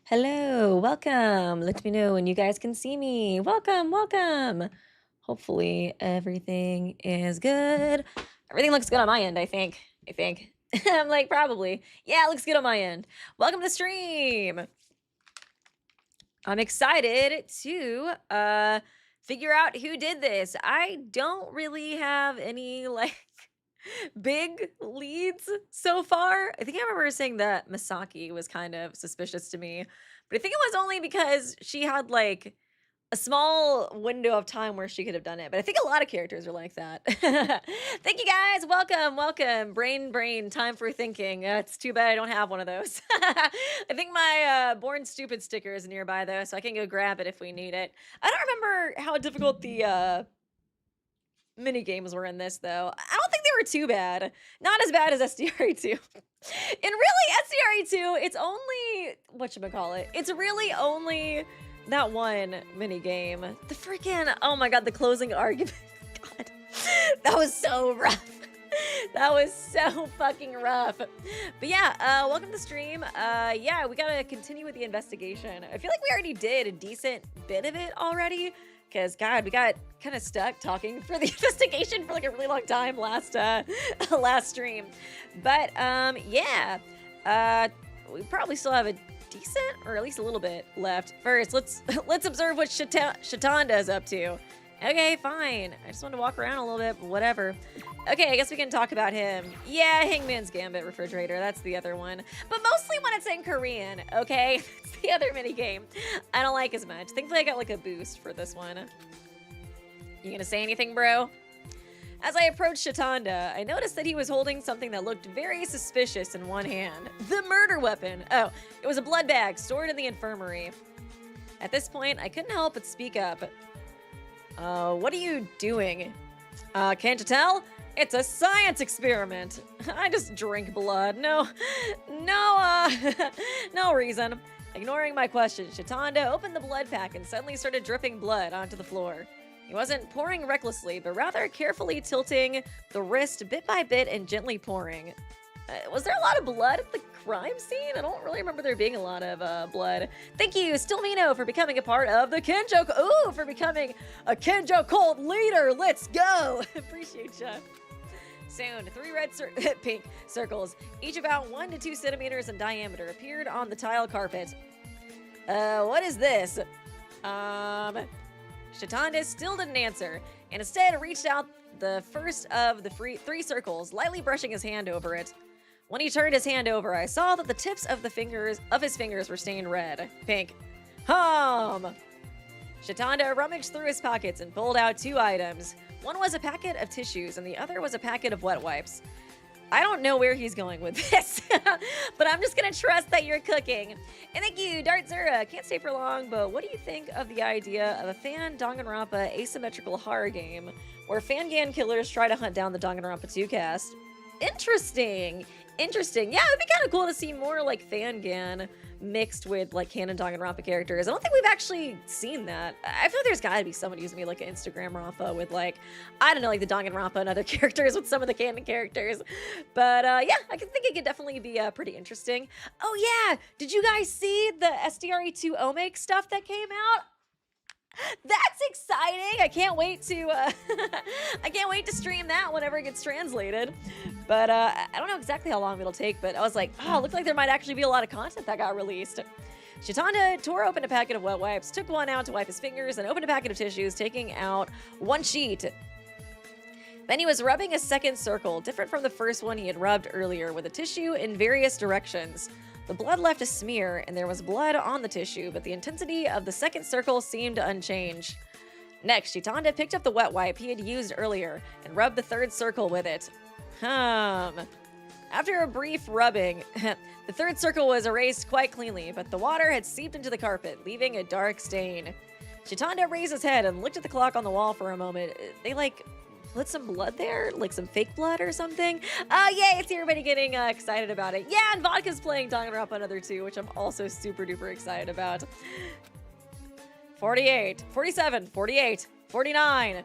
Hello, welcome. Let me know when you guys can see me. Welcome, welcome. Hopefully everything is good. Everything looks good on my end, I think. I'm like, probably. Yeah, it looks good on my end. Welcome to the stream. I'm excited to figure out who did this. I don't really have any big leads so far. I think I remember saying that Misaki was kind of suspicious to me, but I think it was only because she had like a small window of time where she could have done it. But I think a lot of characters are like that. Thank you guys. Welcome, welcome. Brain, time for thinking. It's too bad I don't have one of those. I think my Born Stupid sticker is nearby though, so I can go grab it if we need it. I don't remember how difficult the mini games were in this though. I don't think they were too bad. Not as bad as SDRE2. And really, SDRE2, it's only whatchamacallit. It's really only that one mini game. The freaking, oh my god, the closing argument. God. That was so rough. That was so fucking rough. But yeah, welcome to the stream. Yeah, we gotta continue with the investigation. I feel like we already did a decent bit of it already. Because, God, we got kind of stuck talking for the investigation for like a really long time last stream. But, yeah. We probably still have a decent, or at least a little bit left. First, let's observe what Shitanda is up to. Okay, fine. I just want to walk around a little bit, but whatever. Okay, I guess we can talk about him. Yeah, Hangman's Gambit Refrigerator. That's the other one. But mostly when it's in Korean, okay? It's the other mini game. I don't like as much. Thankfully, I got like a boost for this one. You gonna say anything, bro? As I approached Shitanda, I noticed that he was holding something that looked very suspicious in one hand. The murder weapon. Oh, it was a blood bag stored in the infirmary. At this point, I couldn't help but speak up. What are you doing? Can't you tell? It's a science experiment. I just drink blood. No reason. Ignoring my question, Shitanda opened the blood pack and suddenly started dripping blood onto the floor. He wasn't pouring recklessly, but rather carefully tilting the wrist bit by bit and gently pouring. Was there a lot of blood at the crime scene? I don't really remember there being a lot of blood. Thank you, Stillmino, for becoming a part of the Kenjo. Ooh, for becoming a Kenjo cult leader. Let's go. Appreciate ya. Soon, 3 red pink circles, each about 1 to 2 centimeters in diameter, appeared on the tile carpet. What is this? Shitanda still didn't answer, and instead reached out the first of the 3 circles, lightly brushing his hand over it. When he turned his hand over, I saw that the tips of his fingers were stained red. Pink. Shitanda rummaged through his pockets and pulled out 2 items. One was a packet of tissues, and the other was a packet of wet wipes. I don't know where he's going with this, but I'm just gonna trust that you're cooking. And thank you, Dart Zura. Can't stay for long, but what do you think of the idea of a fan Danganronpa asymmetrical horror game where Fangan killers try to hunt down the Danganronpa 2 cast? Interesting. Yeah, it'd be kind of cool to see more like Fangan mixed with like canon Danganronpa characters. I don't think we've actually seen that. I feel like there's gotta be somebody who's made like an Instagram Rampa with like, I don't know, like the Danganronpa and other characters with some of the canon characters. But yeah, I can think it could definitely be pretty interesting. Oh yeah, did you guys see the SDRE2 Omake stuff that came out? That's exciting! I can't wait to I can't wait to stream that whenever it gets translated. But I don't know exactly how long it'll take, but I was like, oh, it looks like there might actually be a lot of content that got released. Shitanda tore open a packet of wet wipes, took one out to wipe his fingers, and opened a packet of tissues, taking out 1 sheet. Then he was rubbing a second circle, different from the first one he had rubbed earlier, with a tissue in various directions. The blood left a smear, and there was blood on the tissue, but the intensity of the second circle seemed unchanged. Next, Shitanda picked up the wet wipe he had used earlier and rubbed the third circle with it. After a brief rubbing, the third circle was erased quite cleanly, but the water had seeped into the carpet, leaving a dark stain. Shitanda raised his head and looked at the clock on the wall for a moment. They, like, put some blood there? Like some fake blood or something? Yay, I see everybody getting excited about it. Yeah, and Vodka's playing Danganronpa another 2, which I'm also super duper excited about. 48, 47, 48, 49.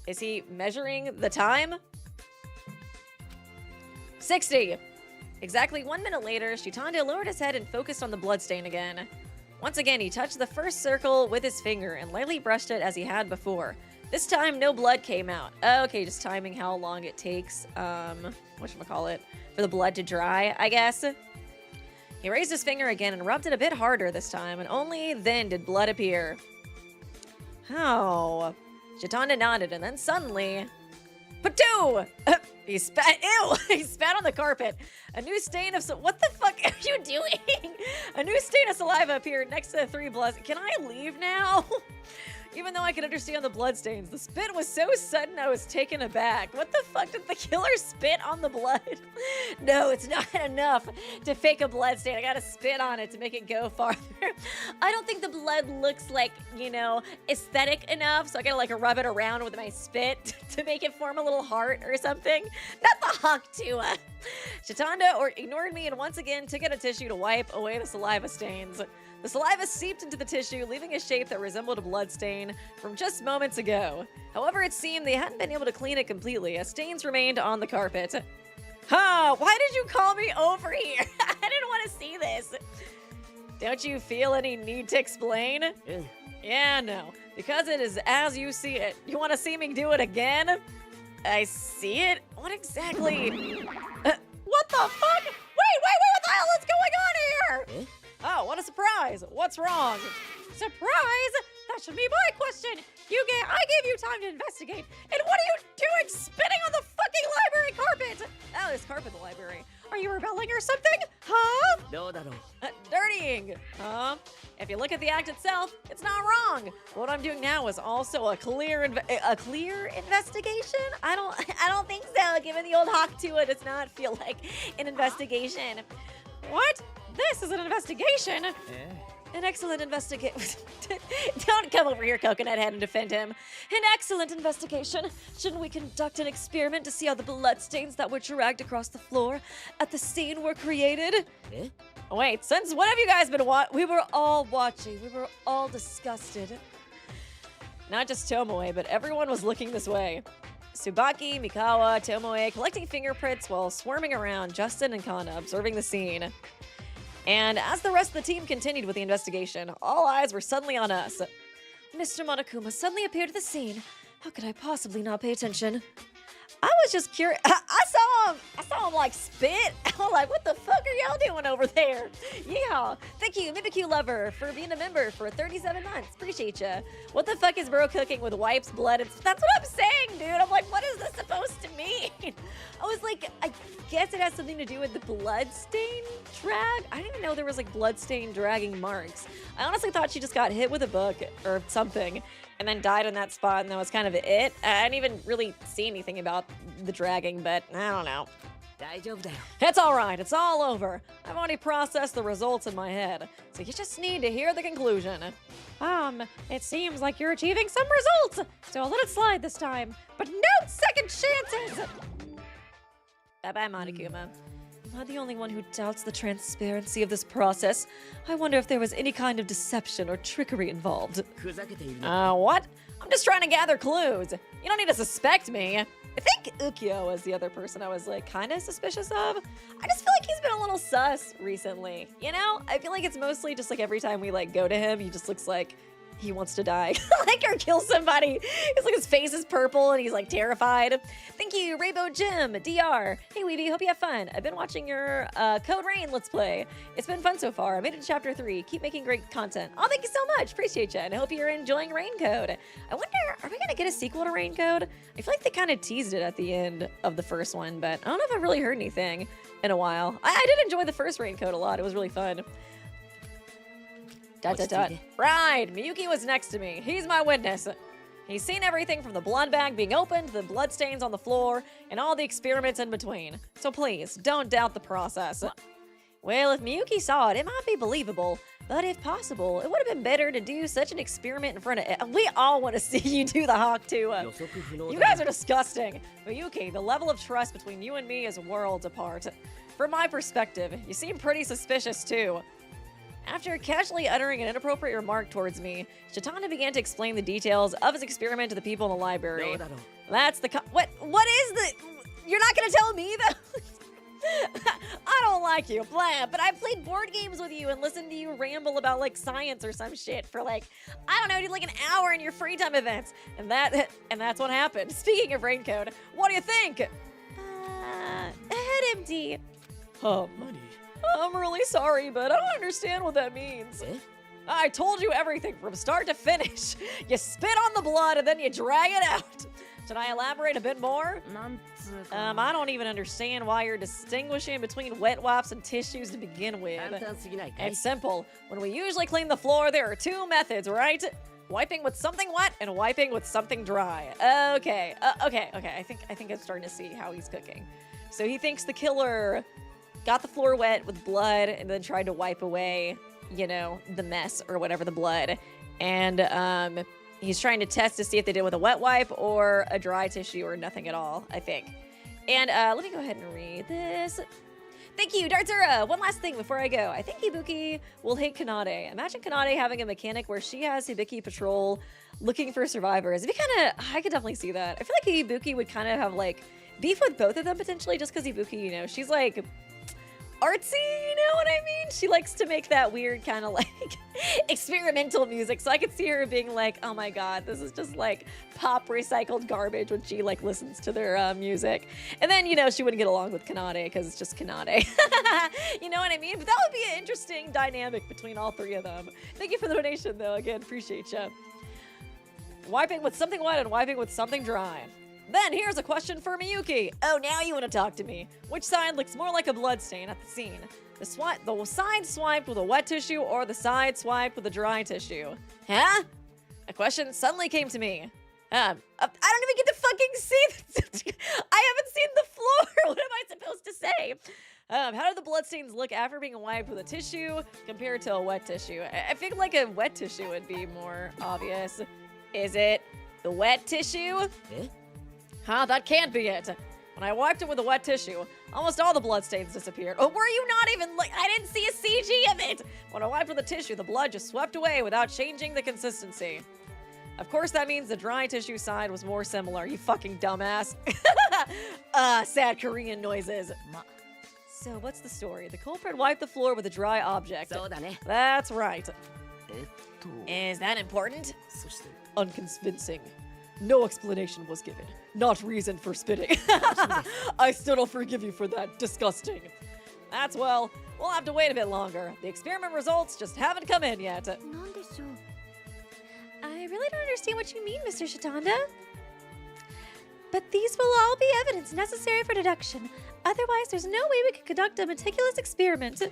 Is he measuring the time? 60. Exactly 1 minute later, Shitanda lowered his head and focused on the bloodstain again. Once again, he touched the first circle with his finger and lightly brushed it as he had before. This time, no blood came out. Okay, just timing how long it takes, whatchamacallit, for the blood to dry, I guess. He raised his finger again and rubbed it a bit harder this time, and only then did blood appear. Oh. Shitanda nodded, and then suddenly... Patoo! He spat. Ew! He spat on the carpet. A new stain of. What the fuck are you doing? A new stain of saliva appeared next to the 3 bloods. Can I leave now? Even though I could understand the bloodstains, the spit was so sudden I was taken aback. What the fuck did the killer spit on the blood? No, it's not enough to fake a blood stain. I gotta spit on it to make it go farther. I don't think the blood looks like, you know, aesthetic enough, so I gotta like rub it around with my spit to make it form a little heart or something. Not the Haktua. Shitanda ignored me and once again took out a tissue to wipe away the saliva stains. The saliva seeped into the tissue, leaving a shape that resembled a blood stain from just moments ago. However, it seemed they hadn't been able to clean it completely, as stains remained on the carpet. Huh, why did you call me over here? I didn't want to see this. Don't you feel any need to explain? Yeah, no, because it is as you see it. You want to see me do it again? I see it? What exactly? What the fuck? Wait, what the hell is going on here? Oh, what a surprise! What's wrong? Surprise? That should be my question. I gave you time to investigate, and what are you doing spitting on the fucking library carpet? Oh, there's carpet in the library. Are you rebelling or something? Huh? No. Dirtying. Huh? If you look at the act itself, it's not wrong. What I'm doing now is also a clear investigation. I don't think so. Given the old Haktua does not feel like an investigation. What? This is an investigation. An excellent investigation. Don't come over here, Coconut Head, and defend him. An excellent investigation. Shouldn't we conduct an experiment to see how the bloodstains that were dragged across the floor at the scene were created? Wait, since when have you guys been We were all watching. We were all disgusted. Not just Tomoe, but everyone was looking this way. Tsubaki, Mikawa, Tomoe collecting fingerprints while swarming around Justin and Kana observing the scene. And as the rest of the team continued with the investigation, all eyes were suddenly on us. Mr. Monokuma suddenly appeared at the scene. How could I possibly not pay attention? I was just curious. I saw him like spit. I was like, what the fuck are y'all doing over there? Yeah. Thank you, Mimikyu Lover, for being a member for 37 months. Appreciate ya. What the fuck is bro cooking with wipes, blood, and that's what I'm saying, dude. I'm like, what is this supposed to mean? I was like, I guess it has something to do with the bloodstain drag. I didn't even know there was like bloodstain dragging marks. I honestly thought she just got hit with a book or something and then died in that spot, and that was kind of it. I didn't even really see anything about the dragging, but I don't know. It's all right. It's all over. I've already processed the results in my head, so you just need to hear the conclusion. It seems like you're achieving some results, so I'll let it slide this time, but no second chances! Bye-bye, Monokuma. Am I the only one who doubts the transparency of this process? I wonder if there was any kind of deception or trickery involved. What? I'm just trying to gather clues. You don't need to suspect me. I think Ukyo was the other person I was like kind of suspicious of. I just feel like he's been a little sus recently. You know? I feel like it's mostly just like every time we like go to him, he just looks like he wants to die. Like, or kill somebody. It's like his face is purple and he's like terrified. Thank you, Rainbow Jim, DR. Hey Weeby, hope you have fun. I've been watching your Code Rain Let's Play. It's been fun so far. I made it to chapter 3. Keep making great content. Oh, thank you so much. Appreciate you. And I hope you're enjoying Rain Code. I wonder, are we gonna get a sequel to Rain Code? I feel like they kind of teased it at the end of the first one, but I don't know if I've really heard anything in a while. I did enjoy the first Rain Code a lot. It was really fun. ... Right, Miyuki was next to me. He's my witness. He's seen everything from the blood bag being opened, to the bloodstains on the floor, and all the experiments in between. So please, don't doubt the process. Well, if Miyuki saw it, it might be believable. But if possible, it would have been better to do such an experiment in front of... We all want to see you do the Haktua. You guys are disgusting. Miyuki, the level of trust between you and me is worlds apart. From my perspective, you seem pretty suspicious too. After casually uttering an inappropriate remark towards me, Shitanda began to explain the details of his experiment to the people in the library. That's the What is the... You're not gonna tell me though? I don't like you, blah, but I played board games with you and listened to you ramble about like science or some shit for like, I don't know, dude, like an hour in your free time events. And that's what happened. Speaking of raincoat, what do you think? Head empty. I'm really sorry, but I don't understand what that means. I told you everything from start to finish. You spit on the blood and then you drag it out. Should I elaborate a bit more? I don't even understand why you're distinguishing between wet wipes and tissues to begin with. It's simple. When we usually clean the floor, there are two methods, right? Wiping with something wet and wiping with something dry. Okay. I think I'm starting to see how he's cooking. So he thinks the killer got the floor wet with blood and then tried to wipe away, you know, the mess or whatever, the blood. And he's trying to test to see if they did it with a wet wipe or a dry tissue or nothing at all, I think. And let me go ahead and read this. Thank you, Dartsura. One last thing before I go. I think Ibuki will hate Kanade. Imagine Kanade having a mechanic where she has Ibuki patrol looking for survivors. It'd be I could definitely see that. I feel like Ibuki would kind of have like beef with both of them potentially just because Ibuki, you know, she's like artsy, you know what I mean? She likes to make that weird kind of like experimental music. So I could see her being like, oh my god, this is just like pop recycled garbage when she like listens to their music. And then, you know, she wouldn't get along with Kanade because it's just Kanade. You know what I mean? But that would be an interesting dynamic between all three of them. Thank you for the donation though. Again, appreciate you. Wiping with something wet and wiping with something dry. Then here's a question for Miyuki. Oh, now you want to talk to me. Which side looks more like a bloodstain at the scene? The side swiped with a wet tissue or the side swiped with a dry tissue? Huh? A question suddenly came to me. I don't even get to fucking see this. I haven't seen the floor. What am I supposed to say? How do the bloodstains look after being wiped with a tissue compared to a wet tissue? I think like a wet tissue would be more obvious. Is it the wet tissue? Huh, that can't be it. When I wiped it with a wet tissue, almost all the bloodstains disappeared. Oh, were you not even like, I didn't see a CG of it. When I wiped with the tissue, the blood just swept away without changing the consistency. Of course, that means the dry tissue side was more similar, you fucking dumbass. Sad Korean noises. So what's the story? The culprit wiped the floor with a dry object. That's right. Is that important? Unconvincing. No explanation was given. Not reason for spitting. I still don't forgive you for that. Disgusting. That's well, we'll have to wait a bit longer. The experiment results just haven't come in yet. I really don't understand what you mean, Mr. Shitanda. But these will all be evidence necessary for deduction. Otherwise, there's no way we could conduct a meticulous experiment.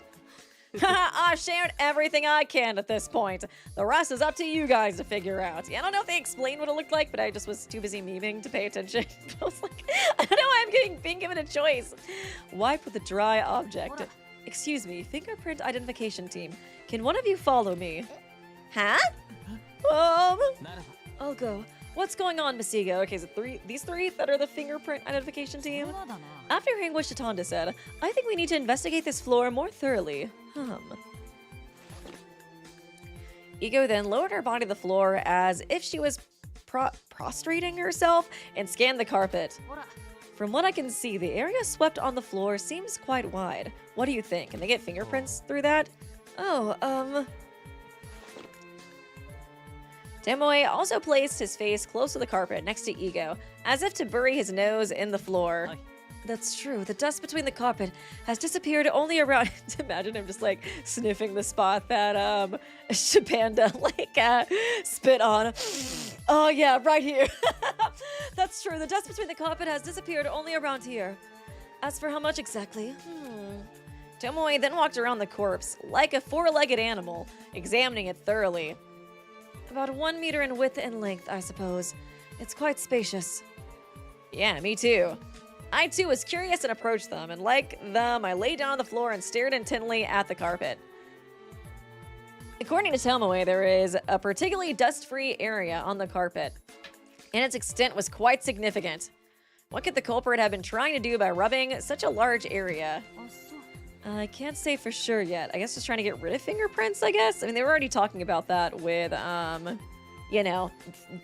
I've shared everything I can at this point. The rest is up to you guys to figure out. I don't know if they explained what it looked like, but I just was too busy memeing to pay attention. I was like, I don't know why I'm being given a choice. Wipe with a dry object. Excuse me, fingerprint identification team. Can one of you follow me? Huh? I'll go. What's going on, Masigo? Okay, is it these three that are the fingerprint identification team? After hearing what Shitanda said, I think we need to investigate this floor more thoroughly. Ego then lowered her body to the floor as if she was prostrating herself and scanned the carpet. From what I can see, the area swept on the floor seems quite wide. What do you think? Can they get fingerprints through that? Tomoe also placed his face close to the carpet next to Ego, as if to bury his nose in the floor. That's true. The dust between the carpet has disappeared only around... Imagine him just like sniffing the spot that Shitanda like spit on. Oh yeah, right here. That's true. The dust between the carpet has disappeared only around here. As for how much exactly? Tomoe then walked around the corpse like a four-legged animal, examining it thoroughly. About 1 meter in width and length, I suppose. It's quite spacious. Yeah, me too. I too was curious and approached them, and like them, I lay down on the floor and stared intently at the carpet. According to Tomoe, there is a particularly dust-free area on the carpet, and its extent was quite significant. What could the culprit have been trying to do by rubbing such a large area? I can't say for sure yet. I guess just trying to get rid of fingerprints, I guess? I mean, they were already talking about that with you know,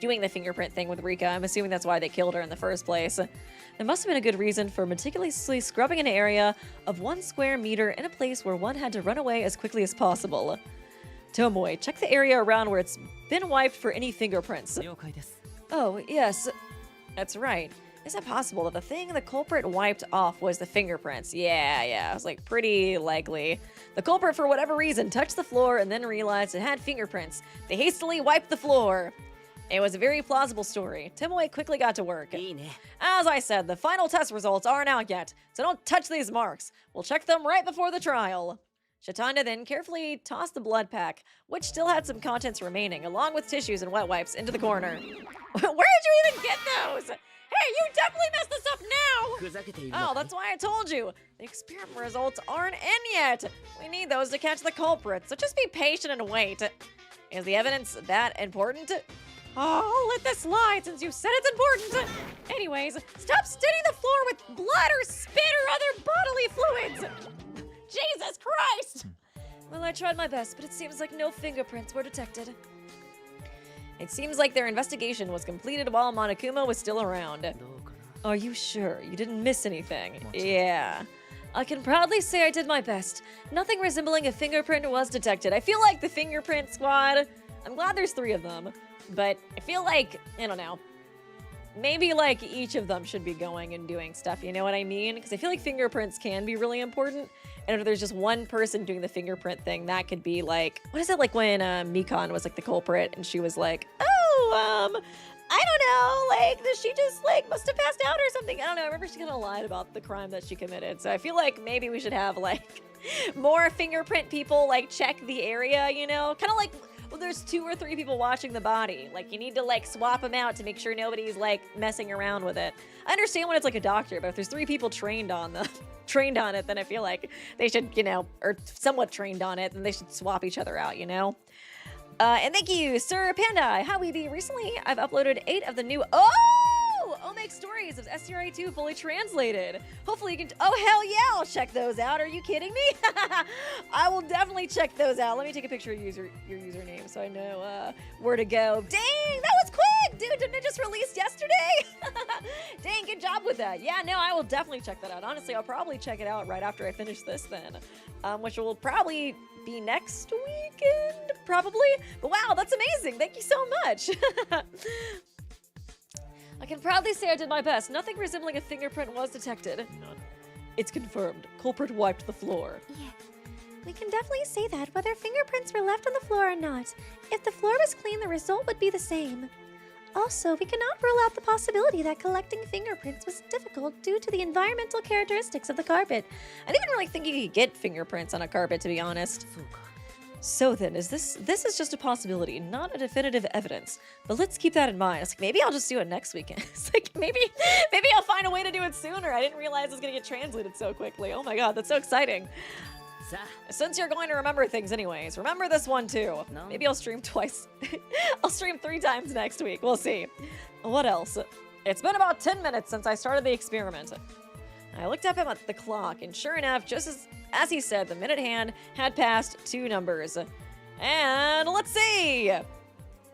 doing the fingerprint thing with Rika. I'm assuming that's why they killed her in the first place. There must have been a good reason for meticulously scrubbing an area of 1 square meter in a place where one had to run away as quickly as possible. Tomoe, check the area around where it's been wiped for any fingerprints. Oh, yes. That's right. Is it possible that the thing the culprit wiped off was the fingerprints? Yeah, it was like pretty likely. The culprit, for whatever reason, touched the floor and then realized it had fingerprints. They hastily wiped the floor. It was a very plausible story. Tomoe quickly got to work. As I said, the final test results aren't out yet, so don't touch these marks. We'll check them right before the trial. Shitanda then carefully tossed the blood pack, which still had some contents remaining, along with tissues and wet wipes, into the corner. Where did you even get those? Hey, you definitely messed this up now! Oh, that's why I told you. The experiment results aren't in yet. We need those to catch the culprit, so just be patient and wait. Is the evidence that important? Oh, I'll let this slide since you said it's important. Anyways, stop staining the floor with blood or spit or other bodily fluids. Jesus Christ! Well, I tried my best, but it seems like no fingerprints were detected. It seems like their investigation was completed while Monokuma was still around. Are you sure you didn't miss anything? Yeah. I can proudly say I did my best. Nothing resembling a fingerprint was detected. I feel like the fingerprint squad, I'm glad there's 3 of them, but I feel like, I don't know, maybe like each of them should be going and doing stuff, you know what I mean? Because I feel like fingerprints can be really important. And if there's just one person doing the fingerprint thing, that could be like, what is it like when Mikan was like the culprit and she was like, oh, I don't know, like, she just like must have passed out or something. I don't know, I remember she kind of lied about the crime that she committed. So I feel like maybe we should have like more fingerprint people like check the area, you know? Kind of like, well, there's 2 or 3 people watching the body. Like, you need to like swap them out to make sure nobody's like messing around with it. I understand when it's like a doctor, but if there's 3 people trained on it, then I feel like they should, you know, or somewhat trained on it, then they should swap each other out, you know? And thank you, Sir Panda. How Weeby? Recently, I've uploaded 8 of the new Omek stories of STRA 2 fully translated. Hopefully you can, oh hell yeah, I'll check those out. Are you kidding me? I will definitely check those out. Let me take a picture of your username so I know where to go. Dang, that was quick! Dude, didn't it just release yesterday? Dang, good job with that. Yeah, no, I will definitely check that out. Honestly, I'll probably check it out right after I finish this then, which will probably be next weekend, probably. But wow, that's amazing. Thank you so much. I can proudly say I did my best. Nothing resembling a fingerprint was detected. None. It's confirmed. Culprit wiped the floor. Yeah, we can definitely say that, whether fingerprints were left on the floor or not. If the floor was clean, the result would be the same. Also, we cannot rule out the possibility that collecting fingerprints was difficult due to the environmental characteristics of the carpet. I didn't really think you could get fingerprints on a carpet, to be honest. So then, this is just a possibility, not a definitive evidence. But let's keep that in mind. It's like, maybe I'll just do it next weekend. It's like, maybe I'll find a way to do it sooner. I didn't realize it was gonna get translated so quickly. Oh my god, that's so exciting. Since you're going to remember things anyways, remember this one too. No. Maybe I'll stream twice. I'll stream 3 times next week. We'll see. What else? It's been about 10 minutes since I started the experiment. I looked up at the clock, and sure enough, just as he said, the minute hand had passed 2 numbers. And let's see!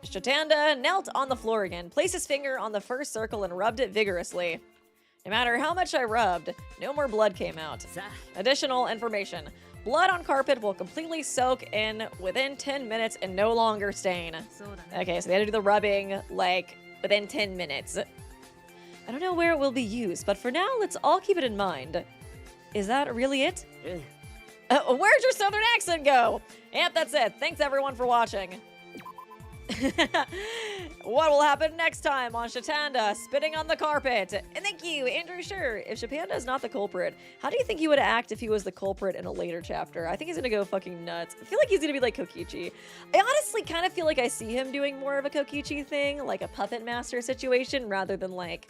Shitanda knelt on the floor again, placed his finger on the first circle, and rubbed it vigorously. No matter how much I rubbed, no more blood came out. Additional information. Blood on carpet will completely soak in within 10 minutes and no longer stain. Okay, so they had to do the rubbing, like, within 10 minutes. I don't know where it will be used, but for now, let's all keep it in mind. Is that really it? Where'd your southern accent go? Yep, that's it. Thanks everyone for watching. What will happen next time on Shitanda spitting on the carpet? And thank you, Andrew. Sure, if Shitanda is not the culprit, how do you think he would act if he was the culprit in a later chapter? I think he's gonna go fucking nuts. I feel like he's gonna be like Kokichi. I honestly kind of feel like I see him doing more of a Kokichi thing, like a puppet master situation, rather than like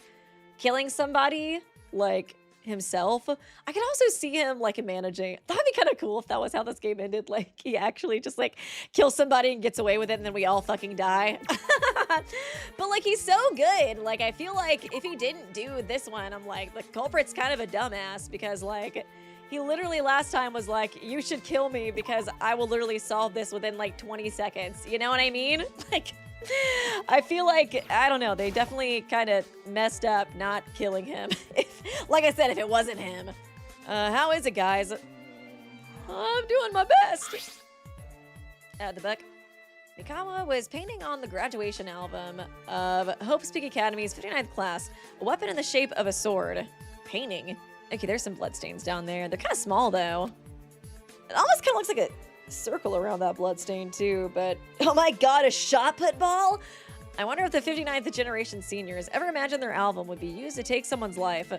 killing somebody like himself. I could also see him like managing. That'd be kind of cool if that was how this game ended. Like he actually just like kills somebody and gets away with it, and then we all fucking die. But like he's so good. Like I feel like if he didn't do this one, I'm like the culprit's kind of a dumbass, because like he literally last time was like, you should kill me because I will literally solve this within like 20 seconds. You know what I mean? Like I feel like, I don't know, they definitely kind of messed up not killing him. Like I said, if it wasn't him. How is it, guys? I'm doing my best. At the book. Mikawa was painting on the graduation album of Hope Peak Academy's 59th class, a weapon in the shape of a sword. Painting. Okay, there's some bloodstains down there. They're kind of small, though. It almost kind of looks like a circle around that bloodstain, too, but oh my god, a shot put ball? I wonder if the 59th generation seniors ever imagined their album would be used to take someone's life.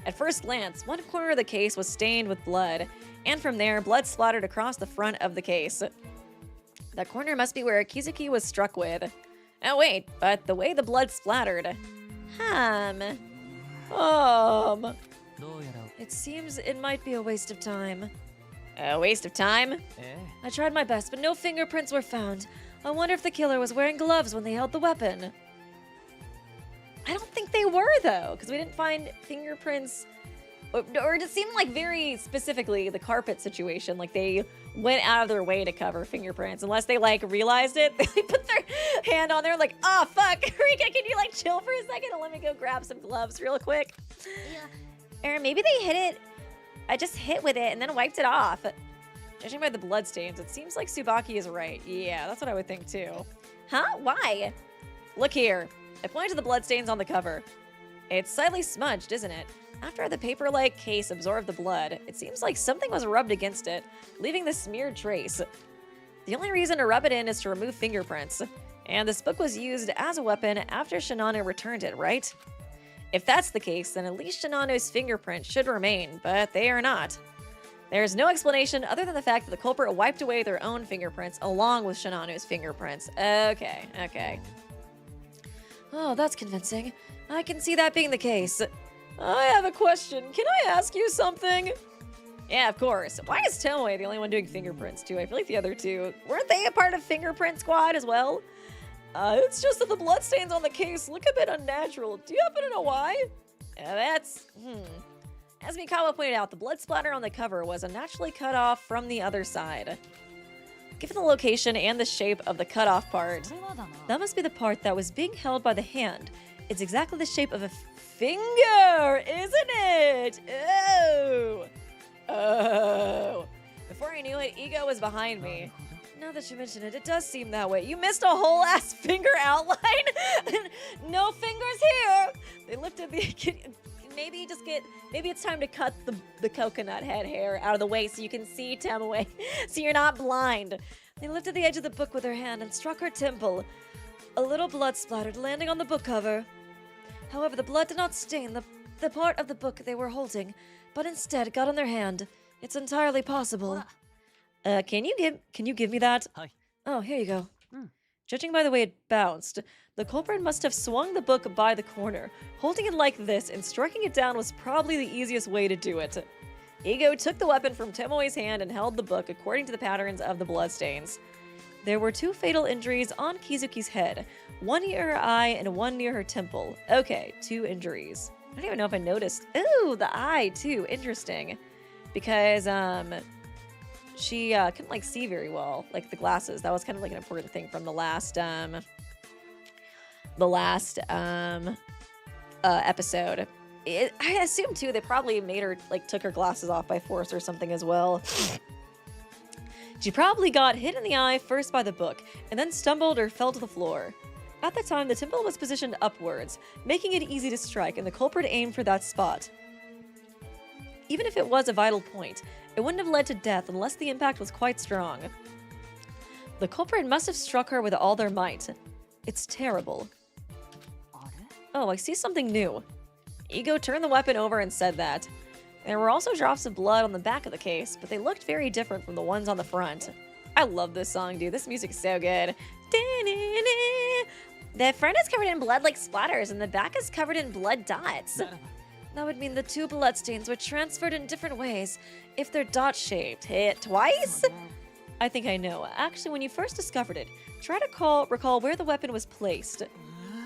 At first glance, one corner of the case was stained with blood, and from there, blood splattered across the front of the case. That corner must be where Kizuki was struck with. Oh wait, but the way the blood splattered. It seems it might be a waste of time. A waste of time? I tried my best, but no fingerprints were found. I wonder if the killer was wearing gloves when they held the weapon. I don't think they were, though, because we didn't find fingerprints. Or it seemed like very specifically the carpet situation, like they went out of their way to cover fingerprints, unless they like realized it. They put their hand on there like, oh fuck, Rika, can you like chill for a second and let me go grab some gloves real quick? Yeah. Or maybe they hit it, I just hit with it and then wiped it off. Judging by the bloodstains, it seems like Tsubaki is right. Yeah, that's what I would think too. Huh? Why? Look here. I pointed to the bloodstains on the cover. It's slightly smudged, isn't it? After the paper-like case absorbed the blood, it seems like something was rubbed against it, leaving the smeared trace. The only reason to rub it in is to remove fingerprints, and this book was used as a weapon after Shinano returned it, right? If that's the case, then at least Shinano's fingerprints should remain, but they are not. There's no explanation other than the fact that the culprit wiped away their own fingerprints along with Shinano's fingerprints. Okay. Oh, that's convincing. I can see that being the case. I have a question. Can I ask you something? Yeah, of course. Why is Tomoe the only one doing fingerprints, too? I feel like the other two, weren't they a part of Fingerprint Squad as well? It's just that the bloodstains on the case look a bit unnatural. Do you happen to know why? As Mikawa pointed out, the blood splatter on the cover was unnaturally cut off from the other side. Given the location and the shape of the cut-off part, that must be the part that was being held by the hand. It's exactly the shape of a finger, isn't it? Oh. Before I knew it, Ego was behind me. Now that you mention it, it does seem that way. You missed a whole ass finger outline. No fingers here. They lifted the... Maybe it's time to cut the coconut head hair out of the way so you can see Tomoe, so you're not blind. They lifted the edge of the book with her hand and struck her temple. A little blood splattered, landing on the book cover. However, the blood did not stain the part of the book they were holding, but instead got on their hand. It's entirely possible. Can you give me that? Hi. Oh, here you go. Judging by the way it bounced, the culprit must have swung the book by the corner. Holding it like this and striking it down was probably the easiest way to do it. Ego took the weapon from Tomoe's hand and held the book according to the patterns of the bloodstains. There were 2 fatal injuries on Kizuki's head, one near her eye and one near her temple. Okay, 2 injuries. I don't even know if I noticed. Ooh, the eye too, interesting. Because, she couldn't like see very well, like the glasses. That was kind of like an important thing from the last episode. I assume too they probably made her like took her glasses off by force or something as well. She probably got hit in the eye first by the book and then stumbled or fell to the floor. At the time, the temple was positioned upwards, making it easy to strike, and the culprit aimed for that spot. Even if it was a vital point, it wouldn't have led to death unless the impact was quite strong. The culprit must have struck her with all their might. It's terrible. Oh, I see something new. Ego turned the weapon over and said that. There were also drops of blood on the back of the case, but they looked very different from the ones on the front. I love this song, dude. This music is so good. The front is covered in blood like splatters, and the back is covered in blood dots. That would mean the 2 bloodstains were transferred in different ways if they're dot-shaped. Hit twice? I think I know. Actually, when you first discovered it, try to recall where the weapon was placed.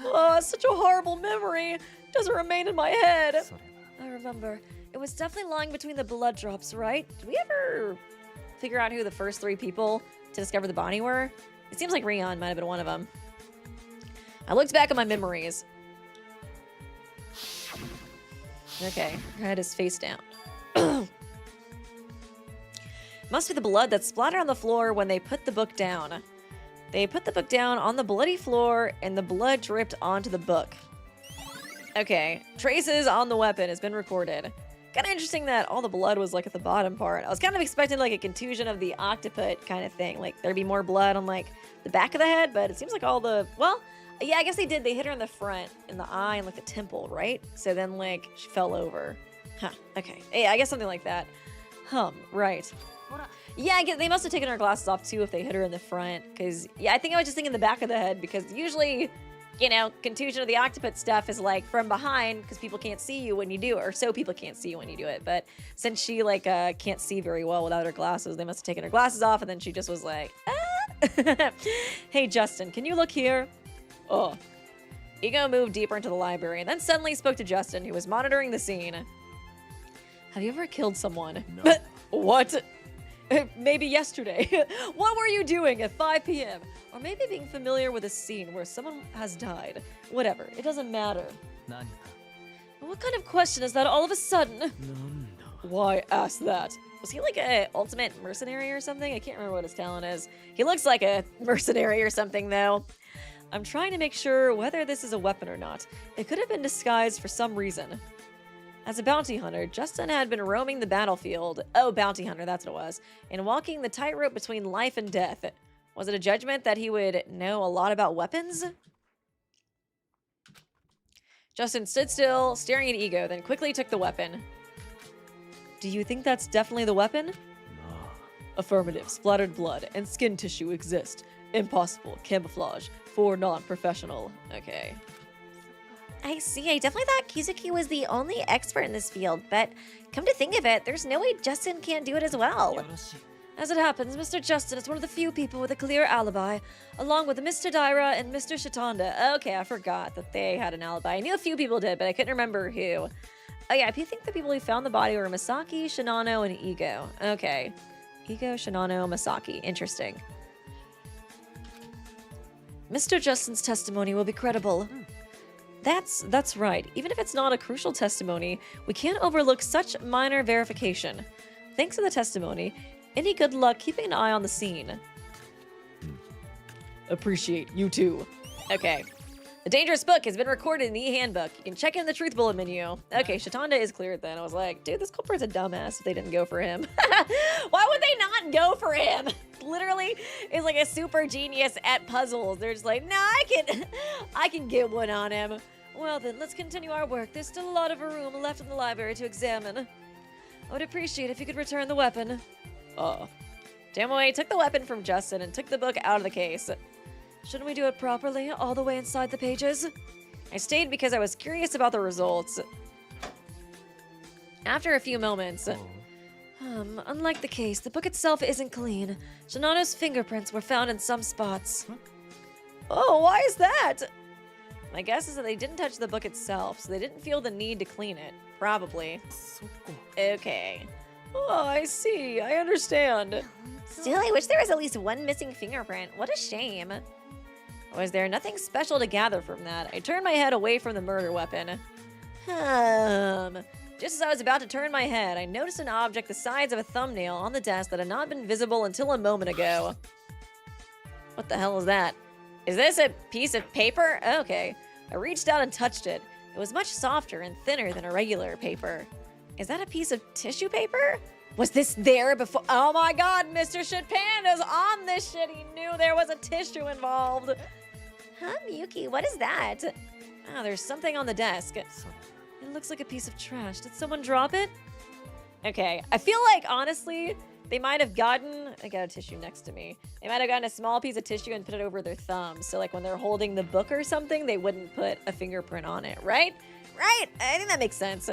Oh, such a horrible memory. It doesn't remain in my head. I remember. It was definitely lying between the blood drops, right? Did we ever figure out who the first 3 people to discover the body were? It seems like Rion might have been one of them. I looked back at my memories. Okay, her head is face down. Must be the blood that splattered on the floor when they put the book down. They put the book down on the bloody floor, and the blood dripped onto the book. Okay, traces on the weapon has been recorded. Kind of interesting that all the blood was like at the bottom part. I was kind of expecting like a contusion of the occiput kind of thing. Like there'd be more blood on like the back of the head, but it seems like all the, well, yeah, I guess they did. They hit her in the front, in the eye, and like the temple, right? So then like she fell over. Huh, okay. Yeah, I guess something like that. Right. Yeah, I guess they must have taken her glasses off too if they hit her in the front. Because, yeah, I think I was just thinking the back of the head because usually, you know, contusion of the occiput stuff is like from behind because people can't see you when you do it, or so people can't see you when you do it. But since she like can't see very well without her glasses, they must have taken her glasses off and then she just was like, ah. Hey, Justin, can you look here? Oh. Ego moved deeper into the library and then suddenly spoke to Justin, who was monitoring the scene. Have you ever killed someone? No. What? Maybe yesterday. What were you doing at 5 p.m.? Or maybe being familiar with a scene where someone has died. Whatever, it doesn't matter. What kind of question is that all of a sudden? Why ask that? Was he like a ultimate mercenary or something? I can't remember what his talent is. He looks like a mercenary or something though. I'm trying to make sure whether this is a weapon or not. It could have been disguised for some reason. As a bounty hunter, Justin had been roaming the battlefield. Oh, bounty hunter, that's what it was. And walking the tightrope between life and death. Was it a judgment that he would know a lot about weapons? Justin stood still, staring at Ego, then quickly took the weapon. Do you think that's definitely the weapon? No. Affirmative. Splattered blood and skin tissue exist. Impossible. Camouflage. For non-professional. Okay. I see. I definitely thought Kizuki was the only expert in this field, but come to think of it, there's no way Justin can't do it as well. As it happens, Mr. Justin is one of the few people with a clear alibi, along with Mr. Daira and Mr. Shitanda. Okay, I forgot that they had an alibi. I knew a few people did, but I couldn't remember who. Oh yeah, if you think the people who found the body were Misaki, Shinano, and Ego. Okay. Ego, Shinano, Misaki. Interesting. Mr. Justin's testimony will be credible. That's right. Even if it's not a crucial testimony, we can't overlook such minor verification. Thanks to the testimony, any good luck keeping an eye on the scene. Appreciate you too. Okay. The dangerous book has been recorded in the e-handbook. You can check it in the truth bullet menu. Okay, Shitanda is cleared then. I was like, dude, this culprit's a dumbass if they didn't go for him. Why would they not go for him? Literally is like a super genius at puzzles. They're just like, nah, I can get one on him. Well then, let's continue our work. There's still a lot of room left in the library to examine. I would appreciate if you could return the weapon. Tomoe took the weapon from Justin and took the book out of the case. Shouldn't we do it properly, all the way inside the pages? I stayed because I was curious about the results. After a few moments... unlike the case, the book itself isn't clean. Shinano's fingerprints were found in some spots. Oh, why is that? My guess is that they didn't touch the book itself, so they didn't feel the need to clean it. Probably. Okay. Oh, I see. I understand. Still, I wish there was at least one missing fingerprint. What a shame. Was there nothing special to gather from that? I turned my head away from the murder weapon. Just as I was about to turn my head, I noticed an object the size of a thumbnail on the desk that had not been visible until a moment ago. What the hell is that? Is this a piece of paper? Okay. I reached out and touched it. It was much softer and thinner than a regular paper. Is that a piece of tissue paper? Was this there before? Oh my god, Mr. Shitpanda's on this shit. He knew there was a tissue involved. Huh, Miyuki, what is that? Oh, there's something on the desk. It looks like a piece of trash. Did someone drop it? Okay, I feel like, honestly, they might have gotten... I got a tissue next to me. They might have gotten a small piece of tissue and put it over their thumb. So, like, when they're holding the book or something, they wouldn't put a fingerprint on it, right? Right! I think that makes sense.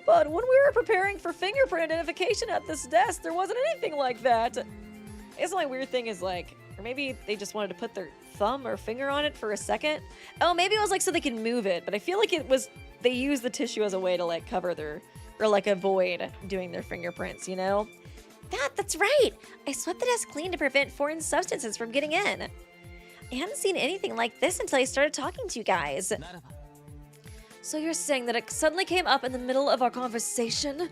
But when we were preparing for fingerprint identification at this desk, there wasn't anything like that. I guess the only weird thing is, like... Or maybe they just wanted to put their thumb or finger on it for a second. Oh, maybe it was, like, so they can move it. But I feel like it was... They used the tissue as a way to, like, cover their... Or, like, avoid doing their fingerprints, you know? That's right. I swept the desk clean to prevent foreign substances from getting in. I hadn't seen anything like this until I started talking to you guys. So you're saying that it suddenly came up in the middle of our conversation?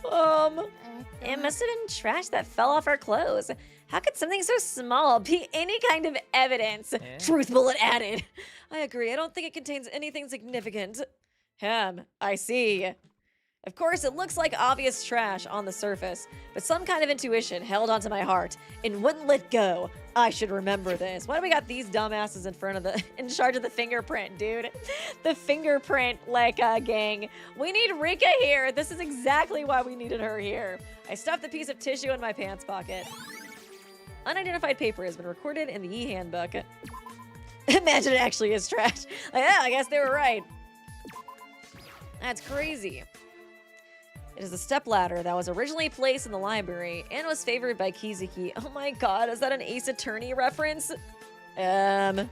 It must have been trash that fell off our clothes. How could something so small be any kind of evidence? Truth bullet added. I agree. I don't think it contains anything significant. I see. Of course, it looks like obvious trash on the surface, but some kind of intuition held onto my heart and wouldn't let go. I should remember this. Why do we got these dumbasses in charge of the fingerprint, dude? The fingerprint, gang. We need Rika here. This is exactly why we needed her here. I stuffed the piece of tissue in my pants pocket. Unidentified paper has been recorded in the e-handbook. Imagine it actually is trash. Yeah, I guess they were right. That's crazy. It is a stepladder that was originally placed in the library and was favored by Kizuki. Oh my god, is that an Ace Attorney reference? I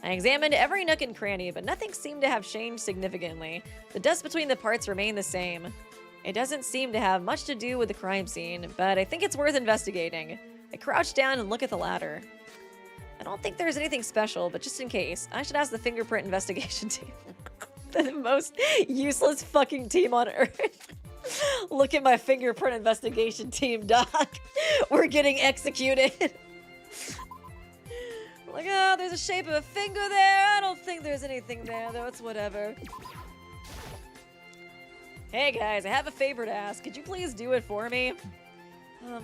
examined every nook and cranny, but nothing seemed to have changed significantly. The dust between the parts remained the same. It doesn't seem to have much to do with the crime scene, but I think it's worth investigating. I crouched down and look at the ladder. I don't think there's anything special, but just in case, I should ask the fingerprint investigation team. The most useless fucking team on earth. Look at my fingerprint investigation team, doc. We're getting executed. Like, oh, there's a shape of a finger there. I don't think there's anything there, though. It's whatever. Hey, guys, I have a favor to ask. Could you please do it for me?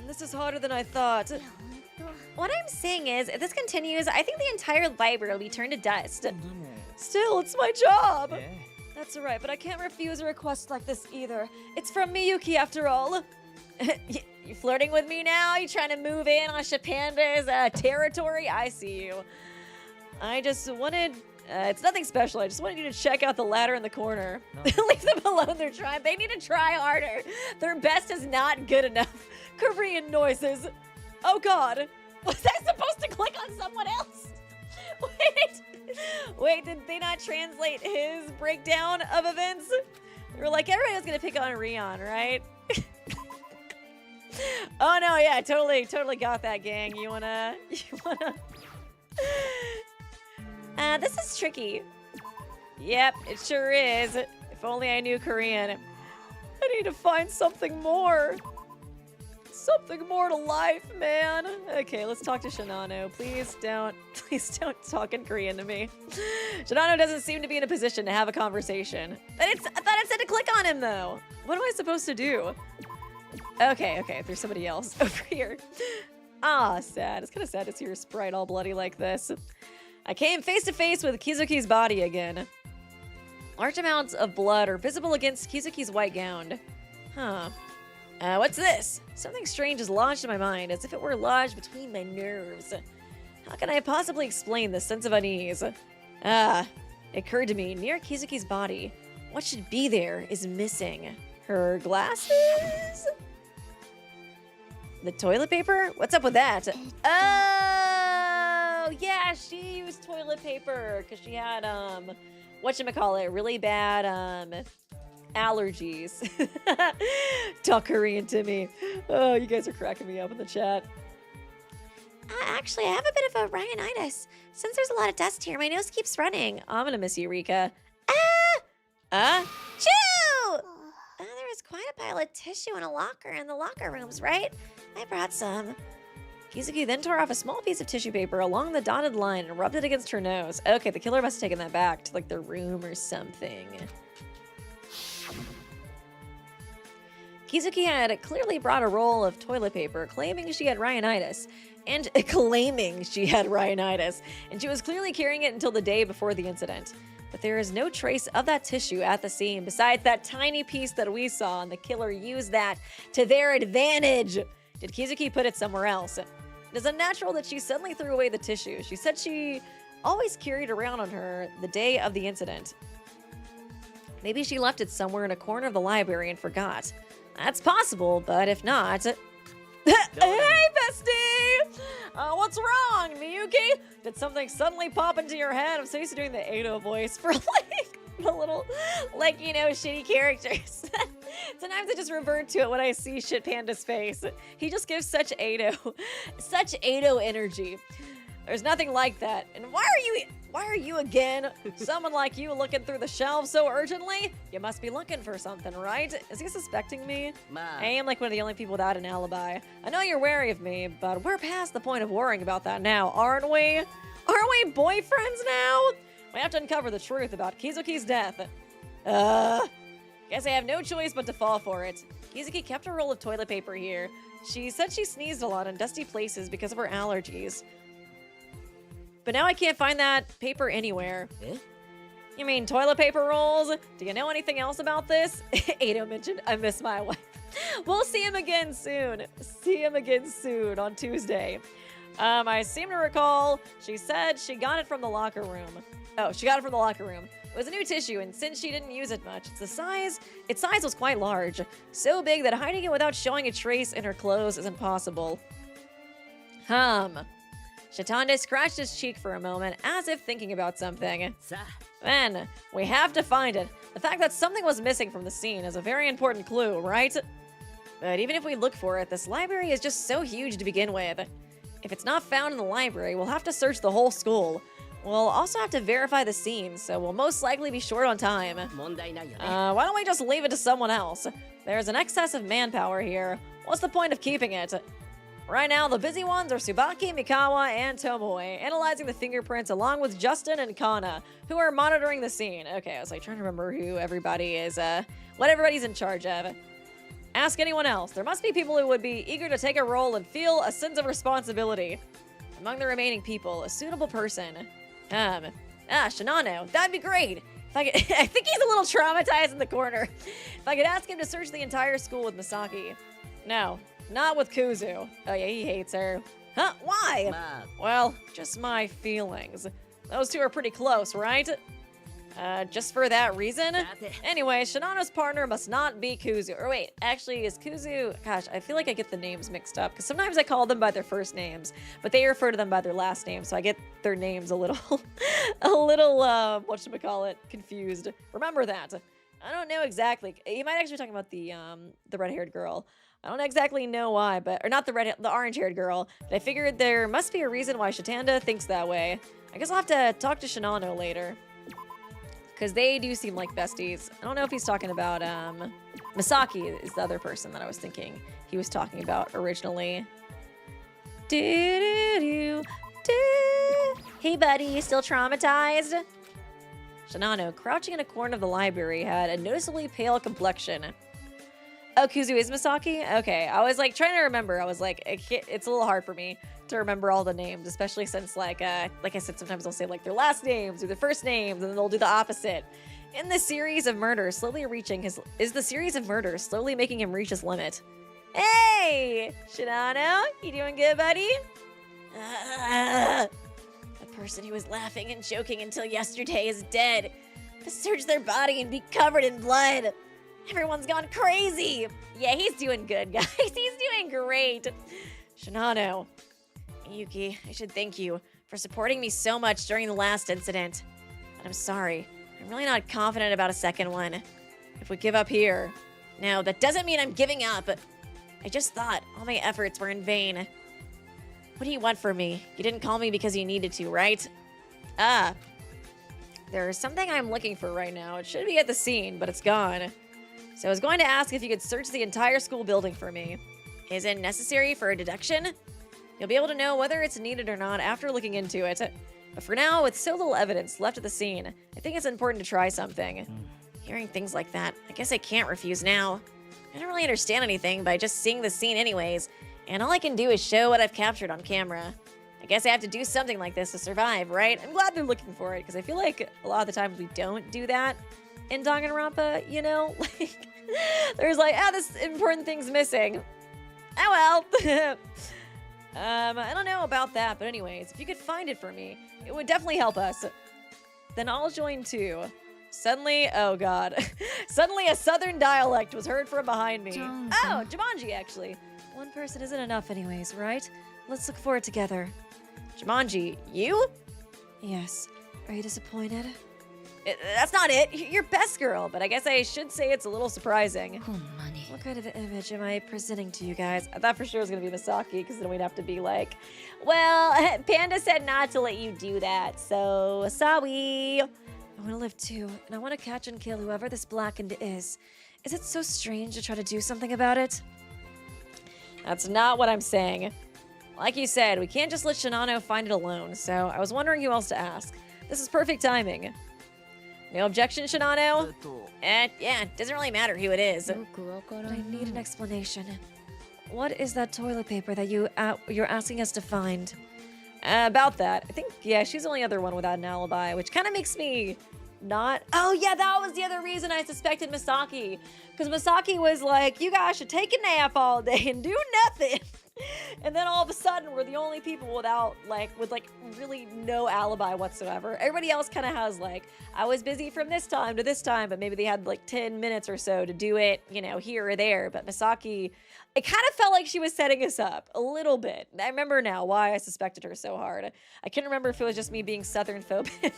This is harder than I thought. What I'm saying is, if this continues, I think the entire library will be turned to dust. Still, it's my job. That's alright, but I can't refuse a request like this either. It's from Miyuki after all. You flirting with me now? You trying to move in on Shitanda's territory? I see you. I just wanted... it's nothing special. I just wanted you to check out the ladder in the corner. No. Leave them alone. They're trying. They need to try harder. Their best is not good enough. Korean noises. Oh god. Was I supposed to click on someone else? Wait, did they not translate his breakdown of events? They were like, everybody was gonna pick on Rion, right? Oh no, yeah, totally got that, gang. You wanna... This is tricky. Yep, it sure is. If only I knew Korean. I need to find something more. Something more to life, man. Okay, let's talk to Shinano. Please don't talk in Korean to me. Shinano doesn't seem to be in a position to have a conversation. I thought it said to click on him, though. What am I supposed to do? Okay, there's somebody else over here. Ah, sad. It's kind of sad to see your sprite all bloody like this. I came face to face with Kizuki's body again. Large amounts of blood are visible against Kizuki's white gown. Huh. What's this? Something strange is lodged in my mind, as if it were lodged between my nerves. How can I possibly explain this sense of unease? It occurred to me, near Kizuki's body, what should be there is missing. Her glasses? The toilet paper? What's up with that? Oh, yeah, she used toilet paper because she had, whatchamacallit, really bad, allergies. Talk Korean to me. Oh, you guys are cracking me up in the chat. Actually, I have a bit of a rhinitis. Since there's a lot of dust here, my nose keeps running. I'm gonna miss you, Rika. Chew! There was quite a pile of tissue in a locker in the locker rooms, right? I brought some. Kizuki then tore off a small piece of tissue paper along the dotted line and rubbed it against her nose. Okay, the killer must have taken that back to, like, their room or something. Kizuki had clearly brought a roll of toilet paper, claiming she had rhinitis. And she was clearly carrying it until the day before the incident. But there is no trace of that tissue at the scene, besides that tiny piece that we saw, and the killer used that to their advantage. Did Kizuki put it somewhere else? It is unnatural that she suddenly threw away the tissue. She said she always carried around on her the day of the incident. Maybe she left it somewhere in a corner of the library and forgot. That's possible, but if not... Hey, bestie! What's wrong, Miyuki? Did something suddenly pop into your head? I'm so used to doing the Ado voice for, like, the little, like, you know, shitty characters. Sometimes I just revert to it when I see Shit Panda's face. He just gives such Ado energy. There's nothing like that. And why are you again? Someone like you looking through the shelves so urgently? You must be looking for something, right? Is he suspecting me? I am like one of the only people without an alibi. I know you're wary of me, but we're past the point of worrying about that now, aren't we? Aren't we boyfriends now? We have to uncover the truth about Kizuki's death. Guess I have no choice but to fall for it. Kizuki kept a roll of toilet paper here. She said she sneezed a lot in dusty places because of her allergies. But now I can't find that paper anywhere. Eh? You mean toilet paper rolls? Do you know anything else about this? Ado mentioned, I miss my wife. We'll see him again soon. See him again soon on Tuesday. I seem to recall she said she got it from the locker room. Oh, she got it from the locker room. It was a new tissue, and since she didn't use it much, its size was quite large. So big that hiding it without showing a trace in her clothes is impossible. Shitanda scratched his cheek for a moment, as if thinking about something. Then, we have to find it. The fact that something was missing from the scene is a very important clue, right? But even if we look for it, this library is just so huge to begin with. If it's not found in the library, we'll have to search the whole school. We'll also have to verify the scene, so we'll most likely be short on time. Why don't we just leave it to someone else? There's an excess of manpower here. What's the point of keeping it? Right now, the busy ones are Tsubaki, Mikawa, and Tomoe, analyzing the fingerprints along with Justin and Kana, who are monitoring the scene. Okay, I was like trying to remember who everybody is, what everybody's in charge of. Ask anyone else. There must be people who would be eager to take a role and feel a sense of responsibility. Among the remaining people, a suitable person. Shinano, that'd be great. If I could, I think he's a little traumatized in the corner. If I could ask him to search the entire school with Misaki. No. Not with Kuzu. Oh yeah, he hates her. Huh? Why? Well, just my feelings. Those two are pretty close, right? Just for that reason? Anyway, Shinano's partner must not be Kuzu. Or wait, actually, is Kuzu... Gosh, I feel like I get the names mixed up, because sometimes I call them by their first names, but they refer to them by their last names, so I get their names a little... whatchamacallit, confused. Remember that. I don't know exactly. You might actually be talking about the red-haired girl. I don't exactly know why, or not the orange-haired girl, but I figured there must be a reason why Shitanda thinks that way. I guess I'll have to talk to Shinano later. Because they do seem like besties. I don't know if he's talking about, Misaki is the other person that I was thinking he was talking about originally. Hey buddy, you still traumatized? Shinano, crouching in a corner of the library, had a noticeably pale complexion. Oh, Kuzu is Misaki? Okay, I was like trying to remember. I was like, it's a little hard for me to remember all the names, especially since like I said, sometimes they'll say like their last names or their first names, and then they'll do the opposite. In the series of murders slowly making him reach his limit. Hey, Shinano, you doing good, buddy? The person who was laughing and joking until yesterday is dead. Search their body and be covered in blood. Everyone's gone crazy. Yeah, he's doing good, guys. He's doing great. Shinano. Yuki, I should thank you for supporting me so much during the last incident. But I'm sorry. I'm really not confident about a second one. If we give up here. No, that doesn't mean I'm giving up. I just thought all my efforts were in vain. What do you want from me? You didn't call me because you needed to, right? There's something I'm looking for right now. It should be at the scene, but it's gone. So I was going to ask if you could search the entire school building for me. Is it necessary for a deduction? You'll be able to know whether it's needed or not after looking into it. But for now, with so little evidence left at the scene, I think it's important to try something. Hearing things like that, I guess I can't refuse now. I don't really understand anything by just seeing the scene anyways, and all I can do is show what I've captured on camera. I guess I have to do something like this to survive, right? I'm glad they're looking for it, because I feel like a lot of the times we don't do that in Danganronpa, you know? Like, there's like, this important thing's missing. Oh well. I don't know about that, but anyways, if you could find it for me, it would definitely help us. Then I'll join too. Suddenly, oh god. Suddenly a southern dialect was heard from behind me. Oh, Jumanji, actually. One person isn't enough anyways, right? Let's look for it together. Jumanji, you? Yes. Are you disappointed? That's not it. You're best girl, but I guess I should say it's a little surprising. What kind of image am I presenting to you guys? I thought for sure it was gonna be Misaki, because then we'd have to be like, well, Panda said not to let you do that, so sorry. I want to live too, and I want to catch and kill whoever this blackened is. Is it so strange to try to do something about it? That's not what I'm saying. Like you said, we can't just let Shinano find it alone, so I was wondering who else to ask. This is perfect timing. No objection, Shinano? Yeah, it doesn't really matter who it is. But I need an explanation. What is that toilet paper that you're asking us to find? About that, I think, yeah, she's the only other one without an alibi, which kind of makes me not... Oh, yeah, that was the other reason I suspected Misaki. Because Misaki was like, you guys should take a nap all day and do nothing. And then all of a sudden, we're the only people without, with really no alibi whatsoever. Everybody else kind of has, I was busy from this time to this time, but maybe they had, 10 minutes or so to do it, here or there. But Misaki, it kind of felt like she was setting us up a little bit. I remember now why I suspected her so hard. I couldn't remember if it was just me being Southern phobic.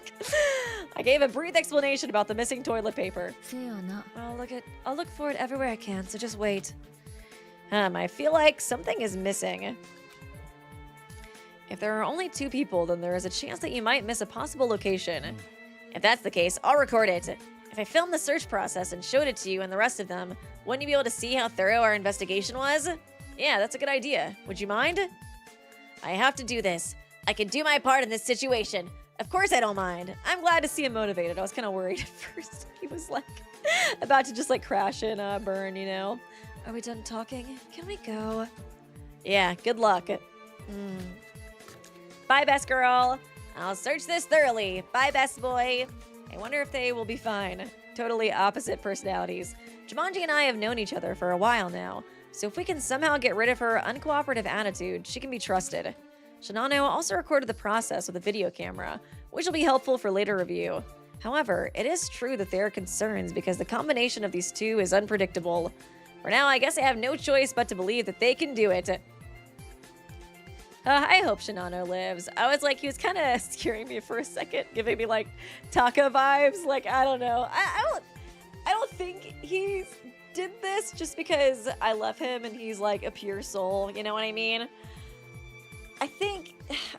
I gave a brief explanation about the missing toilet paper. I'll look for it everywhere I can, so just wait. I feel like something is missing. If there are only 2 people, then there is a chance that you might miss a possible location. If that's the case, I'll record it. If I filmed the search process and showed it to you and the rest of them, wouldn't you be able to see how thorough our investigation was? Yeah, that's a good idea. Would you mind? I have to do this. I can do my part in this situation. Of course I don't mind. I'm glad to see him motivated. I was kind of worried at first. He was about to just crash and burn, Are we done talking? Can we go? Yeah, good luck. Bye, best girl. I'll search this thoroughly. Bye, best boy. I wonder if they will be fine. Totally opposite personalities. Jumanji and I have known each other for a while now, so if we can somehow get rid of her uncooperative attitude, she can be trusted. Shinano also recorded the process with a video camera, which will be helpful for later review. However, it is true that there are concerns because the combination of these two is unpredictable. For now, I guess I have no choice but to believe that they can do it. I hope Shinano lives. I was he was kind of scaring me for a second, giving me Taka vibes. I don't know. I don't think he did this just because I love him and he's a pure soul. You know what I mean? I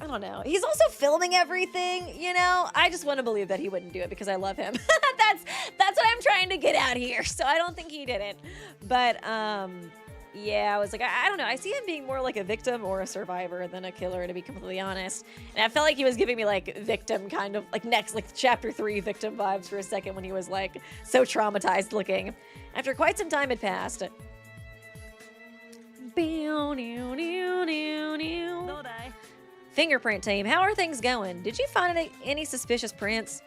don't know. He's also filming everything, I just want to believe that he wouldn't do it because I love him. That's what I'm trying to get out here. So I don't think he did it. But, yeah, I was I don't know. I see him being more like a victim or a survivor than a killer, to be completely honest. And I felt like he was giving me victim kind of next, chapter 3 victim vibes for a second when he was so traumatized looking. After quite some time had passed. Fingerprint team, how are things going? Did you find any suspicious prints?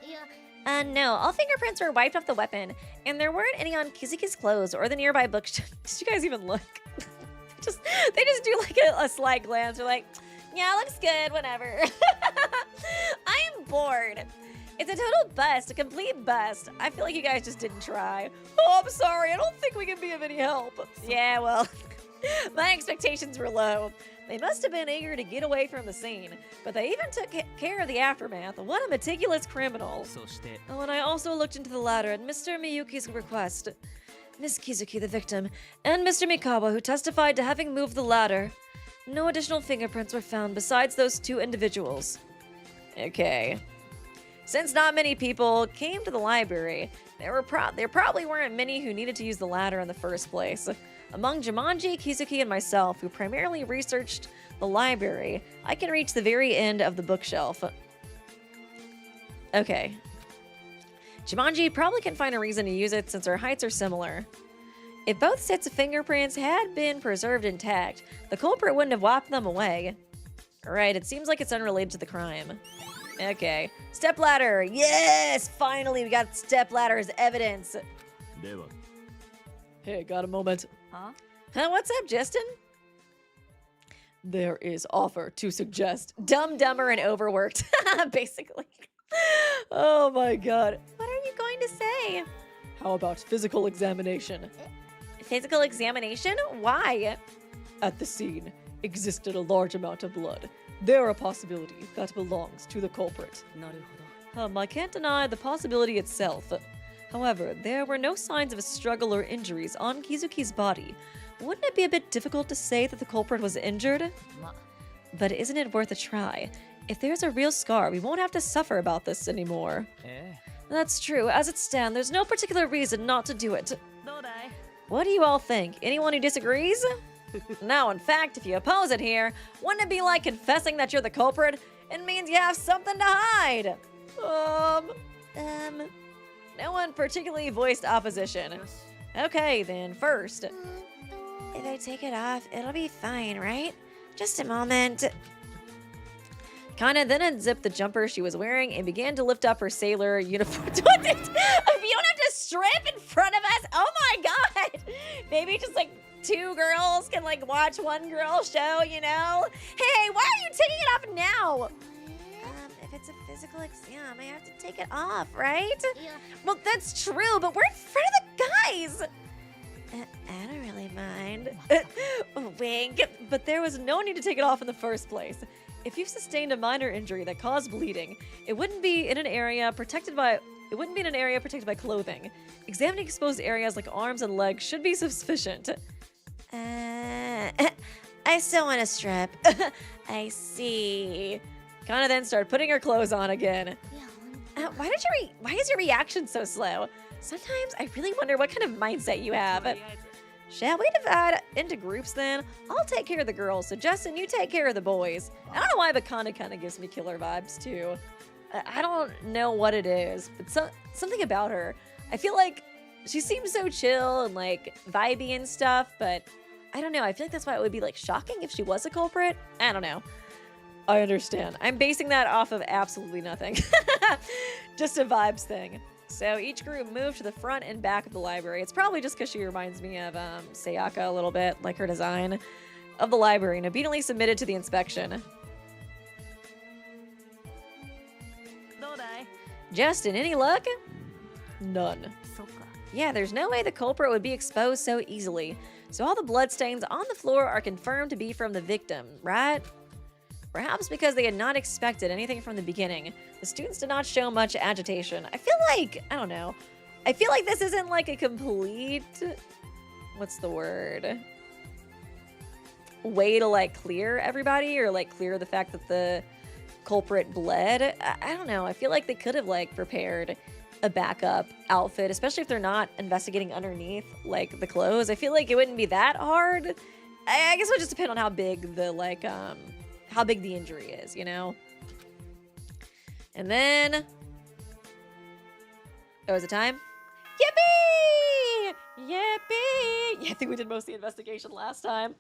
No, all fingerprints were wiped off the weapon, and there weren't any on Kizuki's clothes or the nearby bookshelf. Did you guys even look? they just do a slight glance. They're yeah, looks good, whatever. I am bored. It's a total bust, a complete bust. I feel like you guys just didn't try. Oh, I'm sorry, I don't think we can be of any help. Yeah, well, my expectations were low. They must have been eager to get away from the scene, but they even took care of the aftermath. What a meticulous criminal. Oh, and I also looked into the ladder at Mr. Miyuki's request. Miss Kizuki, the victim, and Mr. Mikawa, who testified to having moved the ladder. No additional fingerprints were found besides those 2 individuals. Okay. Since not many people came to the library, there probably weren't many who needed to use the ladder in the first place. Among Jumanji, Kizuki, and myself, who primarily researched the library, I can reach the very end of the bookshelf. Okay. Jumanji probably can find a reason to use it since our heights are similar. If both sets of fingerprints had been preserved intact, the culprit wouldn't have wiped them away. Alright, it seems like it's unrelated to the crime. Okay. Stepladder! Yes! Finally, we got stepladder as evidence. Hey, got a moment? Huh? What's up, Justin? There is offer to suggest dumb, dumber, and overworked. Basically. Oh my god. What are you going to say? How about physical examination? Physical examination? Why? At the scene existed a large amount of blood. There a possibility that belongs to the culprit. I can't deny the possibility itself. However, there were no signs of a struggle or injuries on Kizuki's body. Wouldn't it be a bit difficult to say that the culprit was injured? But isn't it worth a try? If there's a real scar, we won't have to suffer about this anymore. That's true. As it stands, there's no particular reason not to do it. What do you all think? Anyone who disagrees? No, in fact, if you oppose it here, wouldn't it be like confessing that you're the culprit? It means you have something to hide. No one particularly voiced opposition. Okay, then first. If I take it off, it'll be fine, right? Just a moment. Kana then unzipped the jumper she was wearing and began to lift up her sailor uniform. If you don't have to strip in front of us, oh my god! Maybe just like 2 girls can like watch one girl show, you know? Hey, why are you taking it off now? If it's a physical exam, I have to take it off, right? Yeah. Well, that's true, but we're in front of the guys. I don't really mind. Wink. But there was no need to take it off in the first place. If you've sustained a minor injury that caused bleeding, it wouldn't be in an area protected by clothing. Examining exposed areas like arms and legs should be sufficient. I still want to strip. I see. Kana then started putting her clothes on again. Why is your reaction so slow? Sometimes I really wonder what kind of mindset you have. Shall we divide into groups then? I'll take care of the girls, so Justin, you take care of the boys. I don't know why, but Kana kind of gives me killer vibes too. I don't know what it is, but something about her. I feel like she seems so chill and like vibey and stuff, but I don't know. I feel like that's why it would be like shocking if she was a culprit. I don't know. I understand. I'm basing that off of absolutely nothing. Just a vibes thing. So each group moved to the front and back of the library. It's probably just because she reminds me of Sayaka a little bit, like her design of the library, and obediently submitted to the inspection. Justin, any luck? None. Yeah, there's no way the culprit would be exposed so easily. So all the bloodstains on the floor are confirmed to be from the victim, right? Perhaps because they had not expected anything from the beginning, the students did not show much agitation. I feel like, I don't know, I feel like this isn't like a complete, what's the word? Way to like clear everybody or like clear the fact that the culprit bled. I don't know, I feel like they could have like prepared a backup outfit, especially if they're not investigating underneath like the clothes. I feel like it wouldn't be that hard. I guess it would just depend on how big the like, how big the injury is, you know? And then... Oh, is it time? Yippee! Yippee! Yeah, I think we did most of the investigation last time.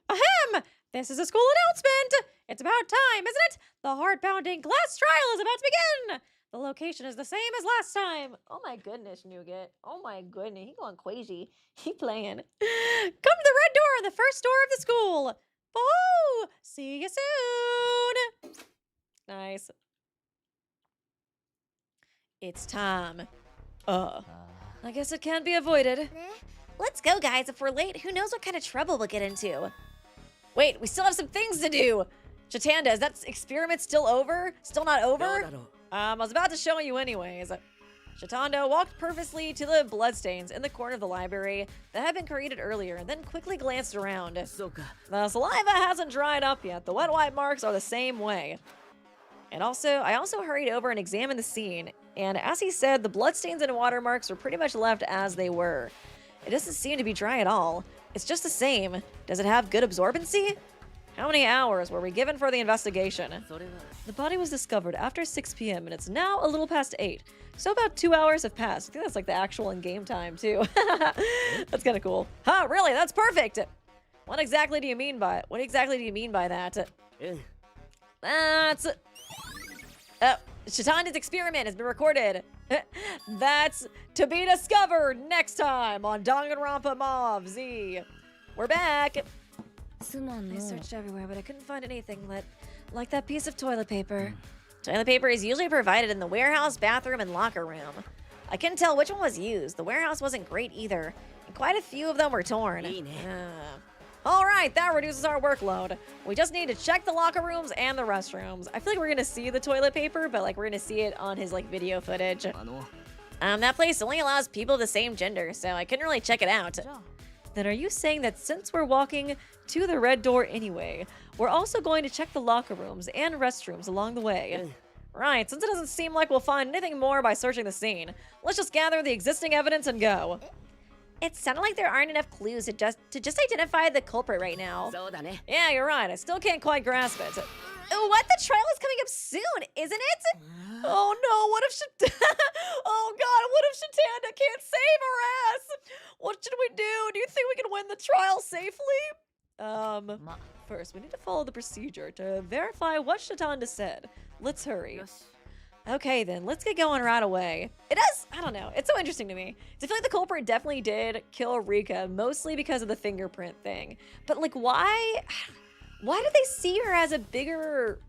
Ahem! This is a school announcement! It's about time, isn't it? The heart-pounding class trial is about to begin! The location is the same as last time. Oh my goodness, Nougat. Oh my goodness, he going crazy. He playing. Come to the red door, the first door of the school. Oh, see you soon. Nice. It's time. I guess it can't be avoided. Let's go, guys. If we're late, who knows what kind of trouble we'll get into. Wait, we still have some things to do. Shitanda, is that experiment still over? Still not over? I was about to show you anyways. Shitanda walked purposely to the bloodstains in the corner of the library that had been created earlier and then quickly glanced around. The saliva hasn't dried up yet. The wet wipe marks are the same way. And I also hurried over and examined the scene. And as he said, the bloodstains and watermarks were pretty much left as they were. It doesn't seem to be dry at all. It's just the same. Does it have good absorbency? How many hours were we given for the investigation? The body was discovered after 6 p.m. and it's now a little past 8. So about 2 hours have passed. I think that's like the actual in-game time too. That's kind of cool. Huh, really? That's perfect. What exactly do you mean by that? That's... Shitanda's experiment has been recorded. That's to be discovered next time on Danganronpa Mauve Z. We're back. I searched everywhere, but I couldn't find anything like that piece of toilet paper. Toilet paper is usually provided in the warehouse, bathroom, and locker room. I couldn't tell which one was used. The warehouse wasn't great either, and quite a few of them were torn. All right, that reduces our workload. We just need to check the locker rooms and the restrooms. I feel like we're gonna see the toilet paper, but like we're gonna see it on his like video footage. That place only allows people of the same gender, so I couldn't really check it out. Then are you saying that since we're walking to the red door anyway, we're also going to check the locker rooms and restrooms along the way? Right, since it doesn't seem like we'll find anything more by searching the scene, let's just gather the existing evidence and go. It sounded like there aren't enough clues to just identify the culprit right now. Yeah, you're right. I still can't quite grasp it. What? The trial is coming up soon, isn't it? Oh no, what if oh god, what if Shitanda can't save her ass? What should we do? Do you think we can win the trial safely? First, we need to follow the procedure to verify what Shitanda said. Let's hurry. Okay then, let's get going right away. It does, I don't know, it's so interesting to me. I feel like the culprit definitely did kill Rika, mostly because of the fingerprint thing. But like, why do they see her as a bigger,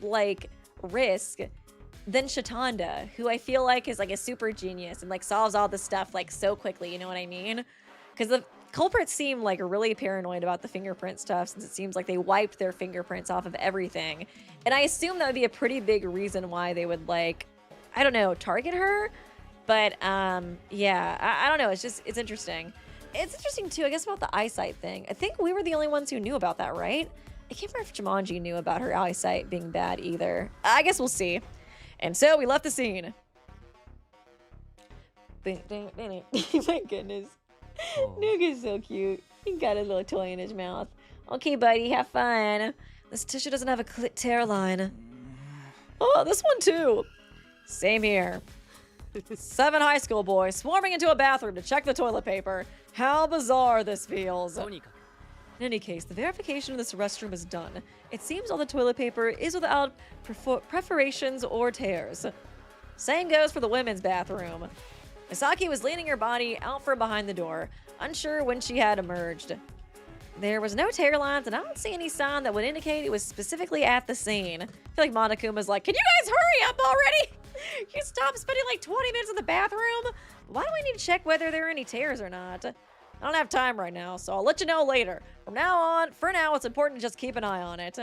like, risk than Shitanda, who I feel like is like a super genius and like solves all this stuff like so quickly, you know what I mean? Because the culprits seem like really paranoid about the fingerprint stuff, since it seems like they wiped their fingerprints off of everything. And I assume that would be a pretty big reason why they would, like, I don't know, target her. But yeah, I don't know, it's interesting. It's interesting too, I guess, about the eyesight thing. I think we were the only ones who knew about that, right? I can't remember if Jumanji knew about her eyesight being bad either. I guess we'll see. And so we left the scene. My goodness. Nuga's so cute. He got a little toy in his mouth. Okay, buddy, have fun. This tissue doesn't have a tear line. Oh, this one too. Same here. 7 high school boys swarming into a bathroom to check the toilet paper. How bizarre this feels. In any case, the verification of this restroom is done. It seems all the toilet paper is without perforations or tears. Same goes for the women's bathroom. Misaki was leaning her body out from behind the door, unsure when she had emerged. There was no tear lines, and I don't see any sign that would indicate it was specifically at the scene. I feel like Monokuma's like, can you guys hurry up already? You stop spending like 20 minutes in the bathroom? Why do I need to check whether there are any tears or not? I don't have time right now, so I'll let you know later. For now, it's important to just keep an eye on it.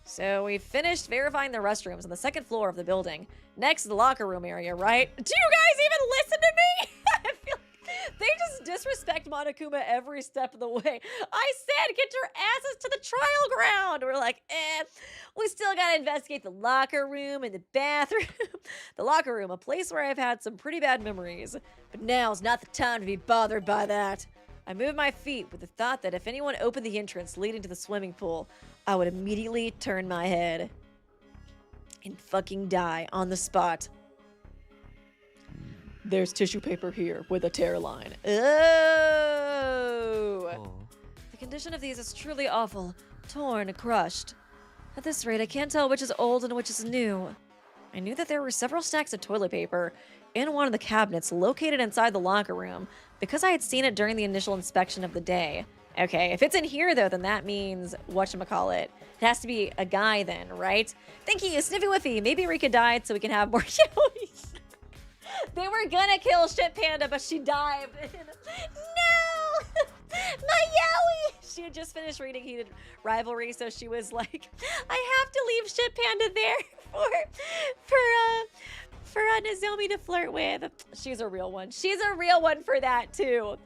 So we finished verifying the restrooms on the 2nd floor of the building. Next is the locker room area, right? Do you guys even listen to me? I feel like they just disrespect Monokuma every step of the way. I said, get your asses to the trial ground. We're like, we still gotta investigate the locker room and the bathroom. The locker room, a place where I've had some pretty bad memories. But now's not the time to be bothered by that. I moved my feet with the thought that if anyone opened the entrance leading to the swimming pool, I would immediately turn my head and fucking die on the spot. There's tissue paper here with a tear line. Oh. The condition of these is truly awful. Torn, crushed. At this rate, I can't tell which is old and which is new. I knew that there were several stacks of toilet paper in one of the cabinets located inside the locker room because I had seen it during the initial inspection of the day. Okay, if it's in here though, then that means whatchamacallit. It has to be a guy then, right? Thank you, Sniffy Whiffy. Maybe Rika died so we can have more yowies. They were gonna kill Shit Panda, but she dived. No! My yowie! She had just finished reading Heated Rivalry, so she was like, I have to leave Shit Panda there for Nozomi to flirt with. She's a real one. She's a real one for that too.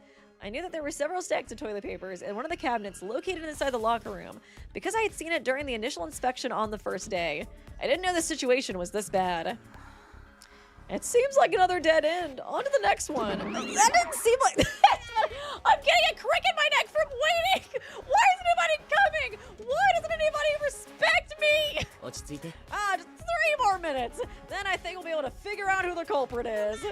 I knew that there were several stacks of toilet papers in one of the cabinets located inside the locker room because I had seen it during the initial inspection on the first day. I didn't know the situation was this bad. It seems like another dead end. On to the next one. That didn't seem like that. I'm getting a crick in my neck from waiting. Why isn't anybody coming? Why doesn't anybody respect me? Just 3 more minutes. Then I think we'll be able to figure out who the culprit is.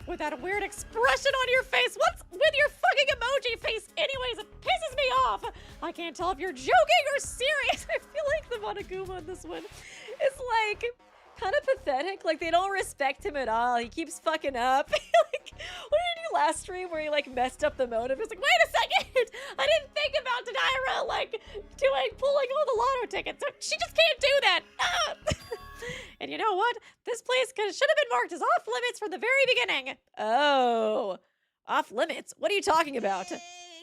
With that weird expression on your face. What's with your fucking emoji face anyways? It pisses me off. I can't tell if you're joking or serious. I feel like the Monokuma in this one is like kind of pathetic. Like they don't respect him at all. He keeps fucking up. Like, what did he do last stream where he like messed up the motive? It's like, wait a second. I didn't think about Denaira like pulling all the lotto tickets. She just can't do that. Ah. And you know what? This place should have been marked as off limits from the very beginning. Oh, off limits? What are you talking about?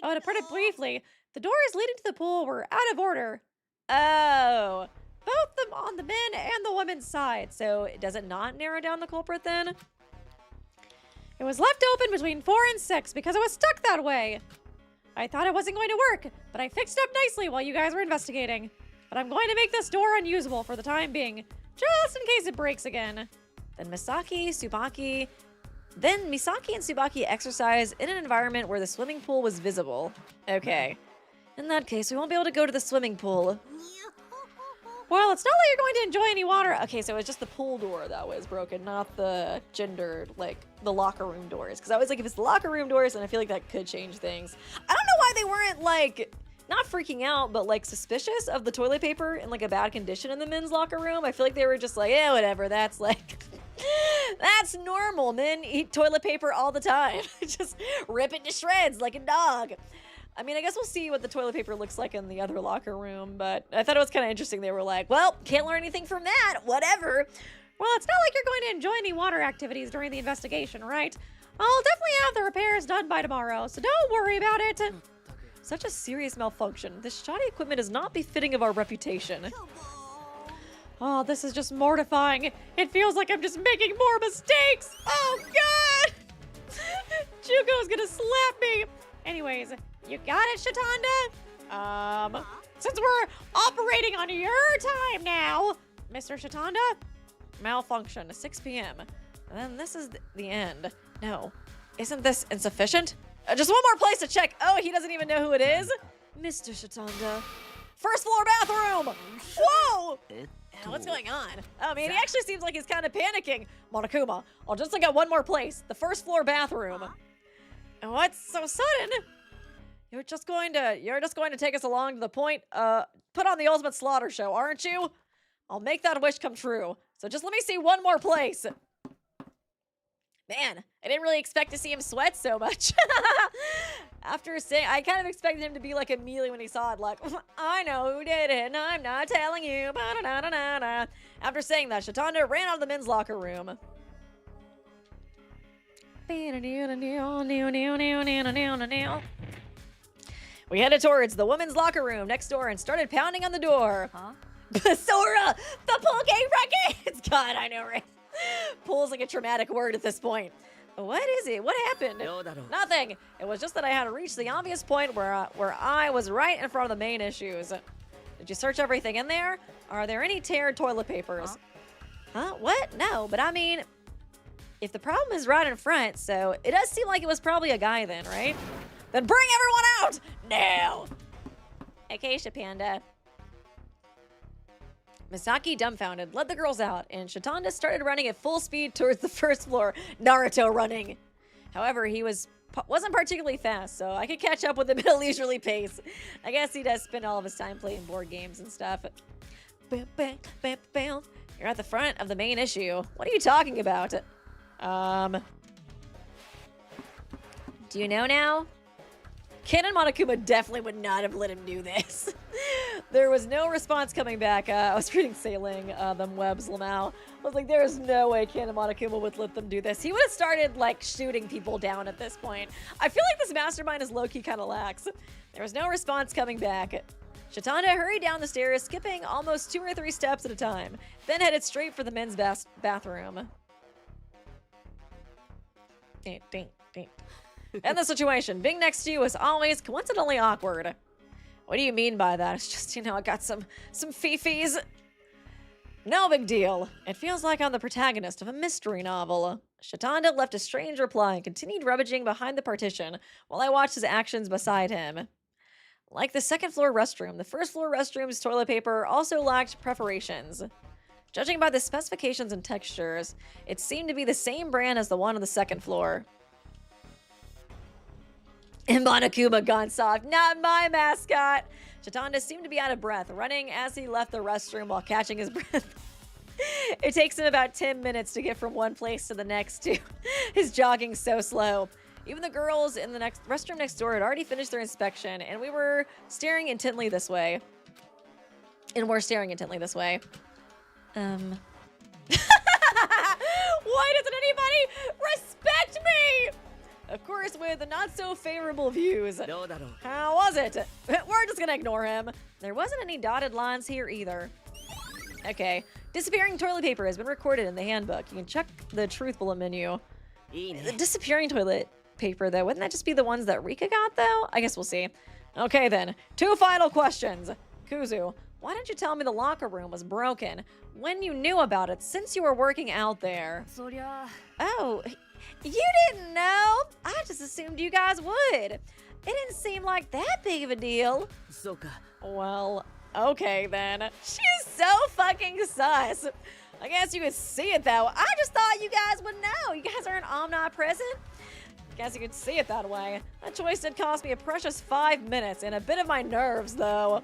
Oh, to put it briefly, The doors leading to the pool were out of order. Oh. Both them on the men and the women's side. So does it not narrow down the culprit then? It was left open between 4 and 6 because it was stuck that way. I thought it wasn't going to work, but I fixed it up nicely while you guys were investigating. But I'm going to make this door unusable for the time being, just in case it breaks again. Then Misaki and Tsubaki exercise in an environment where the swimming pool was visible. Okay. In that case, we won't be able to go to the swimming pool. Well, it's not like you're going to enjoy any water. Okay, so it's just the pool door that was broken, not the gendered, like, the locker room doors. Because I was like, if it's the locker room doors, then I feel like that could change things. I don't know why they weren't, like, not freaking out, but, like, suspicious of the toilet paper in, like, a bad condition in the men's locker room. I feel like they were just like, yeah, whatever, that's, like... That's normal. Men eat toilet paper all the time. Just rip it to shreds like a dog. I mean, I guess we'll see what the toilet paper looks like in the other locker room, but I thought it was kind of interesting. They were like, well, can't learn anything from that. Whatever. Well, it's not like you're going to enjoy any water activities during the investigation, right? I'll definitely have the repairs done by tomorrow, so don't worry about it. Such a serious malfunction. This shoddy equipment is not befitting of our reputation. Oh, this is just mortifying. It feels like I'm just making more mistakes. Oh, God! Juko's gonna slap me. Anyways, you got it, Shitanda? Since we're operating on your time now, Mr. Shitanda? Malfunction, 6 p.m. And then this is the end. No. Isn't this insufficient? Just one more place to check. Oh, he doesn't even know who it is? Mr. Shitanda. First floor bathroom! Whoa! What's going on? Oh, man, he actually seems like he's kind of panicking. Monokuma, I'll just look at one more place. The first floor bathroom. What's so sudden? You're just going to take us along to the point, put on the ultimate slaughter show, aren't you? I'll make that wish come true. So just let me see one more place. Man, I didn't really expect to see him sweat so much. After saying, I kind of expected him to be like immediately when he saw it, like, I know who did it, and I'm not telling you. Ba-da-da-da-da-da. After saying that, Shitanda ran out of the men's locker room. We headed towards the women's locker room next door and started pounding on the door. Huh? Sora, the pool game records! God, I know, right? Pool's like a traumatic word at this point. What is it? What happened? Nothing. It was just that I had reached the obvious point where I was right in front of the main issues. Did you search everything in there? Are there any teared toilet papers? Huh? What? No, but I mean, if the problem is right in front, so it does seem like it was probably a guy then, right? Then bring everyone out! Now! Okay, Shitanda. Misaki, dumbfounded, led the girls out, and Shitanda started running at full speed towards the first floor, Naruto running. However, he wasn't particularly fast, so I could catch up with him at a leisurely pace. I guess he does spend all of his time playing board games and stuff. Bam, bam, bam, bam. You're at the front of the main issue. What are you talking about? Do you know now? Canon Monokuma definitely would not have let him do this. There was no response coming back. I was reading Sailing them webs, Lamau. I was like, there's no way Canon Monokuma would let them do this. He would have started, like, shooting people down at this point. I feel like this mastermind is low-key kind of lax. There was no response coming back. Shitanda hurried down the stairs, skipping almost 2 or 3 steps at a time, then headed straight for the men's bathroom. Ding, ding, ding. And the situation, being next to you is always coincidentally awkward. What do you mean by that? It's just, you know, I got some fifis. No big deal. It feels like I'm the protagonist of a mystery novel. Shitanda left a strange reply and continued rummaging behind the partition while I watched his actions beside him. Like the second floor restroom, the first floor restroom's toilet paper also lacked perforations. Judging by the specifications and textures, it seemed to be the same brand as the one on the second floor. And Monokuma gone soft. Not my mascot. Shitanda seemed to be out of breath, running as he left the restroom while catching his breath. It takes him about 10 minutes to get from one place to the next, too. His jogging's so slow. Even the girls in the restroom next door had already finished their inspection, and we were staring intently this way. And we're staring intently this way. Why doesn't anybody respect me? Of course, source with not so favorable views. How was it? We're just gonna ignore him. There wasn't any dotted lines here either. Okay, disappearing toilet paper has been recorded in the handbook. You can check the truth bullet menu. The disappearing toilet paper, though, wouldn't that just be the ones that Rika got, though? I guess we'll see. Okay, then. 2 final questions. Kuzu, why didn't you tell me the locker room was broken when you knew about it since you were working out there? Oh, you didn't know? I just assumed you guys would. It didn't seem like that big of a deal. Well, okay then. She's so fucking sus. I guess you could see it though. I just thought you guys would know. You guys aren't omnipresent. Guess you could see it that way. That choice did cost me a precious 5 minutes and a bit of my nerves though.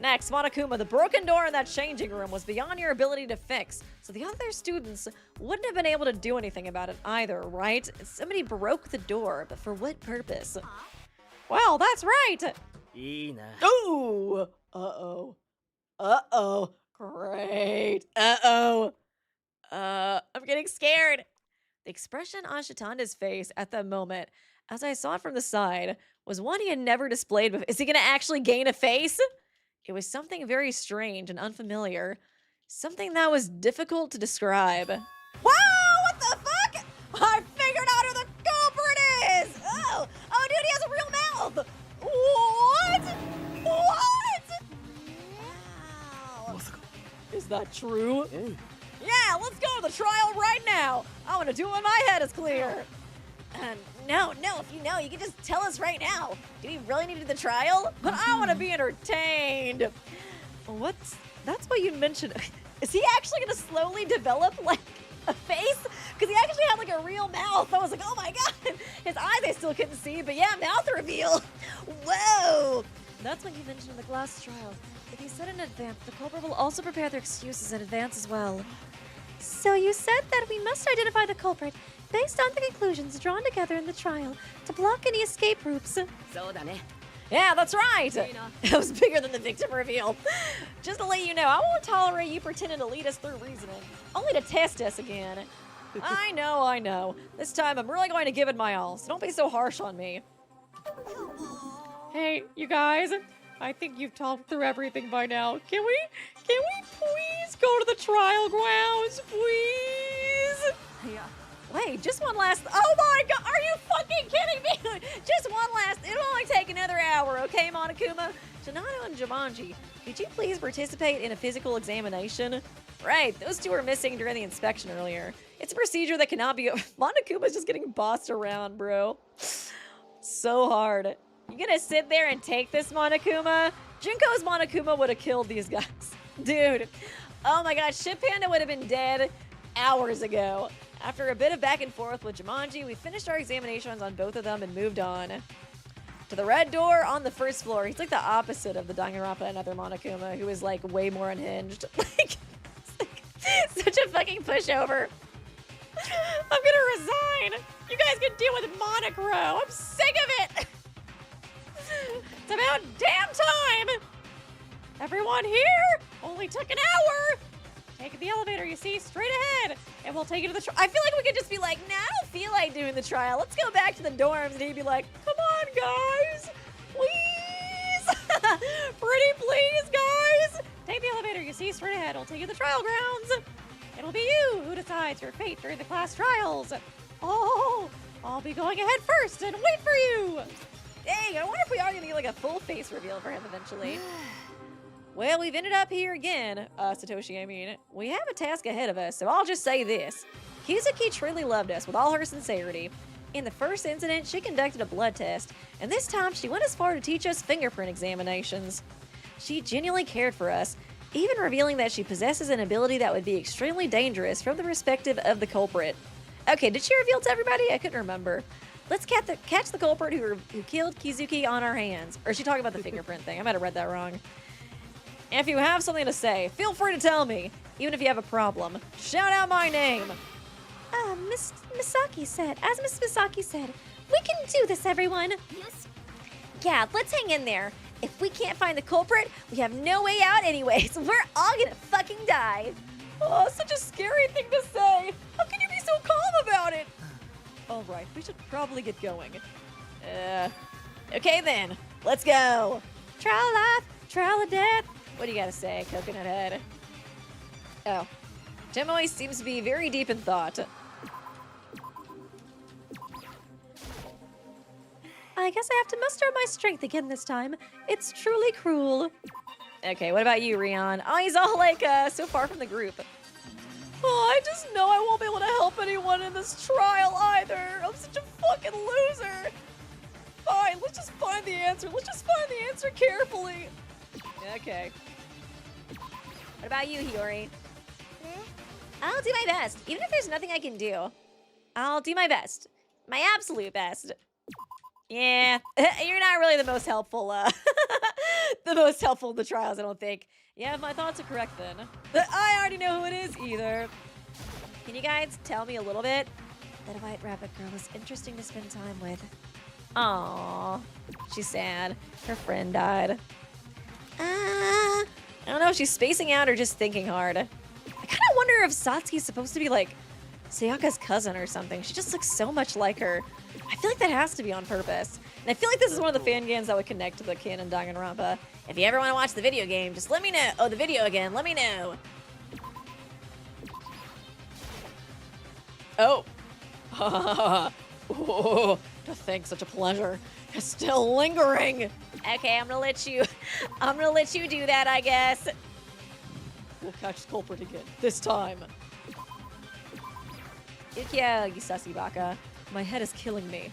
Next, Monokuma, the broken door in that changing room was beyond your ability to fix, so the other students wouldn't have been able to do anything about it either, right? Somebody broke the door, but for what purpose? Well, that's right. Ooh! Uh-oh. Uh-oh. Great. Uh-oh. I'm getting scared. The expression on Shitanda's face at that moment, as I saw it from the side, was one he had never displayed before. Is he gonna actually gain a face? It was something very strange and unfamiliar. Something that was difficult to describe. Whoa! What the fuck? I figured out who the culprit is! Oh! Oh, dude, he has a real mouth! What? What? Wow. Is that true? Yeah, let's go to the trial right now! I want to do it when my head is clear! No, if you know, you can just tell us right now. Do we really need to do the trial? But I want to be entertained. That's what you mentioned. Is he actually going to slowly develop, like, a face? Because he actually had, like, a real mouth. I was like, oh my god. His eyes I still couldn't see, but yeah, mouth reveal. Whoa. That's what you mentioned in the glass trial. If you said in advance, the culprit will also prepare their excuses in advance as well. So you said that we must identify the culprit based on the conclusions drawn together in the trial to block any escape routes. Yeah, that's right. It was bigger than the victim reveal. Just to let you know, I won't tolerate you pretending to lead us through reasoning, only to test us again. I know. This time I'm really going to give it my all, so don't be so harsh on me. Hey, you guys, I think you've talked through everything by now. Can we please go to the trial grounds, please? Yeah. Wait, just one last. Oh my god, are you fucking kidding me? Just one last. It'll only take another hour, okay, Monokuma? Shoutout and Jumanji, could you please participate in a physical examination? Right, those two were missing during the inspection earlier. It's a procedure that cannot be. Monokuma's just getting bossed around, bro. So hard. You gonna sit there and take this, Monokuma? Junko's Monokuma would have killed these guys. Dude. Oh my god, Ship Panda would have been dead hours ago. After a bit of back and forth with Jumanji, we finished our examinations on both of them and moved on. To the red door on the first floor. He's like the opposite of the Danganronpa and other Monokuma, who is like way more unhinged. Like, such a fucking pushover. I'm gonna resign. You guys can deal with Monocro. I'm sick of it. It's about damn time. Everyone here? Only took an hour. Take the elevator, you see, straight ahead, and we'll take you to the trial. I feel like we could just be like, nah, I don't feel like doing the trial. Let's go back to the dorms, and he'd be like, come on, guys, please. Pretty please, guys. Take the elevator, you see, straight ahead. We'll take you to the trial grounds. It'll be you who decides your fate during the class trials. Oh, I'll be going ahead first and wait for you. Dang, I wonder if we are going to get like a full face reveal for him eventually. Well, we've ended up here again, Satoshi, I mean. We have a task ahead of us, so I'll just say this. Kizuki truly loved us with all her sincerity. In the first incident, she conducted a blood test, and this time she went as far to teach us fingerprint examinations. She genuinely cared for us, even revealing that she possesses an ability that would be extremely dangerous from the perspective of the culprit. Okay, did she reveal to everybody? I couldn't remember. Let's catch the culprit who killed Kizuki on our hands. Or is she talking about the fingerprint thing? I might have read that wrong. If you have something to say, feel free to tell me, even if you have a problem. Shout out my name. Miss Misaki said, we can do this, everyone. Yes. Yeah, let's hang in there. If we can't find the culprit, we have no way out anyways. We're all gonna fucking die. Oh, such a scary thing to say. How can you be so calm about it? All right, we should probably get going. Okay then, let's go. Trial of life, trial of death. What do you gotta say, Coconut Head? Oh, Tim always seems to be very deep in thought. I guess I have to muster my strength again this time. It's truly cruel. Okay, what about you, Rion? Oh, he's all like, so far from the group. Oh, I just know I won't be able to help anyone in this trial either. I'm such a fucking loser. Fine, let's just find the answer. Let's just find the answer carefully. Okay. What about you, Hiyori? I'll do my best, even if there's nothing I can do. I'll do my best. My absolute best. Yeah, you're not really the most helpful, the most helpful in the trials, I don't think. Yeah, if my thoughts are correct then. I already know who it is either. Can you guys tell me a little bit? That white rabbit girl was interesting to spend time with. Aww, she's sad. Her friend died. I don't know if she's spacing out or just thinking hard. I kind of wonder if Satsuki's supposed to be like Sayaka's cousin or something. She just looks so much like her. I feel like that has to be on purpose. And I feel like this is one of the fan games that would connect to the canon Danganronpa. If you ever want to watch the video game, just let me know. Oh, the video again, let me know. Oh. Oh, to think such a pleasure is still lingering. Okay, I'm gonna let you do that, I guess. We'll catch the culprit again, this time. Yeah, you sussy baka. My head is killing me.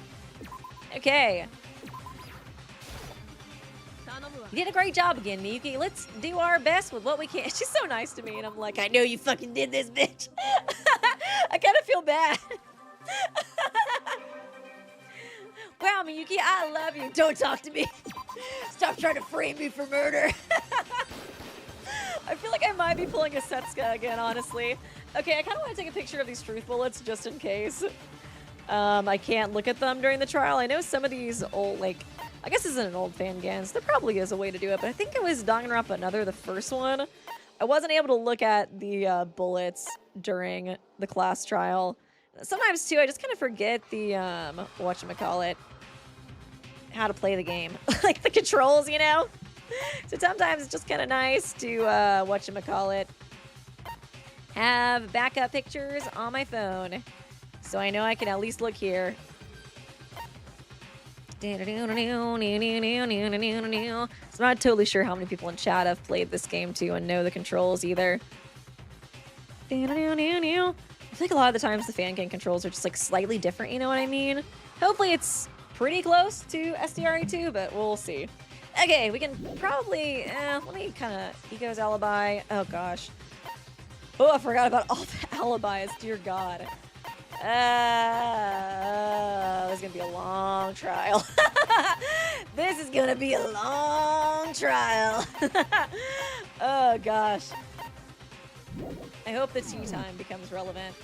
Okay. You did a great job again, Miyuki. Let's do our best with what we can. She's so nice to me, and I'm like, I know you fucking did this, bitch. I kind of feel bad. Wow, Miyuki, I love you. Don't talk to me. Stop trying to frame me for murder. I feel like I might be pulling a Setsuka again, honestly. Okay, I kind of want to take a picture of these truth bullets just in case. I can't look at them during the trial. I know some of these old, like, I guess this isn't an old fan games. There probably is a way to do it, but I think it was Danganronpa Another, the first one. I wasn't able to look at the bullets during the class trial. Sometimes, too, I just kind of forget the, whatchamacallit, how to play the game. Like, the controls, you know? So sometimes it's just kind of nice to, whatchamacallit, have backup pictures on my phone. So I know I can at least look here. So I'm not totally sure how many people in chat have played this game too and know the controls either. I feel like a lot of the times the fan game controls are just like slightly different, you know what I mean? Hopefully it's pretty close to SDRE2, but we'll see. Okay, we can probably, let me kind of, Ego's alibi. Oh gosh. Oh, I forgot about all the alibis, dear God. This is gonna be a long trial. This is gonna be a long trial. Oh gosh. I hope the tea time becomes relevant.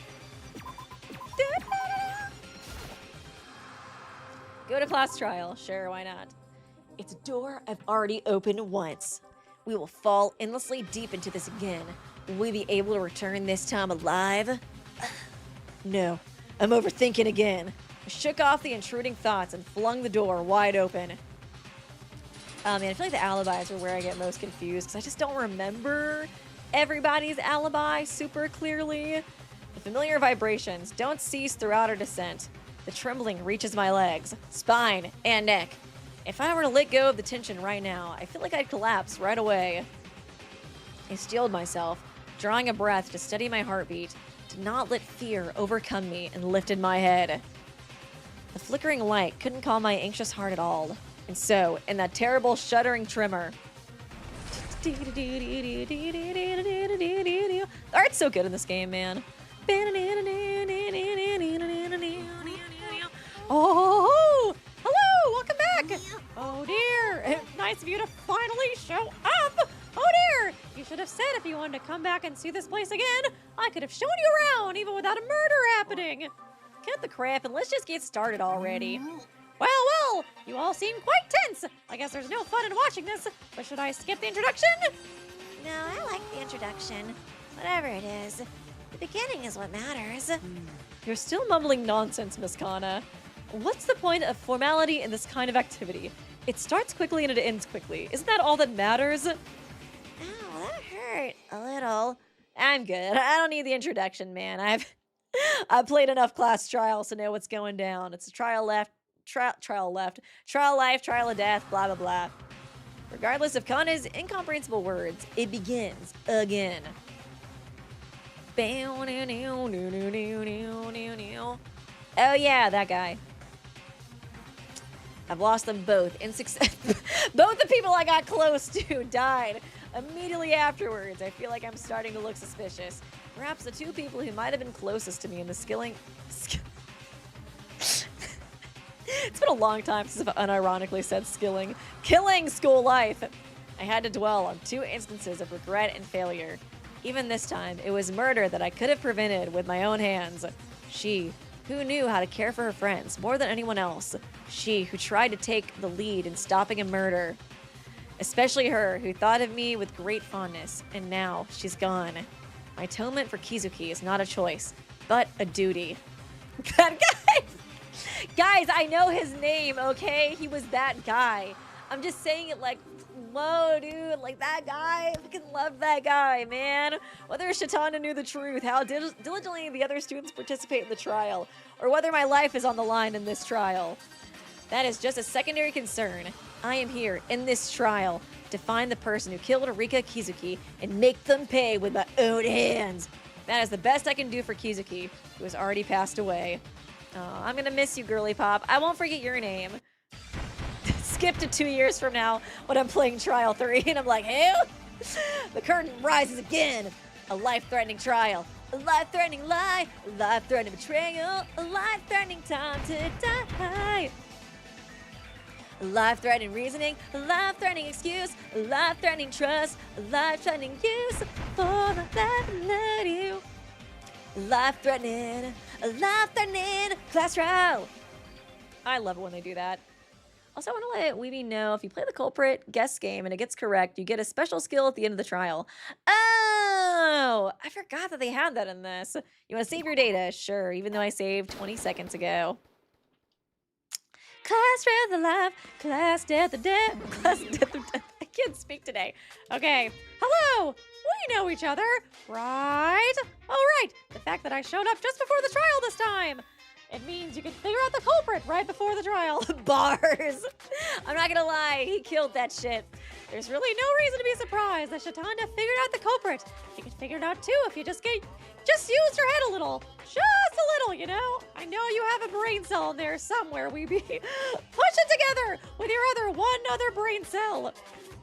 Go to class trial. Sure, why not? It's a door I've already opened once. We will fall endlessly deep into this again. Will we be able to return this time alive? No, I'm overthinking again. I shook off the intruding thoughts and flung the door wide open. Man, I feel like the alibis are where I get most confused because I just don't remember everybody's alibi super clearly. The familiar vibrations don't cease throughout our descent. The trembling reaches my legs, spine, and neck. If I were to let go of the tension right now, I feel like I'd collapse right away. I steeled myself, drawing a breath to steady my heartbeat, to not let fear overcome me, and lifted my head. The flickering light couldn't calm my anxious heart at all. And so, in that terrible shuddering tremor... The art's so good in this game, man. Oh, hello, welcome back. Oh dear, nice of you to finally show up. Oh dear, you should have said if you wanted to come back and see this place again, I could have shown you around even without a murder happening. Cut the crap and let's just get started already. Well, you all seem quite tense. I guess there's no fun in watching this, but should I skip the introduction? No, I like the introduction. Whatever it is. The beginning is what matters. You're still mumbling nonsense, Miss Kana. What's the point of formality in this kind of activity? It starts quickly and it ends quickly. Isn't that all that matters? Ow, that hurt a little. I'm good. I don't need the introduction, man. I've played enough class trials to know what's going down. It's a trial life, trial of death, blah blah blah. Regardless of Kana's incomprehensible words, it begins again. Oh yeah, that guy. I've lost them both in success. Both the people I got close to died immediately afterwards. I feel like I'm starting to look suspicious. Perhaps the two people who might have been closest to me in the It's been a long time since I've unironically said killing school life. I had to dwell on 2 instances of regret and failure. Even this time, it was murder that I could have prevented with my own hands. She, who knew how to care for her friends more than anyone else. She, who tried to take the lead in stopping a murder. Especially her, who thought of me with great fondness, and now she's gone. My atonement for Kizuki is not a choice, but a duty. That guy! Guys, I know his name, okay? He was that guy. I'm just saying it like, whoa, dude, like that guy. I fucking love that guy, man. Whether Shitanda knew the truth, how diligently the other students participate in the trial, or whether my life is on the line in this trial. That is just a secondary concern. I am here, in this trial, to find the person who killed Rika Kizuki and make them pay with my own hands. That is the best I can do for Kizuki, who has already passed away. Oh, I'm gonna miss you, girly pop. I won't forget your name. Skip to 2 years from now when I'm playing Trial 3 and I'm like, hey, the curtain rises again. A life-threatening trial. A life-threatening lie. A life-threatening betrayal. A life-threatening time to die. A life-threatening reasoning. A life-threatening excuse. A life-threatening trust. A life-threatening use for the life I love you. Life-threatening class trial. I love it when they do that. Also, I want to let Weeby know if you play the culprit guess game and it gets correct, you get a special skill at the end of the trial. Oh, I forgot that they had that in this. You want to save your data? Sure, even though I saved 20 seconds ago. Class trial of life, class death of death, class death of death. I can't speak today. Okay. Hello! We know each other, right? Oh, right. The fact that I showed up just before the trial this time. It means you can figure out the culprit right before the trial. Bars. I'm not gonna lie, he killed that shit. There's really no reason to be surprised that Shitanda figured out the culprit. You can figure it out too if you just use your head a little. Just a little, you know? I know you have a brain cell in there somewhere, Weeby. Push it together with your one other brain cell.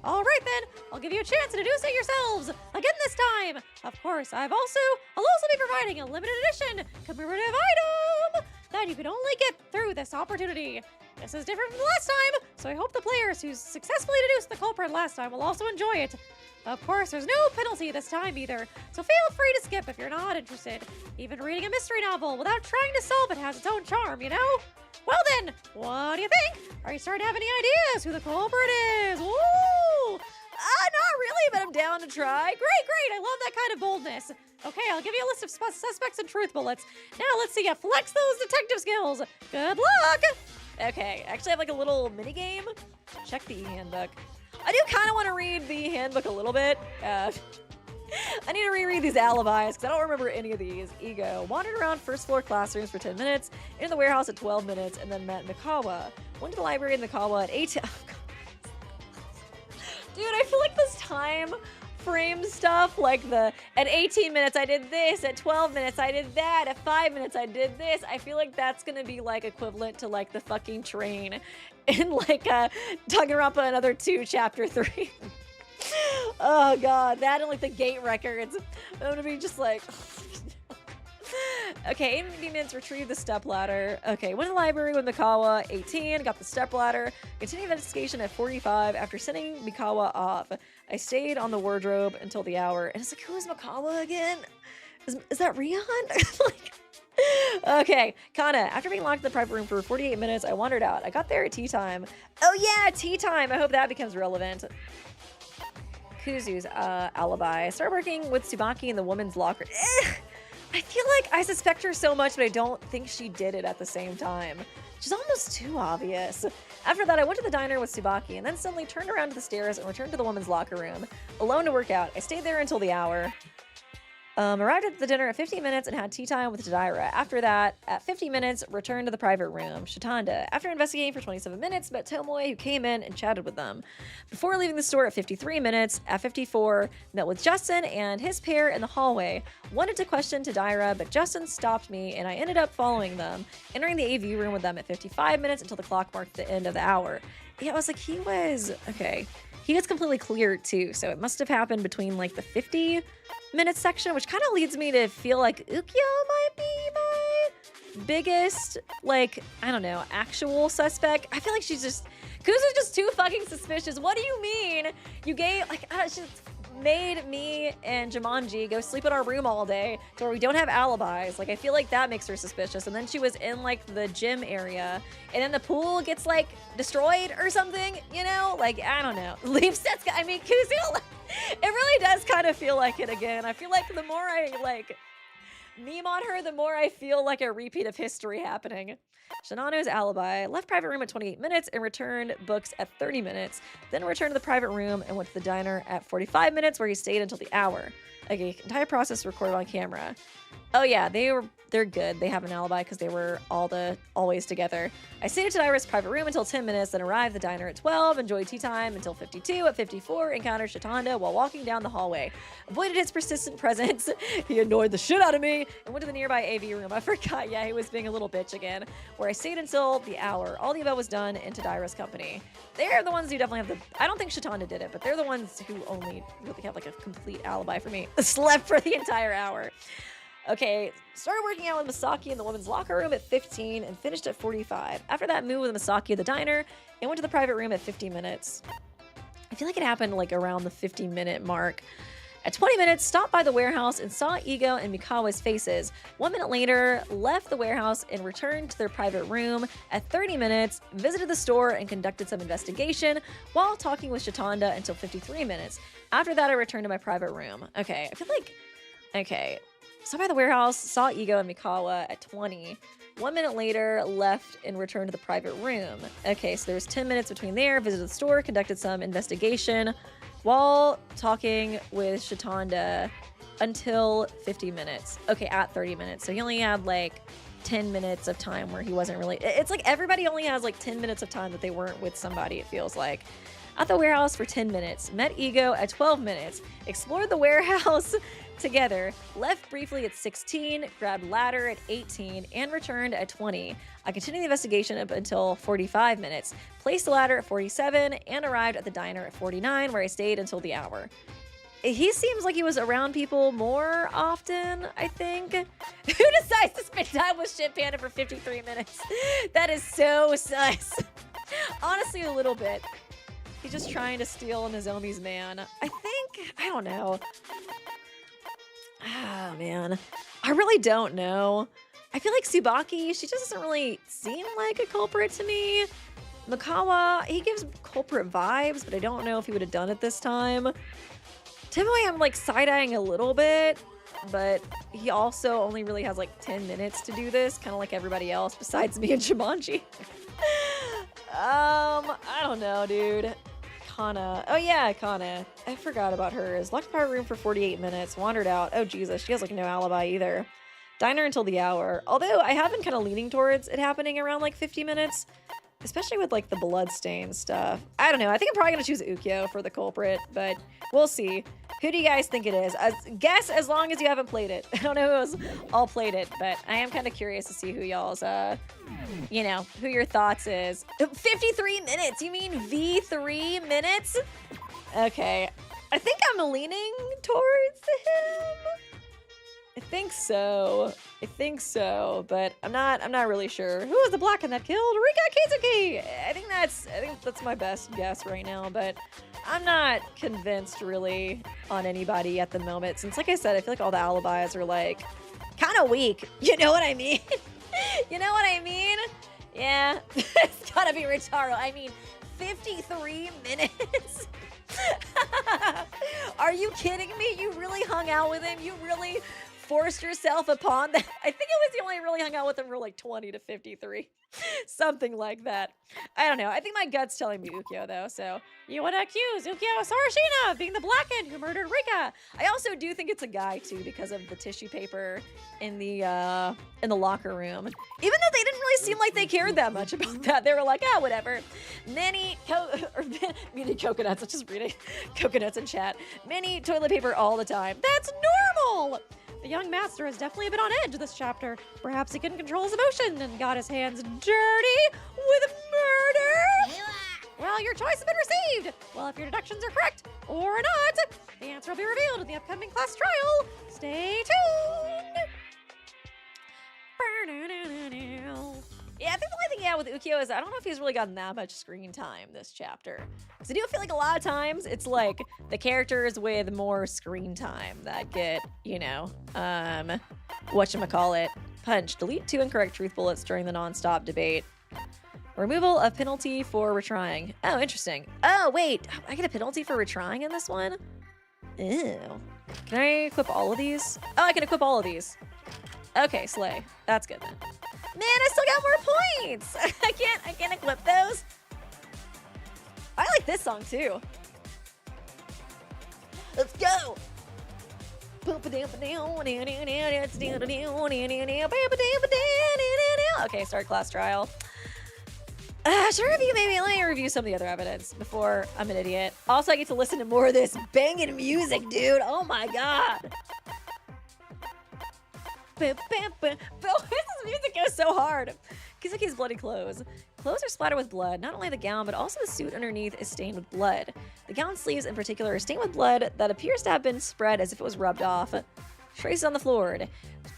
All right then, I'll give you a chance to deduce it yourselves again this time. Of course, I'll also be providing a limited edition commemorative item that you can only get through this opportunity. This is different from last time, so I hope the players who successfully deduced the culprit last time will also enjoy it. Of course, there's no penalty this time either, so feel free to skip if you're not interested. Even reading a mystery novel without trying to solve it has its own charm, you know? Well then, what do you think? Are you starting to have any ideas who the culprit is? Woo! Not really, but I'm down to try. Great, I love that kind of boldness. Okay, I'll give you a list of suspects and truth bullets. Now let's see you flex those detective skills. Good luck! Okay, actually I have like a little mini game. Check the handbook. I do kind of want to read the handbook a little bit. I need to reread these alibis because I don't remember any of these. Ego. Wandered around first floor classrooms for 10 minutes, into the warehouse at 12 minutes, and then met Mikawa. Went to the library in Mikawa at 8. Oh, dude, I feel like this time frame stuff, like at 18 minutes I did this, at 12 minutes I did that, at 5 minutes I did this. I feel like that's gonna be like equivalent to like the fucking train in like Danganronpa Another 2 Chapter 3. Oh god, that and like the gate records. I'm gonna be just like okay, 80 minutes, retrieve the stepladder. Okay, went to the library with Mikawa, 18, got the stepladder. Continued investigation at 45 after sending Mikawa off. I stayed on the wardrobe until the hour. And it's like, who is Mikawa again? Is that Rion? Like, okay, Kana, after being locked in the private room for 48 minutes, I wandered out. I got there at tea time. Oh yeah, tea time. I hope that becomes relevant. Kuzu's alibi. I started working with Tsubaki in the woman's locker. I feel like I suspect her so much, but I don't think she did it at the same time. Which is almost too obvious. After that, I went to the diner with Tsubaki and then suddenly turned around to the stairs and returned to the woman's locker room, alone to work out. I stayed there until the hour. Arrived at the dinner at 15 minutes and had tea time with Jadaira. After that, at 50 minutes, returned to the private room. Shitanda. After investigating for 27 minutes, met Tomoe, who came in and chatted with them. Before leaving the store at 53 minutes, at 54, met with Justin and his pair in the hallway. Wanted to question Jadaira, but Justin stopped me, and I ended up following them, entering the AV room with them at 55 minutes until the clock marked the end of the hour. Yeah, I was like, okay. He gets completely cleared too, so it must have happened between like the 50-minute section, which kind of leads me to feel like Ukyo might be my biggest, like, I don't know, actual suspect. I feel like Kuzu's just too fucking suspicious. What do you mean? You gave, like, she made me and Jumanji go sleep in our room all day to where we don't have alibis. Like, I feel like that makes her suspicious. And then she was in, like, the gym area, and then the pool gets, like, destroyed or something, you know? Like, I don't know. Leave Setsuka, I mean, Kuzu, it really does kind of feel like it again. I feel like the more I, like, meme on her, the more I feel like a repeat of history happening. Shinano's alibi, left private room at 28 minutes and returned books at 30 minutes, then returned to the private room and went to the diner at 45 minutes where he stayed until the hour. Okay, entire process recorded on camera. Oh yeah, they're good. They have an alibi because they were always together. I stayed at Jadaira's private room until 10 minutes, then arrived at the diner at 12, enjoyed tea time until 52. At 54, encountered Shitanda while walking down the hallway. Avoided his persistent presence. He annoyed the shit out of me and went to the nearby AV room. I forgot, yeah, he was being a little bitch again, where I stayed until the hour. All the above was done in Jadaira's company. They're the ones who definitely have I don't think Shitanda did it, but they're the ones who only really have like a complete alibi for me. Slept for the entire hour. Okay, started working out with Misaki in the women's locker room at 15 and finished at 45. After that, moved with Misaki at the diner and went to the private room at 50 minutes. I feel like it happened like around the 50-minute mark. At 20 minutes, stopped by the warehouse and saw Ego and Mikawa's faces. 1 minute later, left the warehouse and returned to their private room. At 30 minutes, visited the store and conducted some investigation while talking with Shitanda until 53 minutes. After that, I returned to my private room. Okay, I feel like... Okay. Stopped by the warehouse, saw Ego and Mikawa at 20. 1 minute later, left and returned to the private room. Okay, so there was 10 minutes between there, visited the store, conducted some investigation while talking with Shitanda until 50 minutes. Okay, at 30 minutes. So he only had like 10 minutes of time where he wasn't really... It's like everybody only has like 10 minutes of time that they weren't with somebody, it feels like. At the warehouse for 10 minutes, met Ego at 12 minutes, explored the warehouse together, left briefly at 16, grabbed ladder at 18, and returned at 20. I continued the investigation up until 45 minutes, placed the ladder at 47, and arrived at the diner at 49, where I stayed until the hour. He seems like he was around people more often, I think. Who decides to spend time with Shit Panda for 53 minutes? That is so sus. Honestly, a little bit. He's just trying to steal Nozomi's man. I don't know. Ah, man. I really don't know. I feel like Tsubaki, she just doesn't really seem like a culprit to me. Mikawa, he gives culprit vibes, but I don't know if he would have done it this time. Tomoe, I'm like side-eyeing a little bit, but he also only really has like 10 minutes to do this, kind of like everybody else besides me and Jumanji. I don't know, dude. Kana. Oh yeah, Kana. I forgot about hers. Locked power room for 48 minutes. Wandered out. Oh Jesus, she has like no alibi either. Diner until the hour. Although I have been kind of leaning towards it happening around like 50 minutes. Especially with like the bloodstain stuff. I don't know. I think I'm probably going to choose Ukyo for the culprit, but we'll see. Who do you guys think it is? Guess as long as you haven't played it. I don't know who else all played it, but I am kind of curious to see who y'all's, you know, who your thoughts is. 53 minutes? You mean V3 minutes? Okay. I think I'm leaning towards him. I think so, but I'm not really sure. Who was the black one that killed Rika Kizuki? I think that's my best guess right now, but I'm not convinced really on anybody at the moment. Since like I said, I feel like all the alibis are like kind of weak. You know what I mean? You know what I mean? Yeah, it's gotta be Ritaro. I mean, 53 minutes? Are you kidding me? You really hung out with him? You really forced yourself upon them. I think it was you only really hung out with them for like 20 to 53. Something like that. I don't know. I think my gut's telling me Ukyo though, so. You want to accuse Ukyo Sorashina of being the Blackened who murdered Rika. I also do think it's a guy too because of the tissue paper in the locker room. Even though they didn't really seem like they cared that much about that. They were like, ah, whatever. Many coconuts. I'm just reading coconuts in chat. Many toilet paper all the time. That's normal. The young master has definitely been on edge this chapter. Perhaps he couldn't control his emotion and got his hands dirty with murder. Well, your choice has been received. Well, if your deductions are correct or not, the answer will be revealed in the upcoming class trial. Stay tuned. Yeah, I think the only thing with Ukyo is I don't know if he's really gotten that much screen time this chapter. Because I do feel like a lot of times it's like the characters with more screen time that get, whatchamacallit, punch. Delete 2 incorrect truth bullets during the non-stop debate. Removal of penalty for retrying. Oh, interesting. Oh, wait. I get a penalty for retrying in this one? Ew. Can I equip all of these? Oh, I can equip all of these. Okay, slay. That's good then. Man, I still got more points. I can't equip those. I like this song too. Let's go. Okay, start class trial. Should I review maybe? Let me review some of the other evidence before I'm an idiot. Also, I get to listen to more of this banging music, dude. Oh my god. This music goes so hard. Kizuki's bloody clothes. Clothes are splattered with blood. Not only the gown, but also the suit underneath is stained with blood. The gown sleeves in particular are stained with blood that appears to have been spread as if it was rubbed off. Traces on the floor.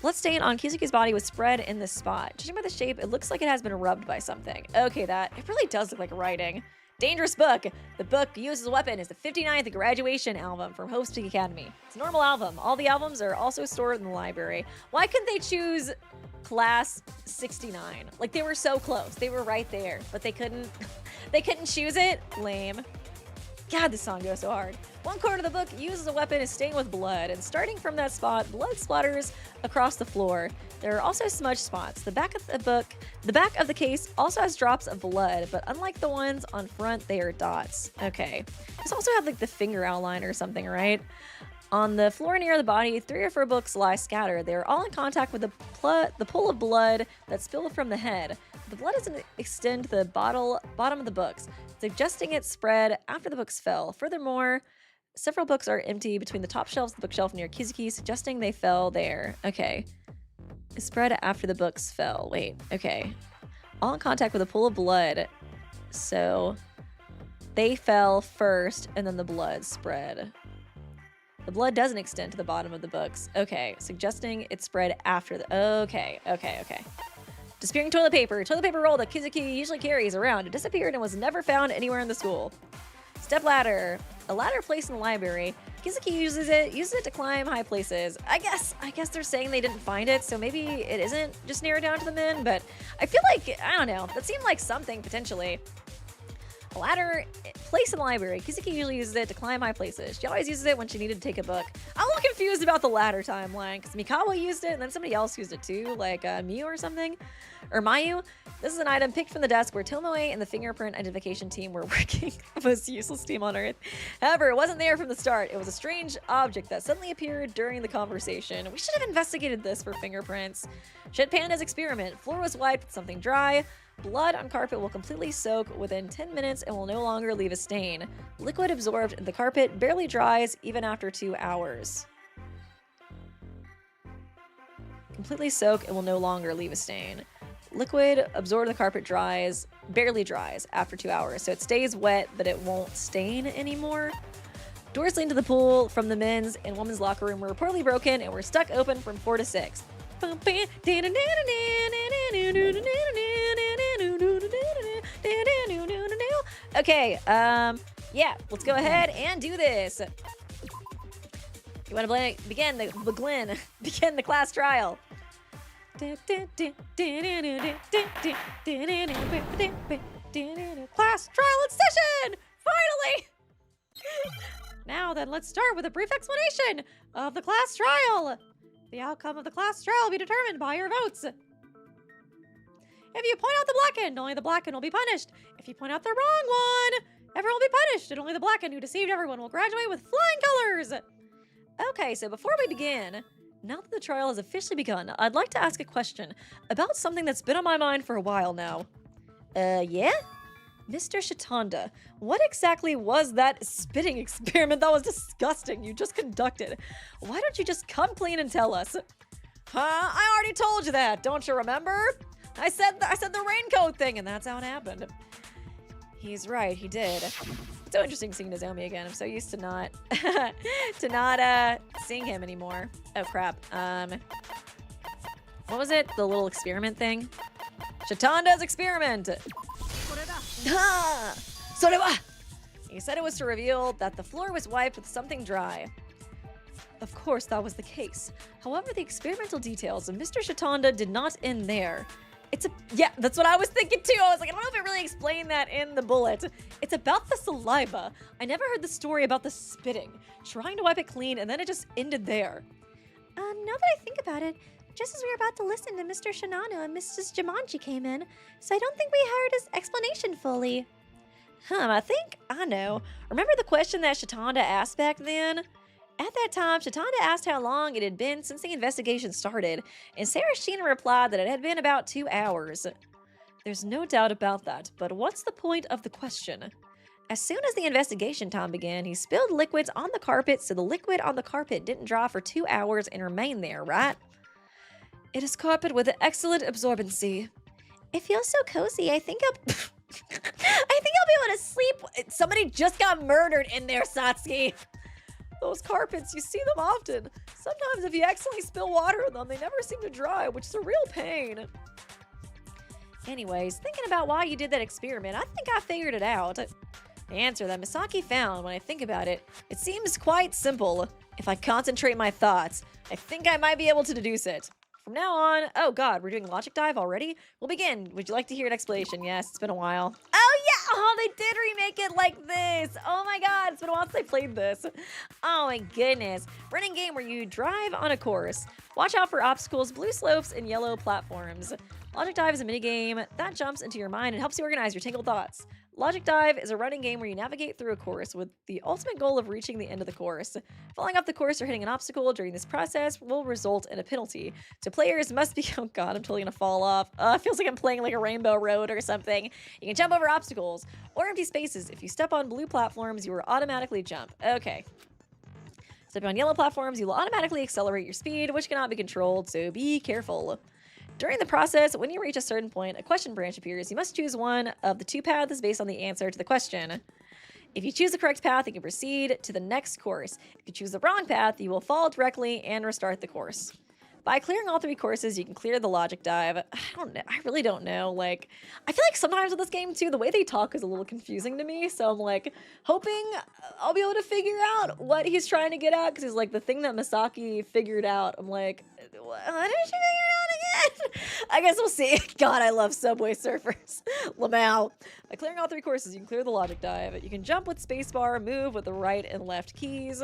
Blood stain on Kizuki's body was spread in this spot. Judging by the shape, it looks like it has been rubbed by something. Okay, it really does look like writing. Dangerous book. The book used as a weapon is the 59th graduation album from Hope's Peak Academy. It's a normal album. All the albums are also stored in the library. Why couldn't they choose class 69? Like, they were so close. They were right there, but they couldn't choose it? Lame. God, this song goes so hard. One quarter of the book used as a weapon is stained with blood, and starting from that spot, blood splatters across the floor. There are also smudge spots. The back of the case also has drops of blood, but unlike the ones on front, they are dots. Okay. This also had like the finger outline or something, right? On the floor near the body, 3 or 4 books lie scattered. They are all in contact with the pool of blood that spilled from the head. The blood doesn't extend to the bottom of the books, suggesting it spread after the books fell. Furthermore, several books are empty between the top shelves of the bookshelf near Kizuki, suggesting they fell there. Okay. It spread after the books fell. Wait, okay. All in contact with a pool of blood. So they fell first, and then the blood spread. The blood doesn't extend to the bottom of the books. Okay, suggesting it spread after the... Okay. Disappearing toilet paper. Toilet paper roll that Kizuki usually carries around. It disappeared and was never found anywhere in the school. Step ladder. A ladder placed in the library. Kizuki uses it to climb high places. I guess they're saying they didn't find it, so maybe it isn't just narrowed down to the men, but I feel like, I don't know, that seemed like something potentially. A ladder placed in the library. Kizuki usually uses it to climb high places. She always uses it when she needed to take a book. I'm a little confused about the ladder timeline, because Mikawa used it, and then somebody else used it too, like Miyu or something. Or Mayu. This is an item picked from the desk where Tomoe and the fingerprint identification team were working. The most useless team on Earth. However, it wasn't there from the start. It was a strange object that suddenly appeared during the conversation. We should have investigated this for fingerprints. Shit Panda's experiment. Floor was wiped with something dry. Blood on carpet will completely soak within 10 minutes and will no longer leave a stain. Liquid absorbed in the carpet barely dries even after 2 hours. Completely soak and will no longer leave a stain. Liquid absorbed in the carpet barely dries after 2 hours. So it stays wet, but it won't stain anymore. Doors leading to the pool from the men's and women's locker room were reportedly broken and were stuck open from 4 to 6. Okay, yeah, let's go ahead and do this. You want to begin the class trial. Class trial in session! Finally! Now then, let's start with a brief explanation of the class trial. The outcome of the class trial will be determined by your votes. If you point out the black end, only the black end will be punished. If you point out the wrong one, everyone will be punished, and only the black end who deceived everyone will graduate with flying colors. Okay, so before we begin, now that the trial has officially begun, I'd like to ask a question about something that's been on my mind for a while now. Yeah? Mr. Shitanda, what exactly was that spitting experiment that was disgusting you just conducted? Why don't you just come clean and tell us? I already told you that, don't you remember? I said the raincoat thing, and that's how it happened. He's right, he did. It's so interesting seeing Nozomi again. I'm so used to not seeing him anymore. Oh crap. What was it? The little experiment thing? Shitanda's experiment! Ha! Sorewa! He said it was to reveal that the floor was wiped with something dry. Of course, that was the case. However, the experimental details of Mr. Shitanda did not end there. Yeah, that's what I was thinking too. I was like, I don't know if it really explained that in the bullet. It's about the saliva. I never heard the story about the spitting, trying to wipe it clean, and then it just ended there. Now that I think about it, just as we were about to listen to Mr. Shinano and Mrs. Jumanji came in, so I don't think we heard his explanation fully. I think I know. Remember the question that Shitanda asked back then? At that time, Shitanda asked how long it had been since the investigation started, and Sarashina replied that it had been about 2 hours. There's no doubt about that, but what's the point of the question? As soon as the investigation time began, he spilled liquids on the carpet, so the liquid on the carpet didn't dry for 2 hours and remain there, right? It is carpet with an excellent absorbency. It feels so cozy. I think I'll be able to sleep. Somebody just got murdered in there, Satsuki. Those carpets, you see them often. Sometimes if you accidentally spill water on them, they never seem to dry, which is a real pain. Anyways, thinking about why you did that experiment, I think I figured it out. The answer that Misaki found, when I think about it, it seems quite simple. If I concentrate my thoughts, I think I might be able to deduce it. From now on, oh god, we're doing logic dive already? We'll begin. Would you like to hear an explanation? Yes, it's been a while. Oh yeah! Oh, they did remake it like this! Oh my god, it's been a while since I played this. Oh my goodness. Running game where you drive on a course. Watch out for obstacles, blue slopes, and yellow platforms. Logic dive is a minigame that jumps into your mind and helps you organize your tangled thoughts. Logic dive is a running game where you navigate through a course with the ultimate goal of reaching the end of the course. Falling off the course or hitting an obstacle during this process will result in a penalty. So players must be— oh god, I'm totally gonna fall off. It feels like I'm playing like a Rainbow Road or something. You can jump over obstacles or empty spaces. If you step on blue platforms, you will automatically jump. Okay. Stepping on yellow platforms, you will automatically accelerate your speed, which cannot be controlled, so be careful. During the process, when you reach a certain point, a question branch appears. You must choose one of the 2 paths based on the answer to the question. If you choose the correct path, you can proceed to the next course. If you choose the wrong path, you will fall directly and restart the course. By clearing all 3 courses, you can clear the logic dive. I don't know. I really don't know. Like, I feel like sometimes with this game, too, the way they talk is a little confusing to me. So I'm, like, hoping I'll be able to figure out what he's trying to get at. Because he's, like, the thing that Misaki figured out. I'm like, what did she figure out again? I guess we'll see. God, I love Subway Surfers. Lamau. By clearing all 3 courses, you can clear the logic dive. You can jump with spacebar, move with the right and left keys.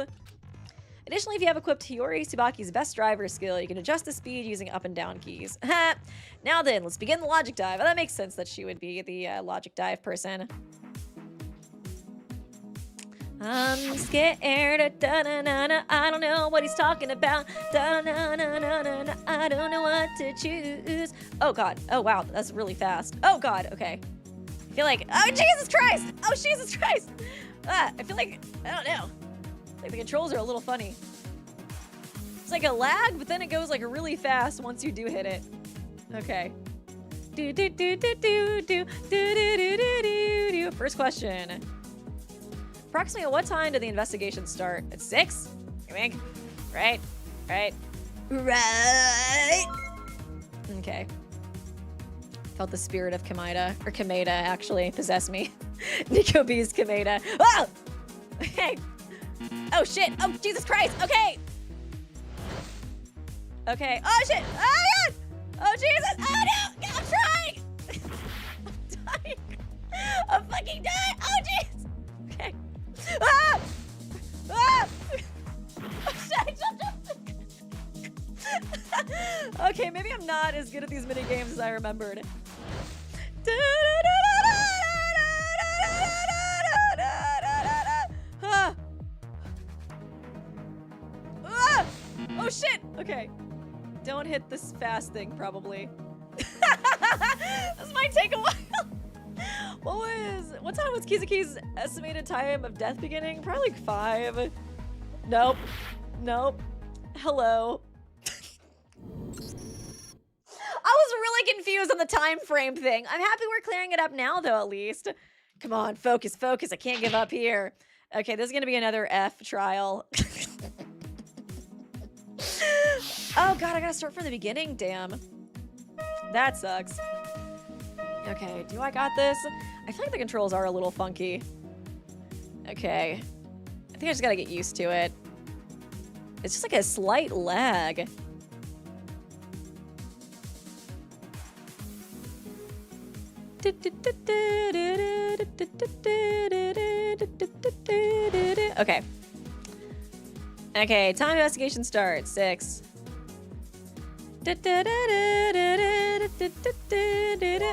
Additionally, if you have equipped Hiyori Tsubaki's best driver skill, you can adjust the speed using up and down keys. Now then, let's begin the logic dive. That makes sense that she would be the logic dive person. I'm scared, da-na-na-na, I don't know what he's talking about, da-na-na-na-na, I don't know what to choose. Oh god, oh wow, that's really fast. Oh god, okay. I feel like, oh Jesus Christ, oh Jesus Christ. I feel like, I don't know. Like the controls are a little funny. It's like a lag, but then it goes like really fast once you do hit it. Okay. Do do do do do do do do do do do. First question. Approximately at what time did the investigation start? At 6? You think? Right? Right? Right! Okay. Felt the spirit of Kameda, or Kameda actually, possess me. Nico B's Kameda. Oh! Okay. Oh shit! Oh Jesus Christ! Okay! Okay. Oh shit! Oh yes! Oh Jesus! Oh no! I'm trying! I'm dying! I'm fucking dying! Oh jeez! Okay. Ah! Ah! Oh shit! Jump! as good at these mini games as I remembered. Oh shit! Okay. Don't hit this fast thing, probably. This might take a while. What time was Kizuki's estimated time of death beginning? Probably like 5. Nope. Nope. Hello. I was really confused on the time frame thing. I'm happy we're clearing it up now, though, at least. Come on, focus, focus. I can't give up here. Okay, this is gonna be another F trial. Oh god, I gotta start from the beginning, damn. That sucks. Okay, do I got this? I feel like the controls are a little funky. Okay. I think I just gotta get used to it. It's just like a slight lag. Okay. Okay, time investigation starts. 6.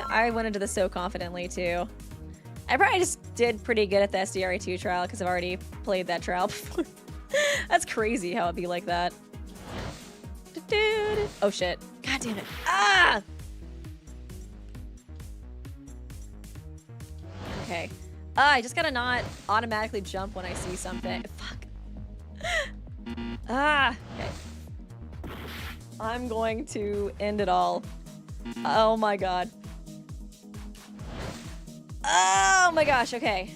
I went into this so confidently, too. I probably just did pretty good at the SDRA2 trial because I've already played that trial before. That's crazy how it'd be like that. Oh, shit. God damn it. Ah! Okay. I just gotta not automatically jump when I see something. Fuck. Ah! Okay. I'm going to end it all. Oh my god. Oh my gosh, okay.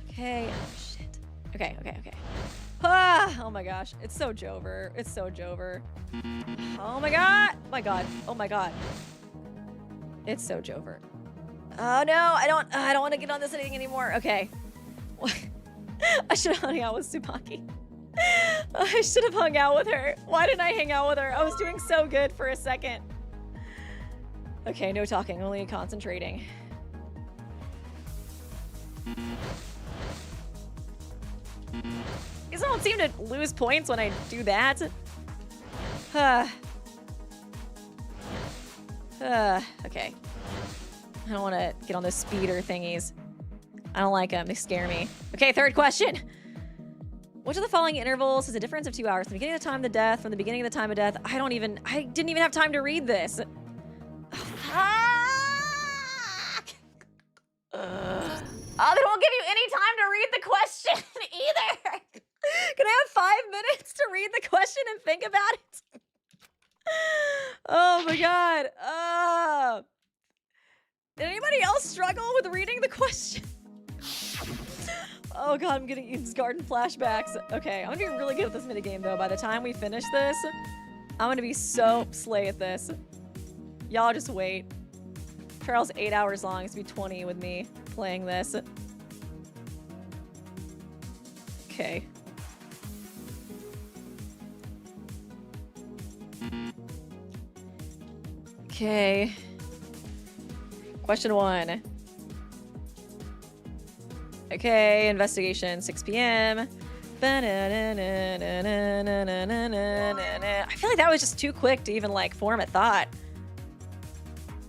Okay, oh shit. Okay, okay, okay. Ah! Oh my gosh, it's so Jover. It's so Jover. Oh my god! Oh my god. Oh my god. It's so Jover. Oh no, I don't want to get on this thing anymore. Okay. I should have hung out with Tsubaki. I should have hung out with her. Why didn't I hang out with her? I was doing so good for a second. Okay, no talking, only concentrating. Guess I don't seem to lose points when I do that. Okay. I don't want to get on those speeder thingies. I don't like them. They scare me. Okay, third question. Which of the following intervals has a difference of 2 hours? From the beginning of the time of death, from the beginning of the time of death. I didn't even have time to read this. Oh, they won't give you any time to read the question either. Can I have 5 minutes to read the question and think about it? Oh my god. Did anybody else struggle with reading the question? Oh god, I'm getting Eden's Garden flashbacks. Okay, I'm gonna be really good at this minigame though. By the time we finish this, I'm gonna be so slay at this. Y'all just wait. Trial's 8 hours long. It's gonna be 20 with me playing this. Okay. Okay. Question 1. Okay, investigation, 6 p.m. I feel like that was just too quick to even like form a thought.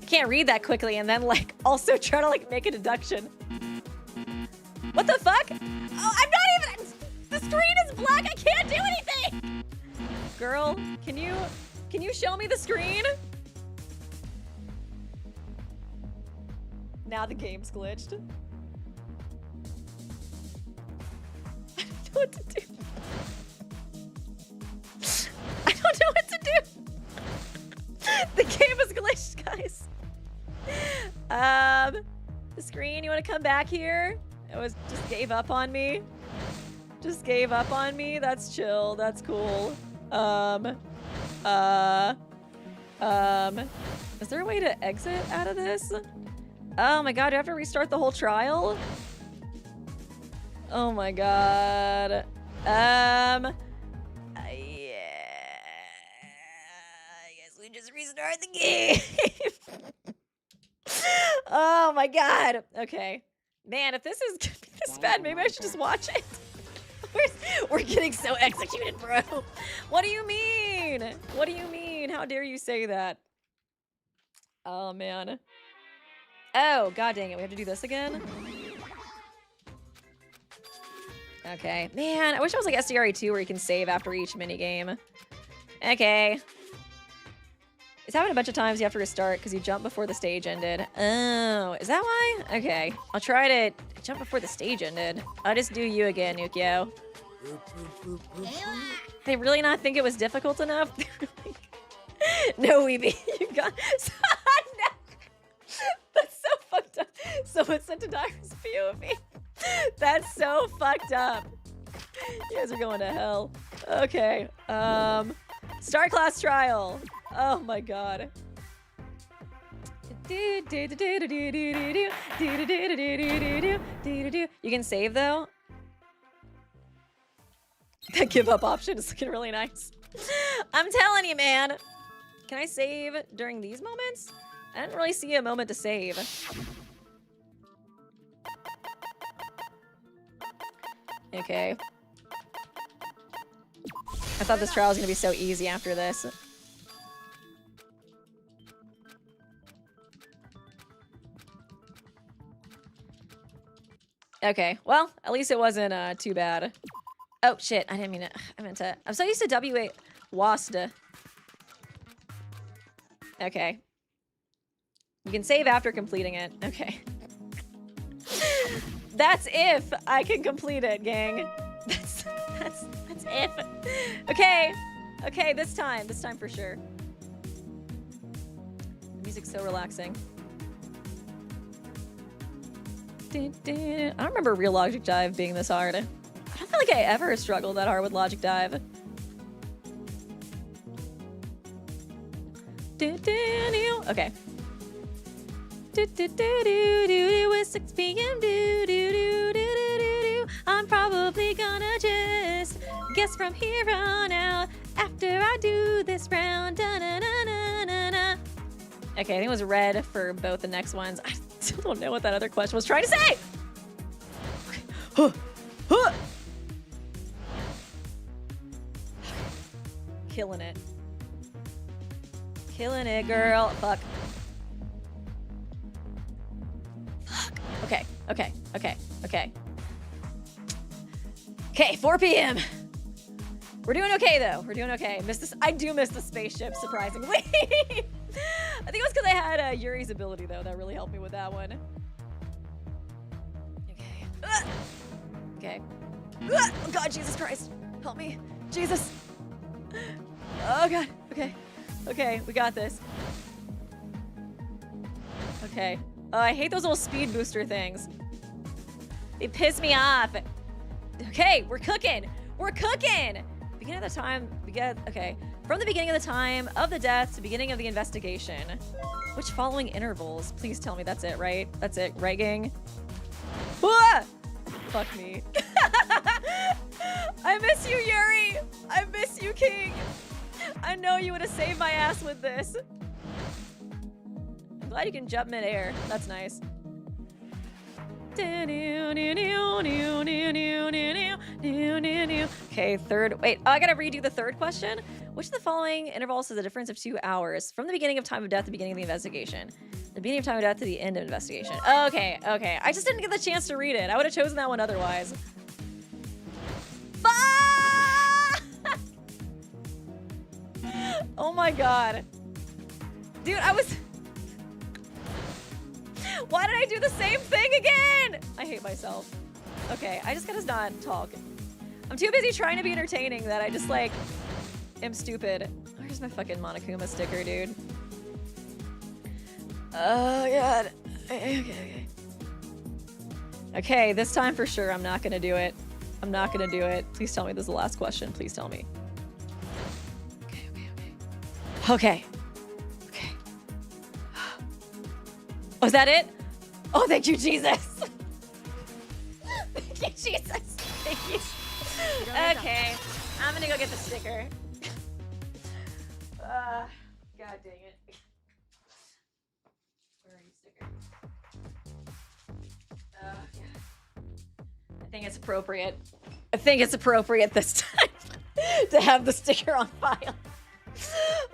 I can't read that quickly and then like also try to like make a deduction. What the fuck? Oh, I'm not even, the screen is black, I can't do anything! Girl, can you show me the screen? Now the game's glitched. I don't know what to do. I don't know what to do. The game is glitched, guys. The screen, you want to come back here? It was just gave up on me. Just gave up on me. That's chill. That's cool. Is there a way to exit out of this? Oh my god, do I have to restart the whole trial? Oh my god. Yeah. I guess we just restart the game. Oh my god. Okay. Man, if this is gonna be this bad, maybe I should just watch it. We're getting so executed, bro. What do you mean? What do you mean? mean? How dare you say that? Oh, man. Oh, god dang it. We have to do this again? Okay. Man, I wish it was like SDRE 2 where you can save after each minigame. Okay. It's happened a bunch of times you have to restart because you jumped before the stage ended. Oh, is that why? Okay. I'll try to jump before the stage ended. I'll just do you again, Nukio. They really not think it was difficult enough? No, Weeby. You got... No. That's so fucked up. Someone sent a Dyer's POV. That's so fucked up. You guys are going to hell. Okay. Star class trial. Oh my god. You can save though? That give up option is looking really nice. I'm telling you, man. Can I save during these moments? I didn't really see a moment to save. Okay. I thought this trial was gonna be so easy after this. Okay, well, at least it wasn't too bad. Oh shit, I didn't mean it. I meant to. I'm so used to W8 WASD. Okay. You can save after completing it. Okay. That's if I can complete it, gang. That's if. Okay. Okay, this time for sure. The music's so relaxing. I don't remember real Logic Dive being this hard. I don't feel like I ever struggled that hard with Logic Dive. Okay. It's 6 p.m. I'm probably gonna just guess from here on out after I do this round. Okay, I think it was red for both the next ones. I still don't know what that other question was trying to say. Killing it. Killing it, girl. Fuck. Fuck. Okay, okay, okay, okay. Okay, 4 p.m. We're doing okay, though. We're doing okay. I do miss the spaceship, surprisingly. I think it was because I had Yuri's ability, though. That really helped me with that one. Okay. Okay. Oh, God, Jesus Christ. Help me. Jesus. Oh, God. Okay. Okay, we got this. Okay. Oh, I hate those little speed booster things. They piss me off. Okay, we're cooking. We're cooking. Beginning of the time, okay. From the beginning of the time of the death to beginning of the investigation. Which following intervals? Please tell me that's it, right? That's it, right, gang? Ah! Fuck me. I miss you, Yuri. I miss you, King. I know you would have saved my ass with this. I'm glad you can jump mid-air. That's nice. Okay, third. Wait, oh, I gotta redo the third question. Which of the following intervals is a difference of 2 hours? From the beginning of time of death to the beginning of the investigation. The beginning of time of death to the end of investigation. Okay, okay. I just didn't get the chance to read it. I would have chosen that one otherwise. Fuck! Oh my god. Dude, I was... Why did I do the same thing again? I hate myself. Okay, I just gotta not talk. I'm too busy trying to be entertaining that I just, like, am stupid. Where's my fucking Monokuma sticker, dude? Oh, God. Okay. Okay, this time for sure, I'm not gonna do it. I'm not gonna do it. Please tell me this is the last question. Please tell me. Okay, okay, okay. Okay. Okay. Oh, is that it? Oh, thank you, Jesus. Thank you, Jesus. Thank you. Okay, I'm gonna go get the sticker. God dang it. Where are you, sticker? Yeah. I think it's appropriate. I think it's appropriate this time to have the sticker on file.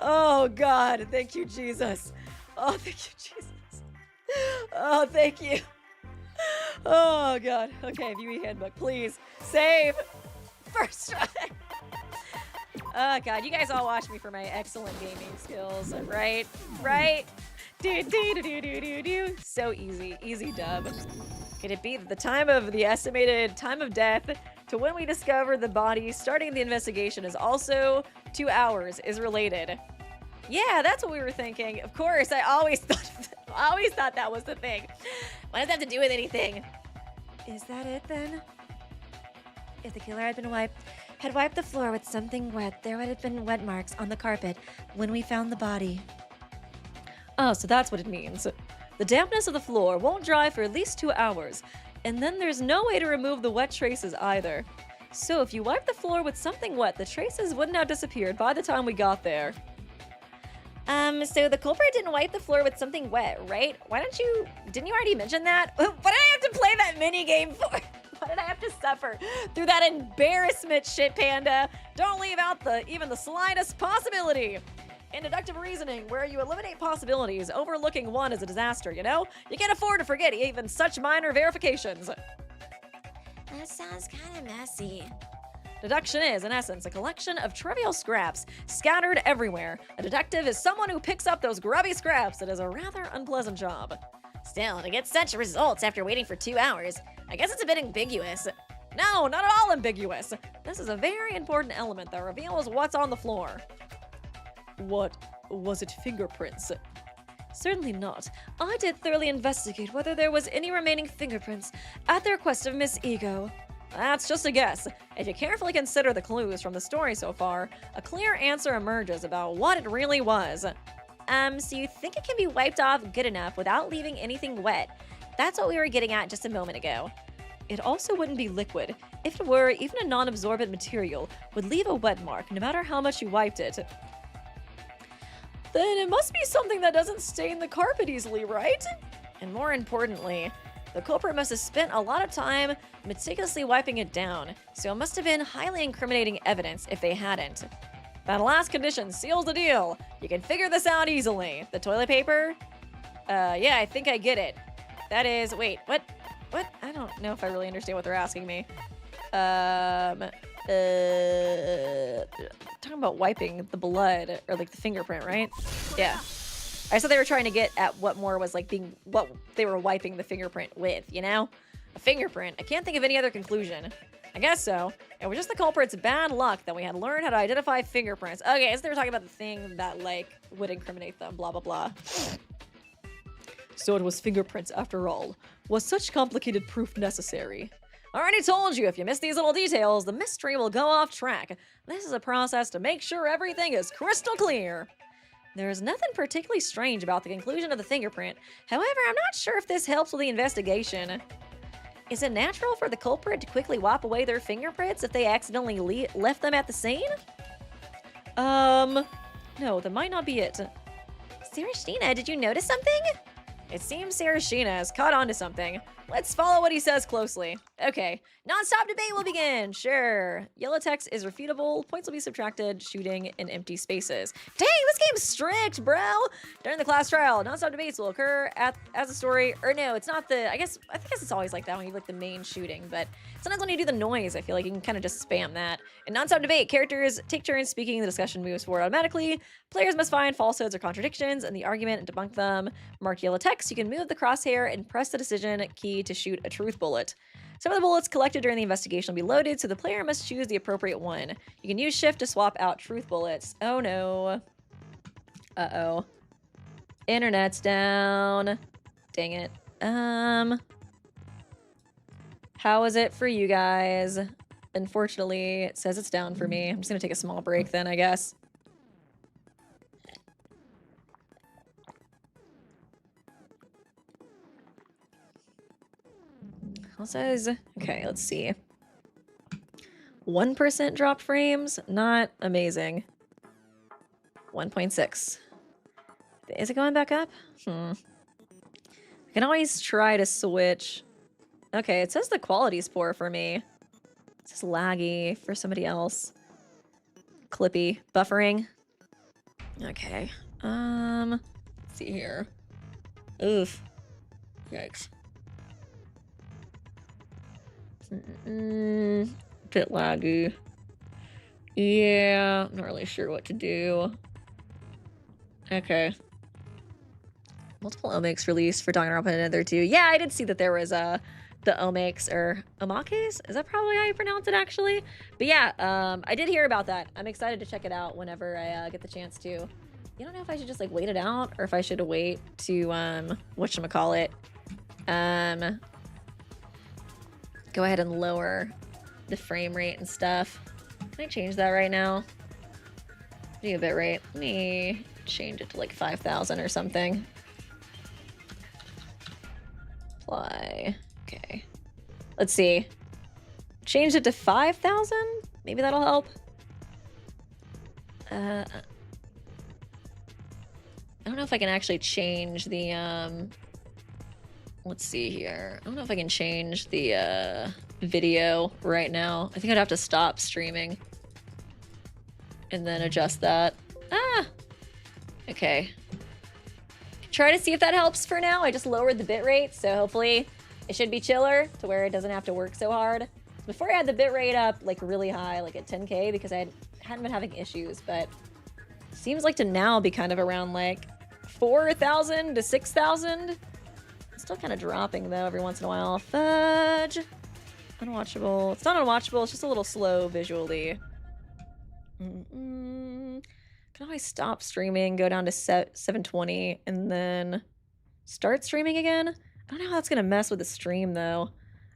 Oh, God. Thank you, Jesus. Oh, thank you, Jesus. Oh, thank you. Oh, God. Okay, Viewee Handbook, please. Save. First try. Oh, God. You guys all watch me for my excellent gaming skills, right? Right? Do, do, do, do, do, do, do. So easy. Easy dub. Could it be that the estimated time of death to when we discover the body starting the investigation is also 2 hours is related? Yeah, that's what we were thinking. Of course, I always thought that was the thing. What does that have to do with anything? Is that it then? If the killer had wiped the floor with something wet, there would have been wet marks on the carpet when we found the body. Oh, so that's what it means. The dampness of the floor won't dry for at least 2 hours, and then there's no way to remove the wet traces either. So if you wipe the floor with something wet, the traces wouldn't have disappeared by the time we got there. So the culprit didn't wipe the floor with something wet, right? Didn't you already mention that? What did I have to play that mini game for? Why did I have to suffer through that embarrassment, Shit Panda? Don't leave out even the slightest possibility. In deductive reasoning, where you eliminate possibilities, overlooking one is a disaster, you know? You can't afford to forget even such minor verifications. That sounds kind of messy. Deduction is, in essence, a collection of trivial scraps scattered everywhere. A detective is someone who picks up those grubby scraps. It is a rather unpleasant job. Still, to get such results after waiting for 2 hours, I guess it's a bit ambiguous. No, not at all ambiguous. This is a very important element that reveals what's on the floor. What? Was it fingerprints? Certainly not. I did thoroughly investigate whether there was any remaining fingerprints at the request of Miss Ego. That's just a guess. If you carefully consider the clues from the story so far, a clear answer emerges about what it really was. So you think it can be wiped off good enough without leaving anything wet? That's what we were getting at just a moment ago. It also wouldn't be liquid. If it were, even a non-absorbent material would leave a wet mark no matter how much you wiped it. Then it must be something that doesn't stain the carpet easily, right? And more importantly, the culprit must have spent a lot of time meticulously wiping it down, so it must have been highly incriminating evidence if they hadn't. That last condition seals the deal. You can figure this out easily. The toilet paper? Yeah, I think I get it. That is, wait, what? What? I don't know if I really understand what they're asking me. Talking about wiping the blood, or like the fingerprint, right? Yeah. I thought they were trying to get at what more was like what they were wiping the fingerprint with, you know? A fingerprint. I can't think of any other conclusion. I guess so. It was just the culprit's bad luck that we had learned how to identify fingerprints. Okay, so they were talking about the thing that, like, would incriminate them, blah, blah, blah. So it was fingerprints after all. Was such complicated proof necessary? I already told you, if you miss these little details, the mystery will go off track. This is a process to make sure everything is crystal clear. There is nothing particularly strange about the conclusion of the fingerprint. However, I'm not sure if this helps with the investigation. Is it natural for the culprit to quickly wipe away their fingerprints if they accidentally left them at the scene? No, that might not be it. Sarashina, did you notice something? It seems Sarashina has caught on to something. Let's follow what he says closely. Okay, non-stop debate will begin. Sure. Yellow text is refutable. Points will be subtracted. Shooting in empty spaces. Dang, this game's strict, bro. During the class trial, non-stop debates will occur as a story. Or no, it's not the. I guess it's always like that when you like the main shooting. But sometimes when you do the noise, I feel like you can kind of just spam that. In non-stop debate, characters take turns speaking. The discussion moves forward automatically. Players must find falsehoods or contradictions in the argument and debunk them. Mark yellow text. You can move the crosshair and press the decision key to shoot a truth bullet. Some of the bullets collected during the investigation will be loaded, so the player must choose the appropriate one. You can use shift to swap out truth bullets. Oh no. Uh-oh. Internet's down. Dang it. How is it for you guys? Unfortunately, it says it's down for me. I'm just gonna take a small break then, I guess. Says, okay, let's see. 1% dropped frames, not amazing. 1.6. Is it going back up? I can always try to switch. Okay, it says the quality's poor for me. It says laggy for somebody else. Clippy. Buffering. Okay. Let's see here. Oof. Yikes. Bit laggy. Yeah, I'm not really sure what to do. Okay. Multiple omics released for Danganronpa and another 2. Yeah, I did see that there was the omics or omakes. Is that probably how you pronounce it actually? But yeah, I did hear about that. I'm excited to check it out whenever I get the chance to. You don't know if I should just like wait it out or if I should wait to whatchamacallit. Go ahead and lower the frame rate and stuff. Can I change that right now? Do a bit rate. Let me change it to like 5,000 or something. Apply. Okay. Let's see. Change it to 5,000? Maybe that'll help. I don't know if I can actually change the, let's see here. I don't know if I can change the, video right now. I think I'd have to stop streaming and then adjust that. Ah! Okay. Try to see if that helps for now. I just lowered the bitrate, so hopefully it should be chiller to where it doesn't have to work so hard. Before I had the bitrate up like really high, like at 10K, because I hadn't been having issues, but seems like to now be kind of around like 4,000 to 6,000. Still kind of dropping though every once in a while. Fudge. Unwatchable. It's not unwatchable, it's just a little slow visually. Can I stop streaming, go down to 720, and then start streaming again? I don't know how that's gonna mess with the stream though.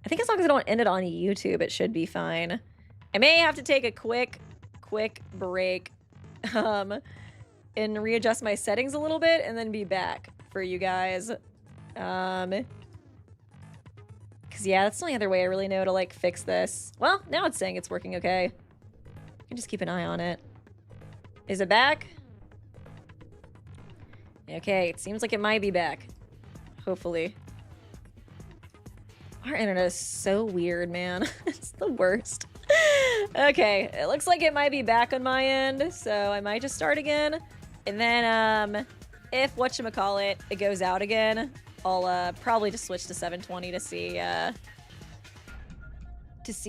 I think as long as I don't end it on YouTube, it should be fine. I may have to take a quick break and readjust my settings a little bit and then be back for you guys. Because yeah, that's the only other way I really know to like fix this. Well, now it's saying it's working okay. I can just keep an eye on it. Is it back? Okay, it seems like it might be back. Hopefully. Our internet is so weird, man. It's the worst. Okay, it looks like it might be back on my end, so I might just start again. And then, if whatchamacallit, it goes out again, I'll probably just switch to 720 to see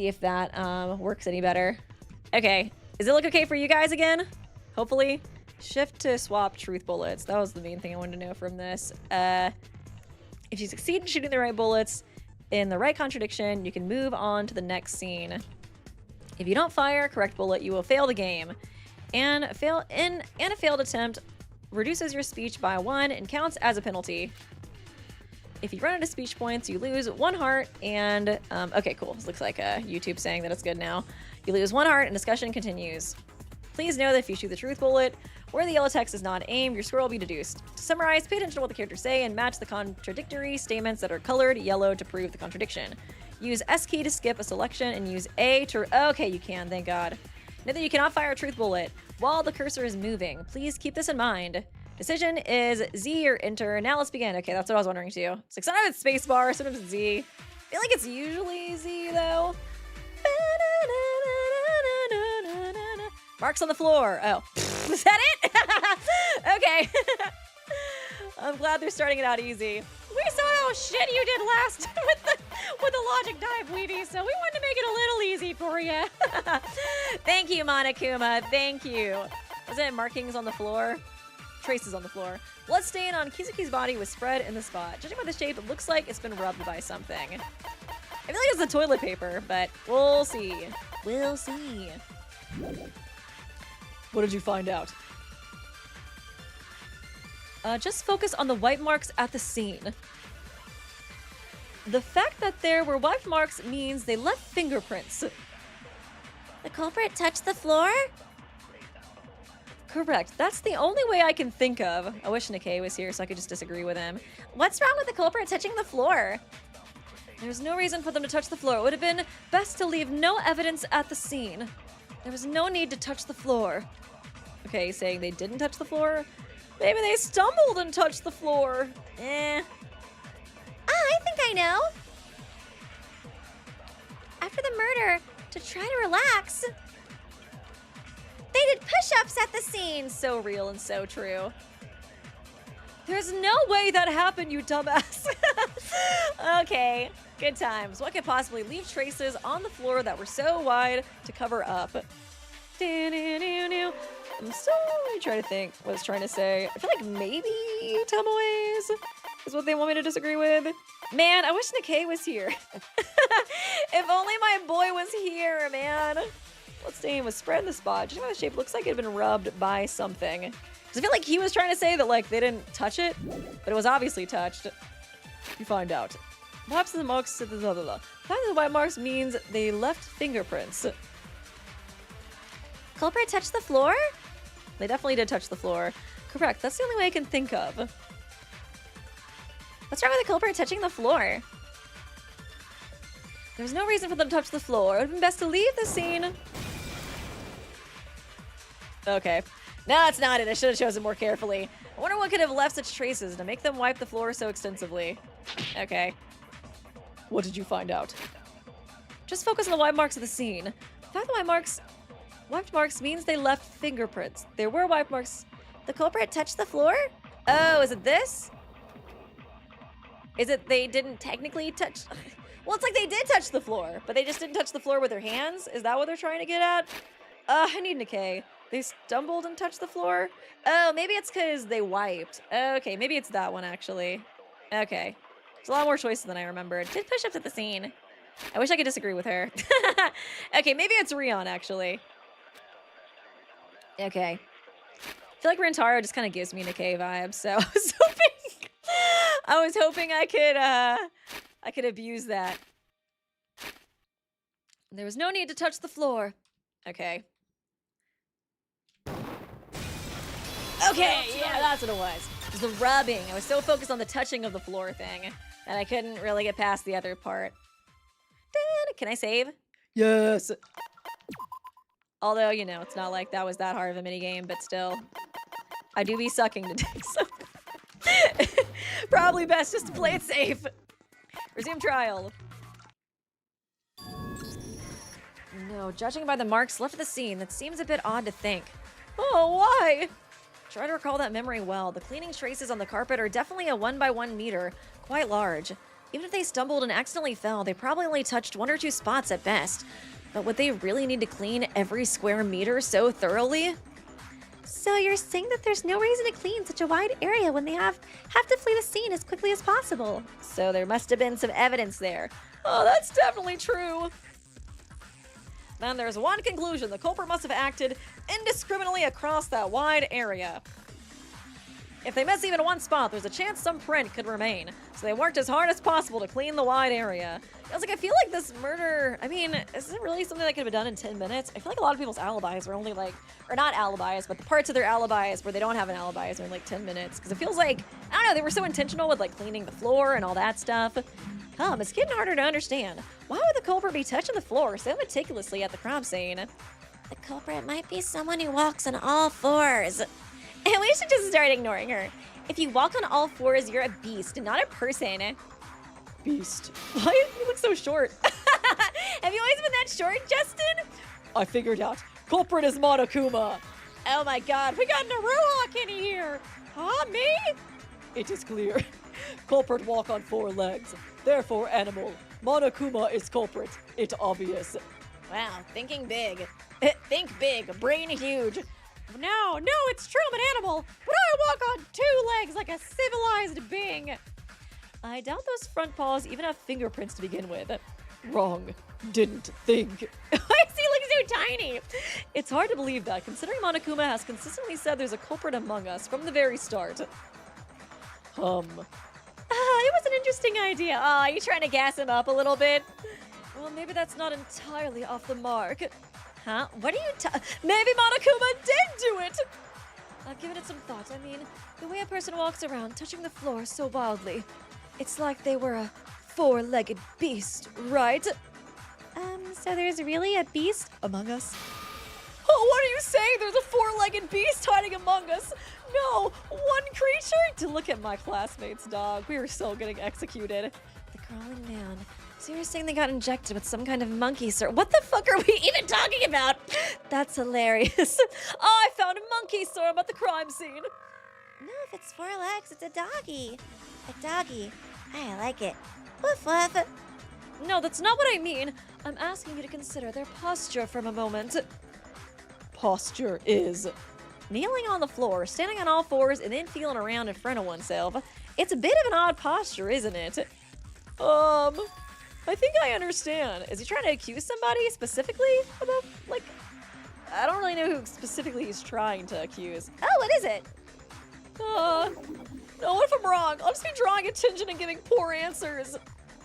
if that works any better. Okay, does it look okay for you guys again? Hopefully. Shift to swap truth bullets. That was the main thing I wanted to know from this. If you succeed in shooting the right bullets in the right contradiction, you can move on to the next scene. If you don't fire a correct bullet, you will fail the game. And a failed attempt reduces your speech by 1 and counts as a penalty. If you run out of speech points, you lose 1 heart and... okay, cool. This looks like YouTube saying that it's good now. You lose 1 heart and discussion continues. Please know that if you shoot the truth bullet, where the yellow text is not aimed, your score will be deduced. To summarize, pay attention to what the characters say and match the contradictory statements that are colored yellow to prove the contradiction. Use S key to skip a selection and use A to... okay, you can, thank God. Note that you cannot fire a truth bullet while the cursor is moving. Please keep this in mind. Decision is Z or enter. Now let's begin. Okay, that's what I was wondering too. It's like sometimes it's spacebar, sometimes it's Z. I feel like it's usually Z though. Marks on the floor. Oh, is that it? Okay. I'm glad they're starting it out easy. We saw how shit you did last with the logic dive, Weeby, so we wanted to make it a little easy for you. Thank you, Monokuma. Thank you. Was it markings on the floor? Traces on the floor. Blood stain on Kizuki's body was spread in the spot. Judging by the shape, it looks like it's been rubbed by something. I feel like it's the toilet paper, but we'll see. We'll see. What did you find out? Just focus on the wipe marks at the scene. The fact that there were wipe marks means they left fingerprints. The culprit touched the floor? Correct. That's the only way I can think of. I wish Nikkei was here so I could just disagree with him. What's wrong with the culprit touching the floor? There's no reason for them to touch the floor. It would have been best to leave no evidence at the scene. There was no need to touch the floor. Okay, saying they didn't touch the floor? Maybe they stumbled and touched the floor. I think I know. After the murder, to try to relax, They did push-ups at the scene. So real and so true. There's no way that happened, you dumbass. Okay, good times. What could possibly leave traces on the floor that were so wide to cover up? I'm still really trying to think what it's trying to say. I feel like maybe tumbleways is what they want me to disagree with. Man, I wish Nikkei was here. If only my boy was here, man. What's the name was spread in the spot. Judging by the shape, looks like it had been rubbed by something. Because I feel like he was trying to say that, like, they didn't touch it, but it was obviously touched. You find out. Perhaps the marks, blah, blah, blah. Perhaps the white marks means they left fingerprints. Culprit touched the floor? They definitely did touch the floor. Correct. That's the only way I can think of. What's wrong with the culprit touching the floor? There's no reason for them to touch the floor. It would have been best to leave the scene. Okay. No, that's not it. I should have chosen more carefully. I wonder what could have left such traces to make them wipe the floor so extensively. Okay. What did you find out? Just focus on the wipe marks of the scene. The fact that wiped marks means they left fingerprints. There were wipe marks. The culprit touched the floor? Oh, is it this? Is it they didn't technically touch? Well, it's like they did touch the floor, but they just didn't touch the floor with their hands? Is that what they're trying to get at? I need Nikkei. They stumbled and touched the floor? Oh, maybe it's because they wiped. Okay, maybe it's that one, actually. Okay. There's a lot more choices than I remembered. Did push-ups at the scene. I wish I could disagree with her. Okay, maybe it's Rion, actually. Okay. I feel like Rintaro just kind of gives me Nikkei vibes, so I was hoping I could abuse that. There was no need to touch the floor. Okay. Okay, yeah, that's what it was. It was the rubbing. I was so focused on the touching of the floor thing that I couldn't really get past the other part. Can I save? Yes. Although, you know, it's not like that was that hard of a minigame, but still. I do be sucking today, so. Probably best just to play it safe. Resume trial. No, judging by the marks left at the scene, that seems a bit odd to think. Oh, why? Try to recall that memory well. The cleaning traces on the carpet are definitely a 1x1 meter, quite large. Even if they stumbled and accidentally fell, they probably only touched 1 or 2 spots at best. But would they really need to clean every square meter so thoroughly? So you're saying that there's no reason to clean such a wide area when they have to flee the scene as quickly as possible? So there must have been some evidence there. Oh, that's definitely true. Then there's one conclusion. The culprit must have acted indiscriminately across that wide area. If they miss even one spot, there's a chance some print could remain. So they worked as hard as possible to clean the wide area. I was like, I feel like this murder, I mean, is it really something that could have been done in 10 minutes? I feel like a lot of people's alibis are only like, or not alibis, but the parts of their alibis where they don't have an alibi is only like 10 minutes. Because it feels like, I don't know, they were so intentional with like cleaning the floor and all that stuff. It's getting harder to understand. Why would the culprit be touching the floor so meticulously at the crime scene? The culprit might be someone who walks on all fours. And we should just start ignoring her. If you walk on all fours, you're a beast, not a person. Beast. Why? You look so short. Have you always been that short, Justin? I figured out. Culprit is Monokuma. Oh my god, we got Naruhawk in here! Huh, me? It is clear. Culprit walk on 4 legs. Therefore animal. Monokuma is culprit. It obvious. Wow, thinking big. Think big, brain huge. No, it's true, I'm an animal, but I walk on 2 legs like a civilized being. I doubt those front paws even have fingerprints to begin with. Wrong. Didn't think. Why does he look so tiny? It's hard to believe that, considering Monokuma has consistently said there's a culprit among us from the very start. It was an interesting idea. Are you trying to gas him up a little bit? Well, maybe that's not entirely off the mark. Huh? What are you Maybe Monokuma did do it! I've given it some thought. I mean, the way a person walks around, touching the floor so wildly. It's like they were a 4-legged beast, right? So there's really a beast among us? Oh, what are you saying? There's a 4-legged beast hiding among us! No! One creature? To look at my classmates, dog. We were so getting executed. The crawling man. So you're saying they got injected with some kind of monkey serum? What the fuck are we even talking about? That's hilarious. Oh, I found a monkey serum at the crime scene. No, if it's 4 legs, it's a doggy. A doggy. I like it. Woof woof. No, that's not what I mean. I'm asking you to consider their posture for a moment. Posture is kneeling on the floor, standing on all fours, and then feeling around in front of oneself. It's a bit of an odd posture, isn't it? I think I understand. Is he trying to accuse somebody specifically about, like, I don't really know who specifically he's trying to accuse. Oh, what is it? No, what if I'm wrong? I'll just be drawing attention and giving poor answers.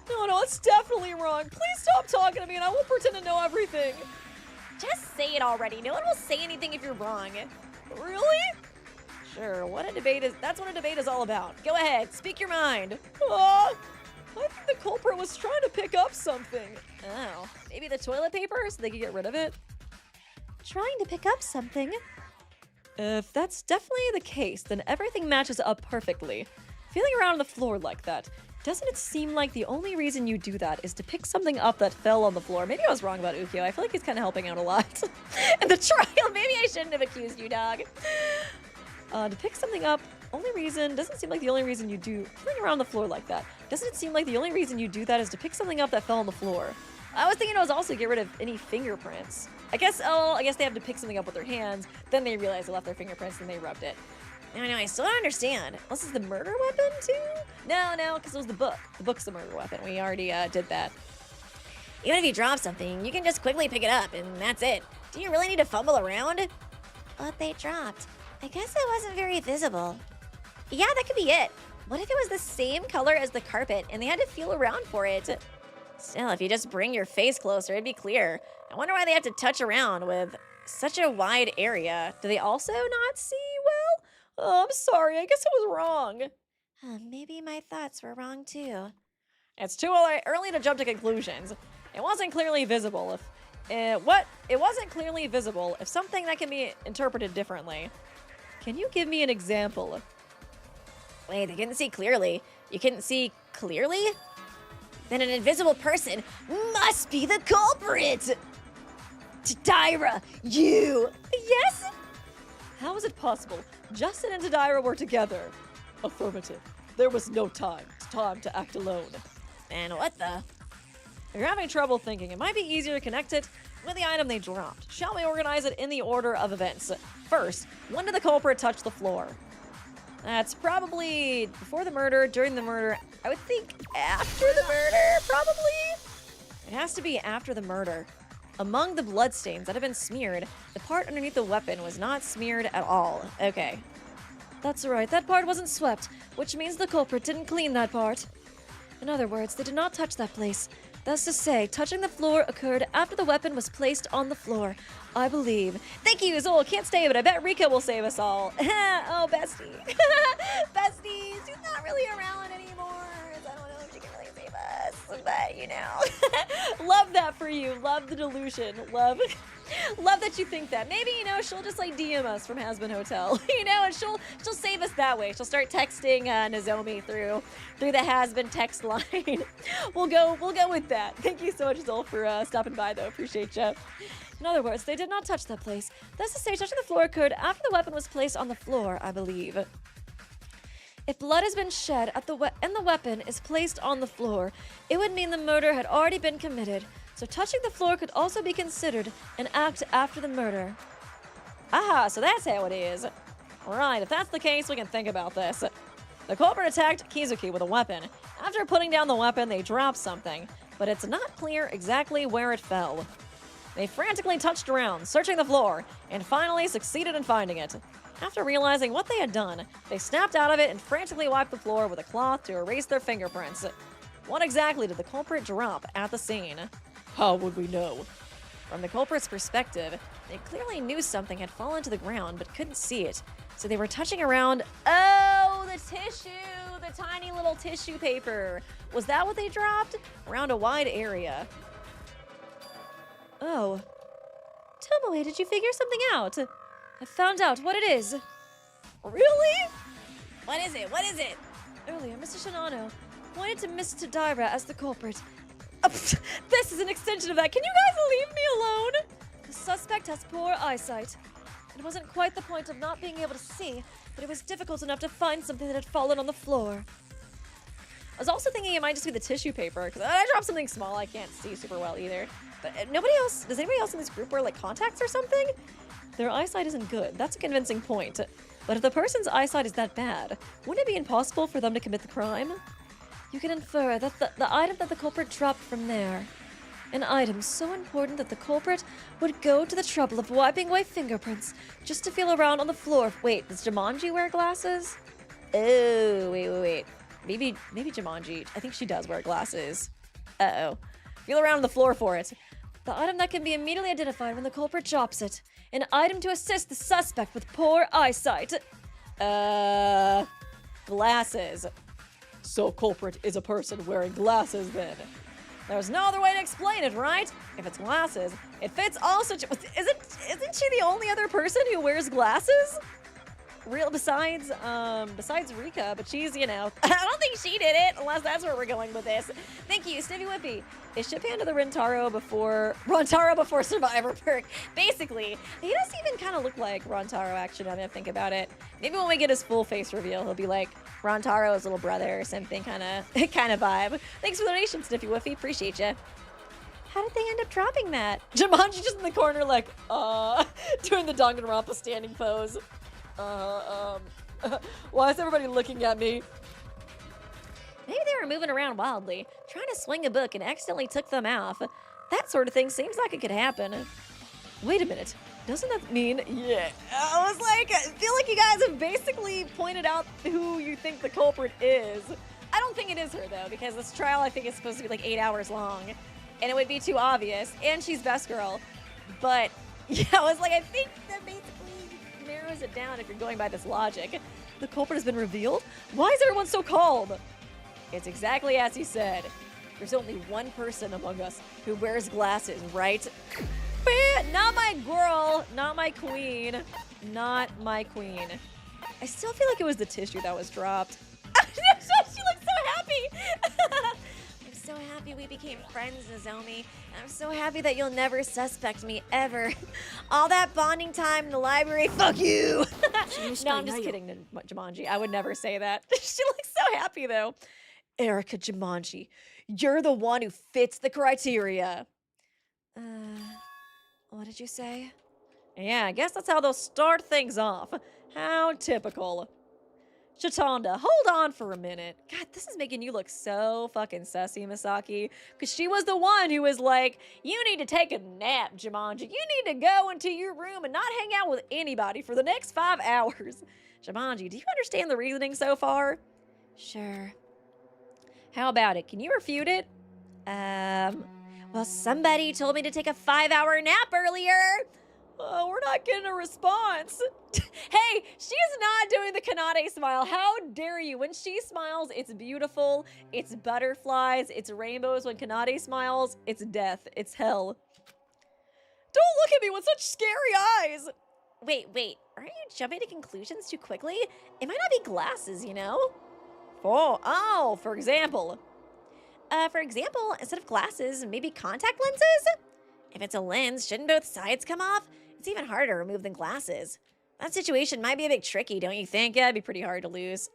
No, it's definitely wrong. Please stop talking to me and I won't pretend to know everything. Just say it already. No one will say anything if you're wrong. Really? Sure, that's what a debate is all about. Go ahead, speak your mind. I think the culprit was trying to pick up something. Oh, maybe the toilet paper so they could get rid of it? Trying to pick up something? If that's definitely the case, then everything matches up perfectly. Feeling around on the floor like that, doesn't it seem like the only reason you do that is to pick something up that fell on the floor? Maybe I was wrong about Ukyo. I feel like he's kind of helping out a lot. In the trial, maybe I shouldn't have accused you, dog. To pick something up, doesn't seem like the only reason you do, feeling around the floor like that, doesn't it seem like the only reason you do that is to pick something up that fell on the floor? I was thinking it was also get rid of any fingerprints. I guess they have to pick something up with their hands, then they realize they left their fingerprints and they rubbed it. No, I still don't understand. This is the murder weapon too? No, because it was the book. The book's the murder weapon. We already did that. Even if you drop something, you can just quickly pick it up and that's it. Do you really need to fumble around? What they dropped. I guess it wasn't very visible. Yeah, that could be it. What if it was the same color as the carpet and they had to feel around for it? Still, if you just bring your face closer, it'd be clear. I wonder why they have to touch around with such a wide area. Do they also not see well? Oh, I'm sorry. I guess I was wrong. Maybe my thoughts were wrong too. It's too early to jump to conclusions. It wasn't clearly visible It wasn't clearly visible if something that can be interpreted differently. Can you give me an example? Wait, they couldn't see clearly. You couldn't see clearly? Then an invisible person must be the culprit! Tadira, you! Yes? How is it possible Justin and Tadira were together? Affirmative. There was no time to act alone. And what the? If you're having trouble thinking, it might be easier to connect it with the item they dropped. Shall we organize it in the order of events? First, when did the culprit touch the floor? That's probably before the murder, during the murder. I would think after the murder, probably? It has to be after the murder. Among the bloodstains that have been smeared, the part underneath the weapon was not smeared at all. Okay. That's right, that part wasn't swept, which means the culprit didn't clean that part. In other words, they did not touch that place. That's to say, touching the floor occurred after the weapon was placed on the floor, I believe. Thank you, Zol. Can't stay, but I bet Rika will save us all. Oh, bestie. Besties, she's not really around anymore. I don't know if she can really save us, but you know. Love that for you. Love the delusion. Love that you think that. Maybe, she'll just like DM us from Hasbin Hotel, and she'll save us that way. She'll start texting Nozomi through the Hasbin text line. We'll go with that. Thank you so much, Zol, for stopping by, though. Appreciate you. In other words, they did not touch that place. That's to say, touching the floor occurred after the weapon was placed on the floor, I believe. If blood has been shed and the weapon is placed on the floor, it would mean the murder had already been committed. So touching the floor could also be considered an act after the murder. Aha, so that's how it is. Right, if that's the case, we can think about this. The culprit attacked Kizuki with a weapon. After putting down the weapon, they dropped something, but it's not clear exactly where it fell. They frantically touched around, searching the floor, and finally succeeded in finding it. After realizing what they had done, they snapped out of it and frantically wiped the floor with a cloth to erase their fingerprints. What exactly did the culprit drop at the scene? How would we know? From the culprit's perspective, they clearly knew something had fallen to the ground but couldn't see it, so they were touching around. Oh, the tissue! The tiny little tissue paper! Was that what they dropped? Around a wide area. Oh. Tomoe, did you figure something out? I found out what it is. Really? What is it? Earlier, Mr. Shinano pointed to Miss Tadira as the culprit. This is an extension of that. Can you guys leave me alone? The suspect has poor eyesight. It wasn't quite the point of not being able to see, but it was difficult enough to find something that had fallen on the floor. I was also thinking it might just be the tissue paper, because I dropped something small I can't see super well either. But does anybody else in this group wear like contacts or something? Their eyesight isn't good. That's a convincing point. But if the person's eyesight is that bad, wouldn't it be impossible for them to commit the crime? You can infer that the item that the culprit dropped from there. An item so important that the culprit would go to the trouble of wiping away fingerprints just to feel around on the floor. Wait, does Jumanji wear glasses? Oh, wait. Maybe Jumanji. I think she does wear glasses. Uh-oh. Feel around on the floor for it. The item that can be immediately identified when the culprit drops it. An item to assist the suspect with poor eyesight. Glasses. So culprit is a person wearing glasses then. There's no other way to explain it, right? If it's glasses, it fits all isn't she the only other person who wears glasses? Besides Rika, but she's, I don't think she did it, unless that's where we're going with this. Thank you, Snippy Whippy. Is Shitanda the Rantaro before Survivor perk? Basically, he does even kind of look like Rantaro, actually, now that I think about it. Maybe when we get his full face reveal, he'll be like Rantaro's little brother or something kind of vibe. Thanks for the donation, Snippy Whippy. Appreciate you. How did they end up dropping that? Jumanji just in the corner like, doing the Danganronpa standing pose. Why is everybody looking at me? Maybe they were moving around wildly, trying to swing a book and accidentally took them off. That sort of thing seems like it could happen. Wait a minute. Doesn't that mean... Yeah. I was like, I feel like you guys have basically pointed out who you think the culprit is. I don't think it is her, though, because this trial, I think, is supposed to be like 8 hours long. And it would be too obvious. And she's best girl. But, yeah, I was like, I think that basically narrows it down if you're going by this logic. The culprit has been revealed? Why is everyone so calm? It's exactly as he said. There's only one person among us who wears glasses, right? Not my girl, not my queen, not my queen. I still feel like it was the tissue that was dropped. She looks so happy. I'm so happy we became friends, Nozomi. I'm so happy that you'll never suspect me, ever. All that bonding time in the library, fuck you! No, I'm just kidding, Jumanji. I would never say that. She looks so happy, though. Erica Jumanji, you're the one who fits the criteria. What did you say? Yeah, I guess that's how they'll start things off. How typical. Shitanda, hold on for a minute. God, this is making you look so fucking sussy, Misaki. Because she was the one who was like, you need to take a nap, Jumanji. You need to go into your room and not hang out with anybody for the next 5 hours. Jumanji, do you understand the reasoning so far? Sure. How about it? Can you refute it? Well, somebody told me to take a 5-hour nap earlier. Oh, we're not getting a response. Hey, she is not doing the Kanade smile. How dare you? When she smiles, it's beautiful. It's butterflies. It's rainbows. When Kanade smiles, it's death. It's hell. Don't look at me with such scary eyes. Wait. Aren't you jumping to conclusions too quickly? It might not be glasses, you know? Oh, for example. For example, instead of glasses, maybe contact lenses? If it's a lens, shouldn't both sides come off? It's even harder to remove than glasses. That situation might be a bit tricky, don't you think? Yeah, it'd be pretty hard to lose.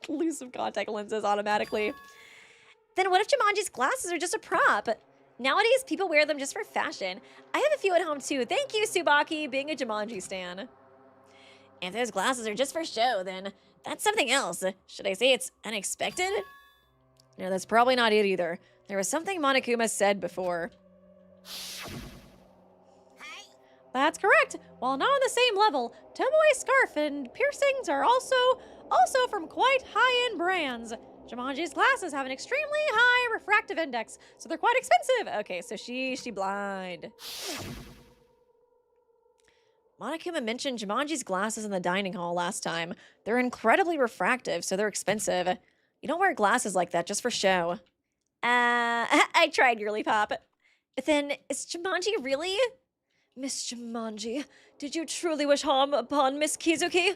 Lose some contact lenses automatically. Then what if Jumanji's glasses are just a prop? Nowadays, people wear them just for fashion. I have a few at home too. Thank you, Subaki, being a Jumanji stan. If those glasses are just for show, then that's something else. Should I say it's unexpected? No, that's probably not it either. There was something Monokuma said before. That's correct. While not on the same level, Tomoe's scarf and piercings are also from quite high-end brands. Jumanji's glasses have an extremely high refractive index, so they're quite expensive. Okay, so she blind. Monokuma mentioned Jumanji's glasses in the dining hall last time. They're incredibly refractive, so they're expensive. You don't wear glasses like that just for show. I tried, Girly Pop. But then, is Jumanji really? Miss Jumanji, did you truly wish harm upon Miss Kizuki?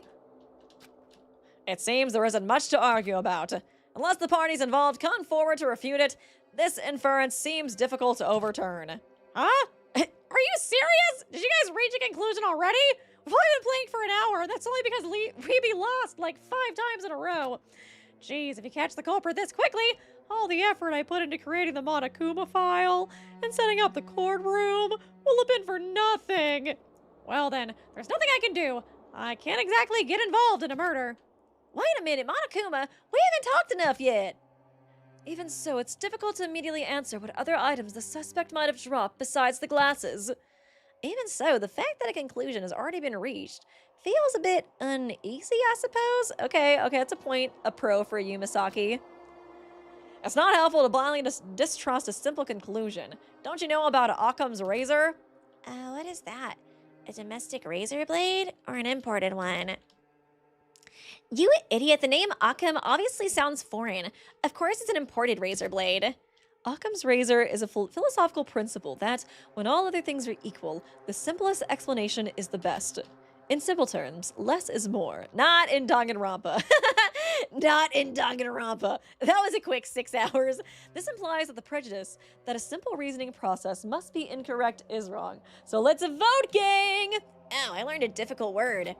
It seems there isn't much to argue about. Unless the parties involved come forward to refute it, this inference seems difficult to overturn. Huh? Are you serious? Did you guys reach a conclusion already? We've only been playing for an hour, and that's only because Weeby lost like 5 times in a row. Jeez, if you catch the culprit this quickly, all the effort I put into creating the Monokuma file and setting up the courtroom will have been for nothing. Well then, there's nothing I can do. I can't exactly get involved in a murder. Wait a minute, Monokuma, we haven't talked enough yet. Even so, it's difficult to immediately answer what other items the suspect might have dropped besides the glasses. Even so, the fact that a conclusion has already been reached feels a bit uneasy, I suppose. Okay, that's a pro for you, Misaki. It's not helpful to blindly distrust a simple conclusion. Don't you know about Occam's razor? What is that? A domestic razor blade or an imported one? You idiot, the name Occam obviously sounds foreign. Of course it's an imported razor blade. Occam's razor is a philosophical principle that, when all other things are equal, the simplest explanation is the best. In simple terms, less is more. Not in Danganronpa. Not in Danganronpa. That was a quick 6 hours. This implies that the prejudice that a simple reasoning process must be incorrect is wrong. So let's vote, gang! Oh, I learned a difficult word.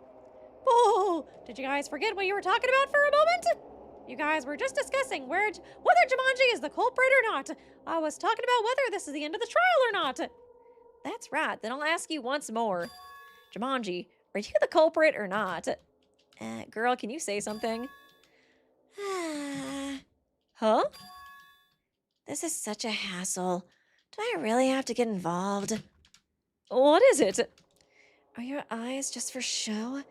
Oh, did you guys forget what you were talking about for a moment? You guys were just discussing whether Jumanji is the culprit or not. I was talking about whether this is the end of the trial or not. That's right. Then I'll ask you once more. Jumanji, are you the culprit or not? Girl, can you say something? Huh? This is such a hassle. Do I really have to get involved? What is it? Are your eyes just for show?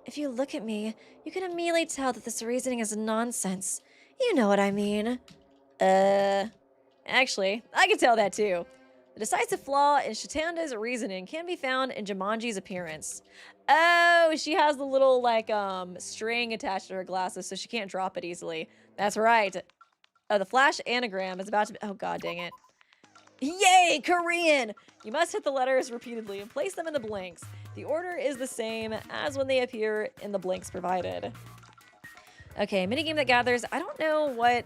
If you look at me, you can immediately tell that this reasoning is nonsense. You know what I mean. Actually, I can tell that too. The decisive flaw in Shitanda's reasoning can be found in Jumanji's appearance. Oh, she has the little, like, string attached to her glasses so she can't drop it easily. That's right. Oh, the flash anagram is about to be— oh, god dang it. Yay, Korean! You must hit the letters repeatedly and place them in the blanks. The order is the same as when they appear in the blanks provided. Okay, minigame that gathers. I don't know what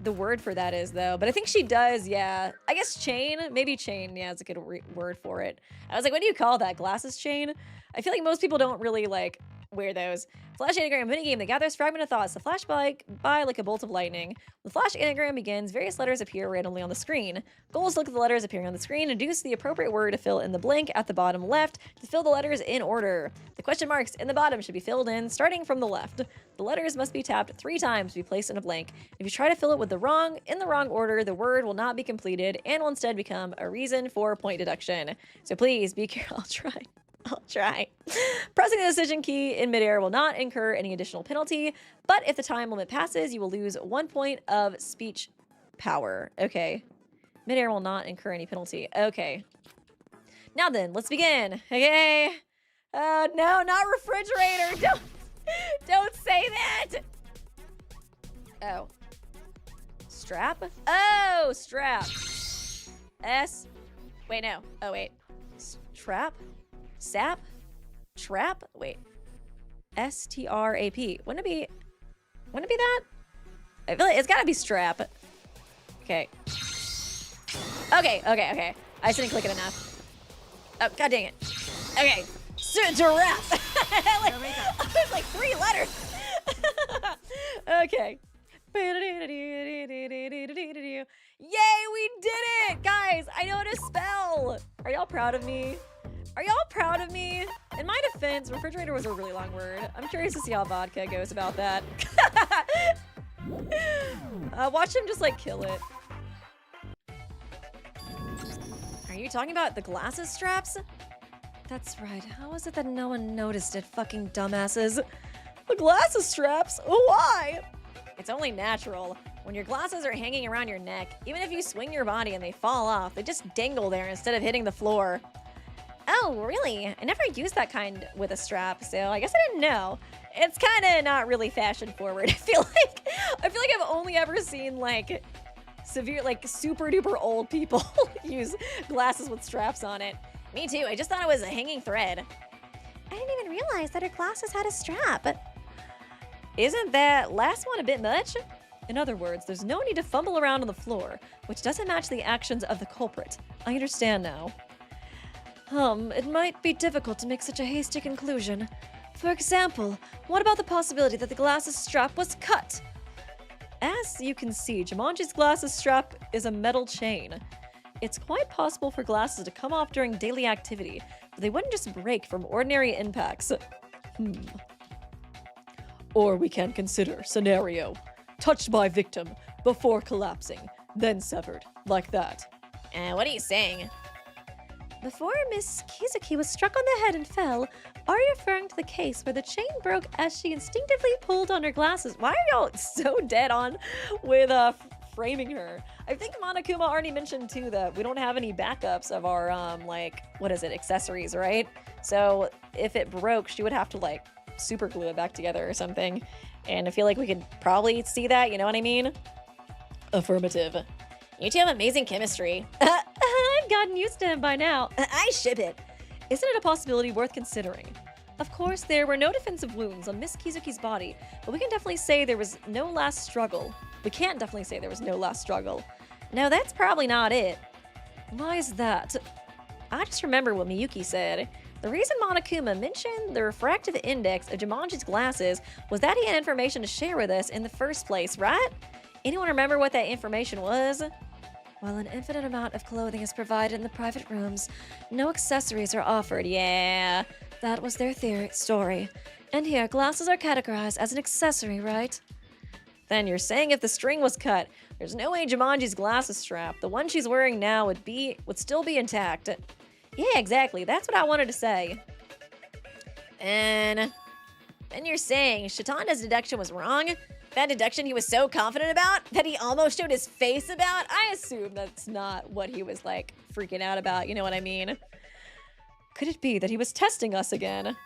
the word for that is, though, but I think she does, yeah. I guess chain? Maybe chain, yeah, it's a good word for it. I was like, what do you call that? Glasses chain? I feel like most people don't really, like, wear those. Flash anagram minigame that gathers fragmented thoughts to flash by like a bolt of lightning. When the flash anagram begins, various letters appear randomly on the screen. Goal is to look at the letters appearing on the screen and deduce the appropriate word to fill in the blank at the bottom left to fill the letters in order. The question marks in the bottom should be filled in starting from the left. The letters must be tapped 3 times to be placed in a blank. If you try to fill it with in the wrong order, the word will not be completed and will instead become a reason for point deduction. So please be careful. I'll try. Pressing the decision key in midair will not incur any additional penalty, but if the time limit passes, you will lose 1 point of speech power. Okay. Midair will not incur any penalty. Okay. Now then, let's begin. Okay. No, not refrigerator. Don't say that. Oh. Strap? Oh, strap. S. Wait, no. Oh, wait. Strap? Sap? Trap? Wait. S-T-R-A-P. Wouldn't it be that? I feel like it's gotta be strap. Okay. Okay. I just didn't click it enough. Oh, god dang it. Okay. Giraffe. There's like 3 letters. Okay. Yay, we did it! Guys, I know how to spell. Are y'all proud of me? Are y'all proud of me? In my defense, refrigerator was a really long word. I'm curious to see how vodka goes about that. Watch him just like kill it. Are you talking about the glasses straps? That's right. How is it that no one noticed it, fucking dumbasses? The glasses straps? Why? It's only natural. When your glasses are hanging around your neck, even if you swing your body and they fall off, they just dangle there instead of hitting the floor. Oh, really? I never used that kind with a strap, so I guess I didn't know. It's kind of not really fashion forward. I feel like I've only ever seen like super duper old people use glasses with straps on it. Me too. I just thought it was a hanging thread. I didn't even realize that her glasses had a strap. Isn't that last one a bit much? In other words, there's no need to fumble around on the floor, which doesn't match the actions of the culprit. I understand now. It might be difficult to make such a hasty conclusion. For example, what about the possibility that the glasses strap was cut? As you can see, Jumanji's glasses strap is a metal chain. It's quite possible for glasses to come off during daily activity, but they wouldn't just break from ordinary impacts. Or we can consider scenario. Touched by victim before collapsing, then severed, like that. What are you saying? Before Miss Kizuki was struck on the head and fell, are you referring to the case where the chain broke as she instinctively pulled on her glasses? Why are y'all so dead on with framing her? I think Monokuma already mentioned too that we don't have any backups of our accessories, right? So if it broke, she would have to like super glue it back together or something. And I feel like we could probably see that, you know what I mean? Affirmative. You two have amazing chemistry. I've gotten used to him by now. I ship it. Isn't it a possibility worth considering? Of course, there were no defensive wounds on Miss Kizuki's body, but we can definitely say there was no last struggle. We can't definitely say there was no last struggle. No, that's probably not it. Why is that? I just remember what Miyuki said. The reason Monokuma mentioned the refractive index of Jumanji's glasses was that he had information to share with us in the first place, right? Anyone remember what that information was? While an infinite amount of clothing is provided in the private rooms, no accessories are offered. Yeah, that was their story. And here, glasses are categorized as an accessory, right? Then you're saying if the string was cut, there's no way Jumanji's glasses strap, the one she's wearing now, would still be intact. Yeah, exactly. That's what I wanted to say. And then you're saying Shitanda's deduction was wrong? That deduction he was so confident about that he almost showed his face about? I assume that's not what he was like freaking out about, you know what I mean? Could it be that he was testing us again?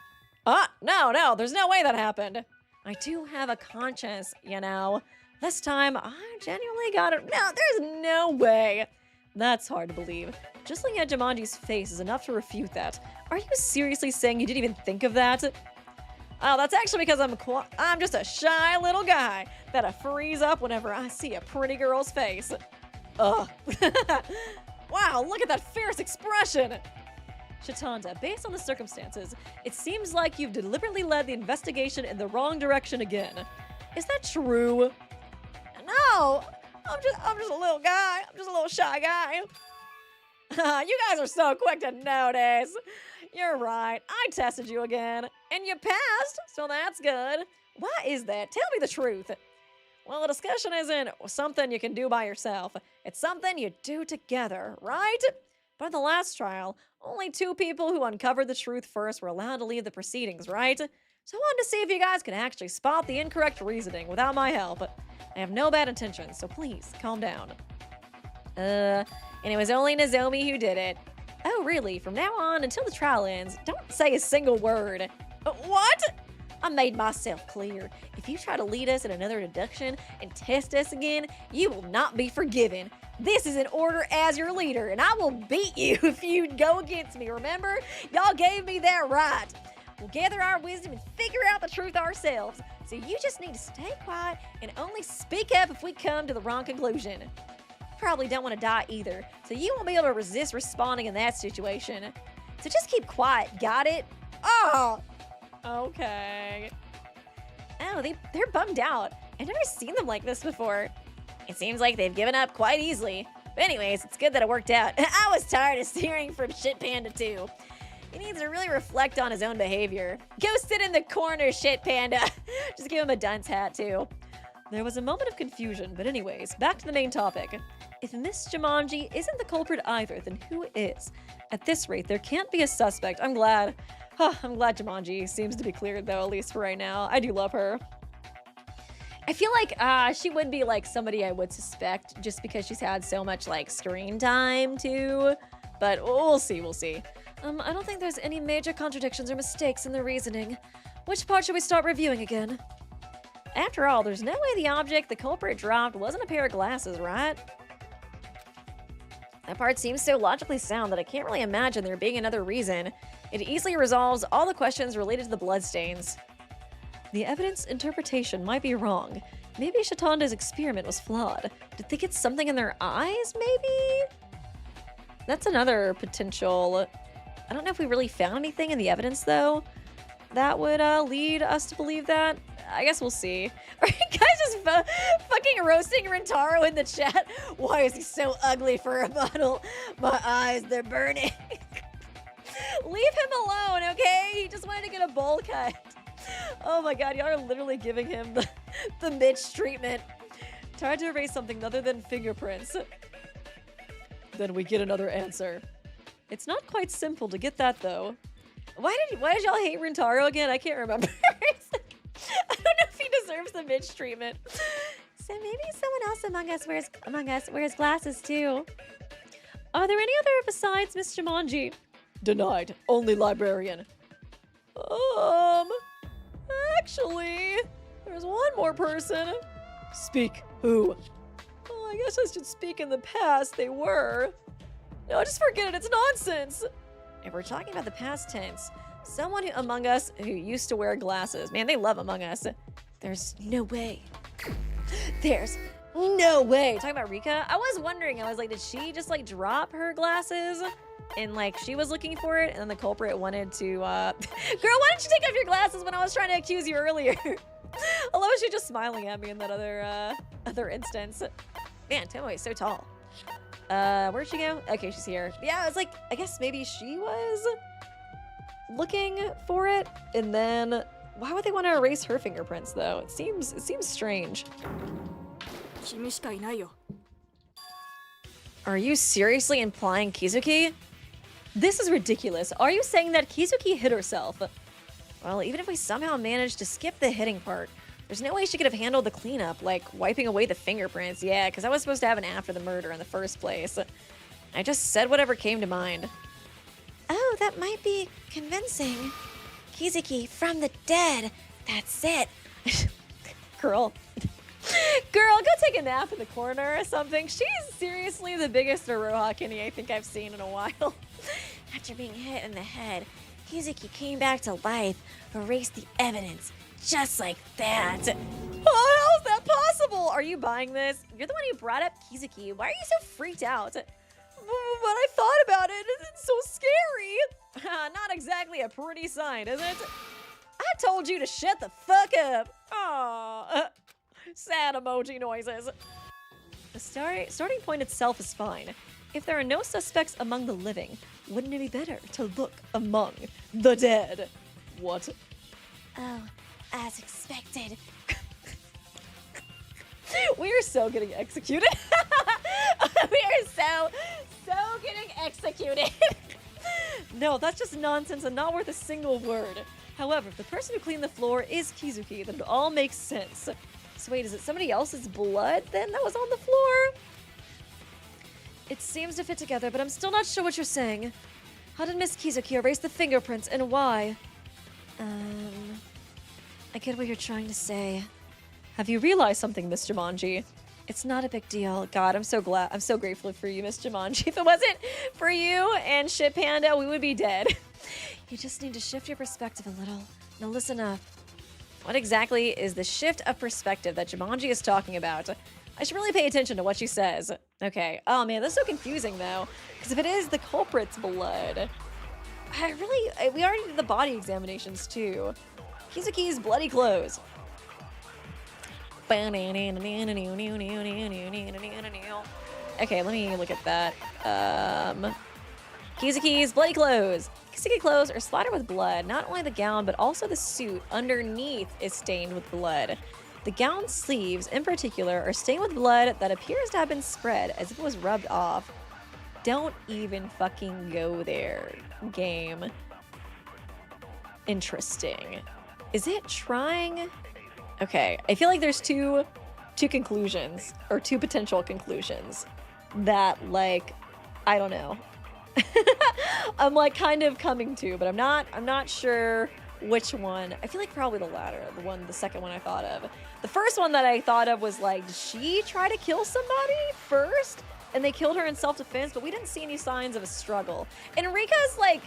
No, there's no way that happened. I do have a conscience, you know. This time, I genuinely got it. No, there's no way. That's hard to believe. Just looking at Jumanji's face is enough to refute that. Are you seriously saying you didn't even think of that? Oh, that's actually because I'm just a shy little guy that I freeze up whenever I see a pretty girl's face. Ugh. Wow, look at that fierce expression! Shitanda, based on the circumstances, it seems like you've deliberately led the investigation in the wrong direction again. Is that true? No! I'm just a little guy. I'm just a little shy guy. You guys are so quick to notice. You're right. I tested you again. And you passed, so that's good. Why is that? Tell me the truth. Well, the discussion isn't something you can do by yourself. It's something you do together, right? But in the last trial, only 2 people who uncovered the truth first were allowed to leave the proceedings, right? So I wanted to see if you guys could actually spot the incorrect reasoning without my help. I have no bad intentions, so please, calm down. And it was only Nozomi who did it. Oh, really? From now on, until the trial ends, don't say a single word. What? I made myself clear. If you try to lead us in another deduction and test us again, you will not be forgiven. This is an order as your leader, and I will beat you if you go against me, remember? Y'all gave me that right. We'll gather our wisdom and figure out the truth ourselves. So you just need to stay quiet and only speak up if we come to the wrong conclusion. You probably don't want to die either, so you won't be able to resist responding in that situation. So just keep quiet, got it? Oh! Okay. Oh, they're bummed out. I've never seen them like this before. It seems like they've given up quite easily. But anyways, it's good that it worked out. I was tired of hearing from Shit Panda too. He needs to really reflect on his own behavior. Go sit in the corner, Shit Panda. Just give him a dunce hat too. There was a moment of confusion, but anyways, back to the main topic. If Miss Jumanji isn't the culprit either, then who is? At this rate, there can't be a suspect. I'm glad Jumanji seems to be cleared though, at least for right now. I do love her. I feel like she would be like somebody I would suspect just because she's had so much like screen time too. But we'll see. I don't think there's any major contradictions or mistakes in the reasoning. Which part should we start reviewing again? After all, there's no way the object the culprit dropped wasn't a pair of glasses, right? That part seems so logically sound that I can't really imagine there being another reason. It easily resolves all the questions related to the bloodstains. The evidence interpretation might be wrong. Maybe Shitanda's experiment was flawed. Did they get something in their eyes, maybe? That's another potential. I don't know if we really found anything in the evidence, though, that would lead us to believe that. I guess we'll see. Are you guys just fucking roasting Rintaro in the chat? Why is he so ugly for a model? My eyes, they're burning. Leave him alone, okay? He just wanted to get a bowl cut. Oh my god, y'all are literally giving him the Mitch treatment. Tried to erase something other than fingerprints. Then we get another answer. It's not quite simple to get that, though. Why did y'all hate Rintaro again? I can't remember. I don't know if he deserves the Mitch treatment. So maybe someone else among us wears glasses too. Are there any other besides Miss Jumanji? Denied. Only librarian. Actually, there's one more person. Speak. Who? Oh, I guess I should speak in the past. They were. No, just forget it. It's nonsense. If we're talking about the past tense, someone among us who used to wear glasses. Man, they love Among Us. There's no way. There's no way. Talking about Rika, I was wondering, I was like, did she just like drop her glasses? And like she was looking for it, and then the culprit wanted to, girl, why didn't you take off your glasses when I was trying to accuse you earlier? I love she just smiling at me in that other instance. Man, Tomoe is so tall. Where'd she go? Okay, she's here. Yeah, I was like, I guess maybe she was looking for it, and then why would they want to erase her fingerprints though? It seems strange. Are you seriously implying Kizuki? This is ridiculous. Are you saying that Kizuki hit herself? Well, even if we somehow managed to skip the hitting part, there's no way she could have handled the cleanup, like wiping away the fingerprints. Yeah, because that was supposed to happen after the murder in the first place. I just said whatever came to mind. Oh, that might be convincing. Kizuki from the dead. That's it. Girl, go take a nap in the corner or something. She's seriously the biggest Aroha Kenny I think I've seen in a while. After being hit in the head, Kizuki came back to life, erased the evidence, just like that. Oh, how is that possible? Are you buying this? You're the one who brought up Kizuki. Why are you so freaked out? But I thought about it. It's so scary. Not exactly a pretty sign, is it? I told you to shut the fuck up. Aww. Sad emoji noises. The starting point itself is fine. If there are no suspects among the living, wouldn't it be better to look among the dead? What? Oh, as expected. We are so getting executed. We are so getting executed. No, that's just nonsense and not worth a single word. However, if the person who cleaned the floor is Kizuki, then it all makes sense. So wait, is it somebody else's blood then that was on the floor? It seems to fit together, but I'm still not sure what you're saying. How did Miss Kizuki erase the fingerprints and why? I get what you're trying to say. Have you realized something, Miss Jumanji? It's not a big deal. God, I'm so grateful for you, Miss Jumanji. If it wasn't for you and Shit Panda, we would be dead. You just need to shift your perspective a little. Now listen up. What exactly is the shift of perspective that Jumanji is talking about? I should really pay attention to what she says. Okay. Oh man, that's so confusing though. Because if it is the culprit's blood, we already did the body examinations too. Kizuki's bloody clothes. Okay, let me look at that. Kizuki's bloody clothes. Kizuki clothes are splattered with blood. Not only the gown, but also the suit underneath is stained with blood. The gown sleeves, in particular, are stained with blood that appears to have been spread as if it was rubbed off. Don't even fucking go there, game. Interesting. Is it trying? Okay, I feel like there's two conclusions, or two potential conclusions that, like, I don't know. I'm like kind of coming to, but I'm not sure which one. I feel like probably the latter, the second one I thought of. The first one that I thought of was like, did she try to kill somebody first? And they killed her in self-defense, but we didn't see any signs of a struggle. And Rika's like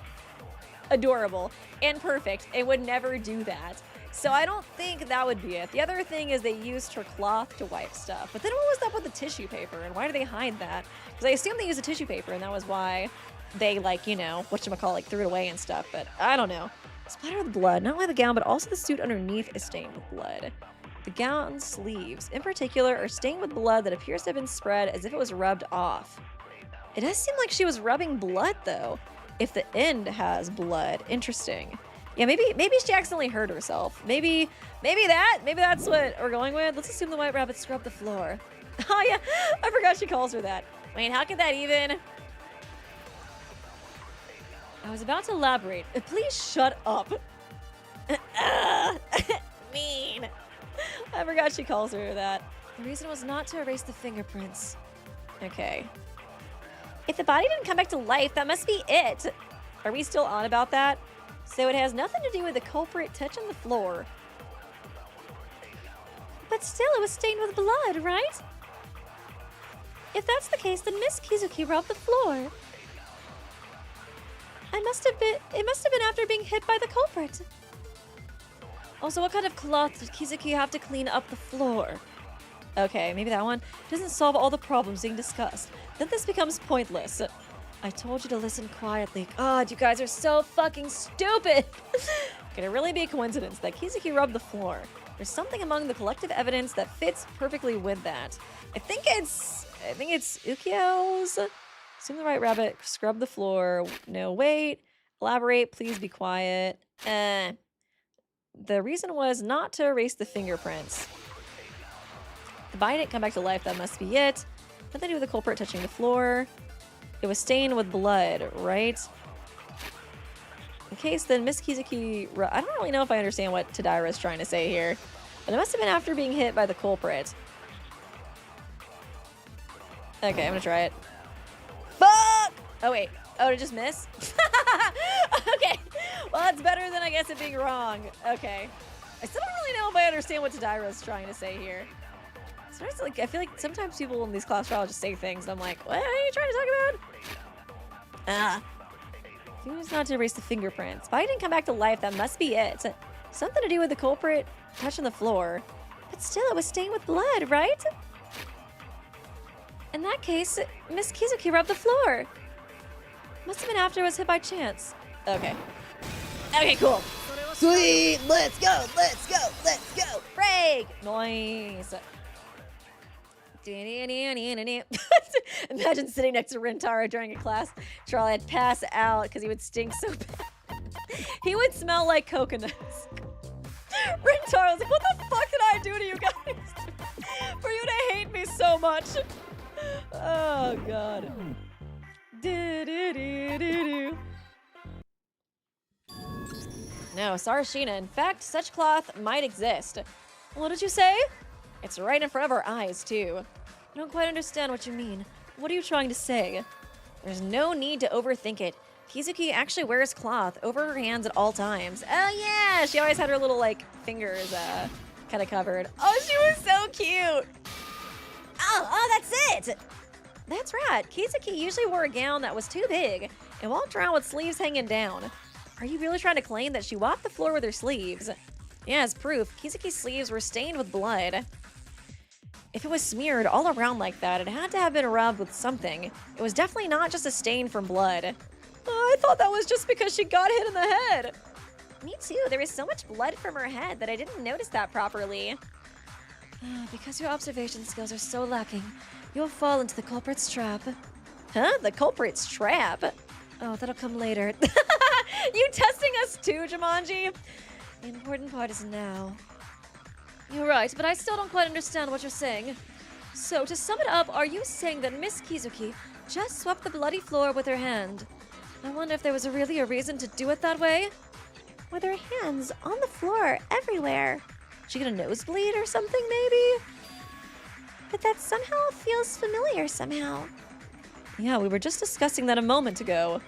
adorable and perfect and would never do that. So I don't think that would be it. The other thing is they used her cloth to wipe stuff. But then what was up with the tissue paper, and why do they hide that? Because I assume they used the tissue paper, and that was why they, like, you know, whatchamacallit, like, threw it away and stuff. But I don't know. Splatter with blood, not only the gown, but also the suit underneath is stained with blood. The gown sleeves, in particular, are stained with blood that appears to have been spread as if it was rubbed off. It does seem like she was rubbing blood, though. If the end has blood. Interesting. Yeah, maybe she accidentally hurt herself. Maybe that's what we're going with. Let's assume the white rabbit scrubbed the floor. Oh yeah, I forgot she calls her that. Wait, how could that even? I was about to elaborate. Please shut up. Mean. I forgot she calls her that. The reason was not to erase the fingerprints. Okay. If the body didn't come back to life, that must be it. Are we still on about that? So it has nothing to do with the culprit touching the floor. But still, it was stained with blood, right? If that's the case, then Miss Kizuki rubbed the floor. It must have been after being hit by the culprit. Also, what kind of cloth did Kizuki have to clean up the floor? Okay, maybe that one doesn't solve all the problems being discussed. Then this becomes pointless. I told you to listen quietly. God, you guys are so fucking stupid. Could it really be a coincidence that Kizuki rubbed the floor? There's something among the collective evidence that fits perfectly with that. I think it's Ukio's. Assume the right rabbit scrubbed the floor. No, wait. Elaborate. Please be quiet. The reason was not to erase the fingerprints. The body didn't come back to life. That must be it. Nothing to do with the culprit touching the floor. It was stained with blood, right? In case then Miss Kizuki... I don't really know if I understand what Tadaira is trying to say here. But it must have been after being hit by the culprit. Okay, I'm gonna try it. Fuck! Oh, wait. Oh, did it just miss? Okay. Well, that's better than, I guess, it being wrong. Okay. I still don't really know if I understand what Tadaira is trying to say here. Sometimes, like, I feel like sometimes people in these class trials just say things, and I'm like, what are you trying to talk about? He was not to erase the fingerprints. Body didn't come back to life. That must be it. Something to do with the culprit touching the floor. But still, it was stained with blood, right? In that case, Miss Kizuki rubbed the floor. Must have been after it was hit by chance. Okay. Okay, cool. Sweet! Let's go! Let's go! Let's go! Break! Nice. Imagine sitting next to Rintaro during a class trial. I'd pass out because he would stink so bad. He would smell like coconuts. Rintaro's like, what the fuck did I do to you guys? For you to hate me so much. Oh, God. No, Sarashina. In fact, such cloth might exist. What did you say? It's right in front of our eyes, too. I don't quite understand what you mean. What are you trying to say? There's no need to overthink it. Kizuki actually wears cloth over her hands at all times. Oh, yeah! She always had her little, like, fingers, kind of covered. Oh, she was so cute! Oh, that's it! That's right. Kizuki usually wore a gown that was too big and walked around with sleeves hanging down. Are you really trying to claim that she walked the floor with her sleeves? Yeah, as proof, Kizuki's sleeves were stained with blood. If it was smeared all around like that, it had to have been rubbed with something. It was definitely not just a stain from blood. Oh, I thought that was just because she got hit in the head. Me too. There was so much blood from her head that I didn't notice that properly. Because your observation skills are so lacking, you'll fall into the culprit's trap. Huh? The culprit's trap? Oh, that'll come later. You testing us too, Jumanji? The important part is now. You're right, but I still don't quite understand what you're saying. So, to sum it up, are you saying that Miss Kizuki just swept the bloody floor with her hand? I wonder if there was really a reason to do it that way? With her hands on the floor everywhere. She get a nosebleed or something, maybe? But that somehow feels familiar somehow. Yeah, we were just discussing that a moment ago.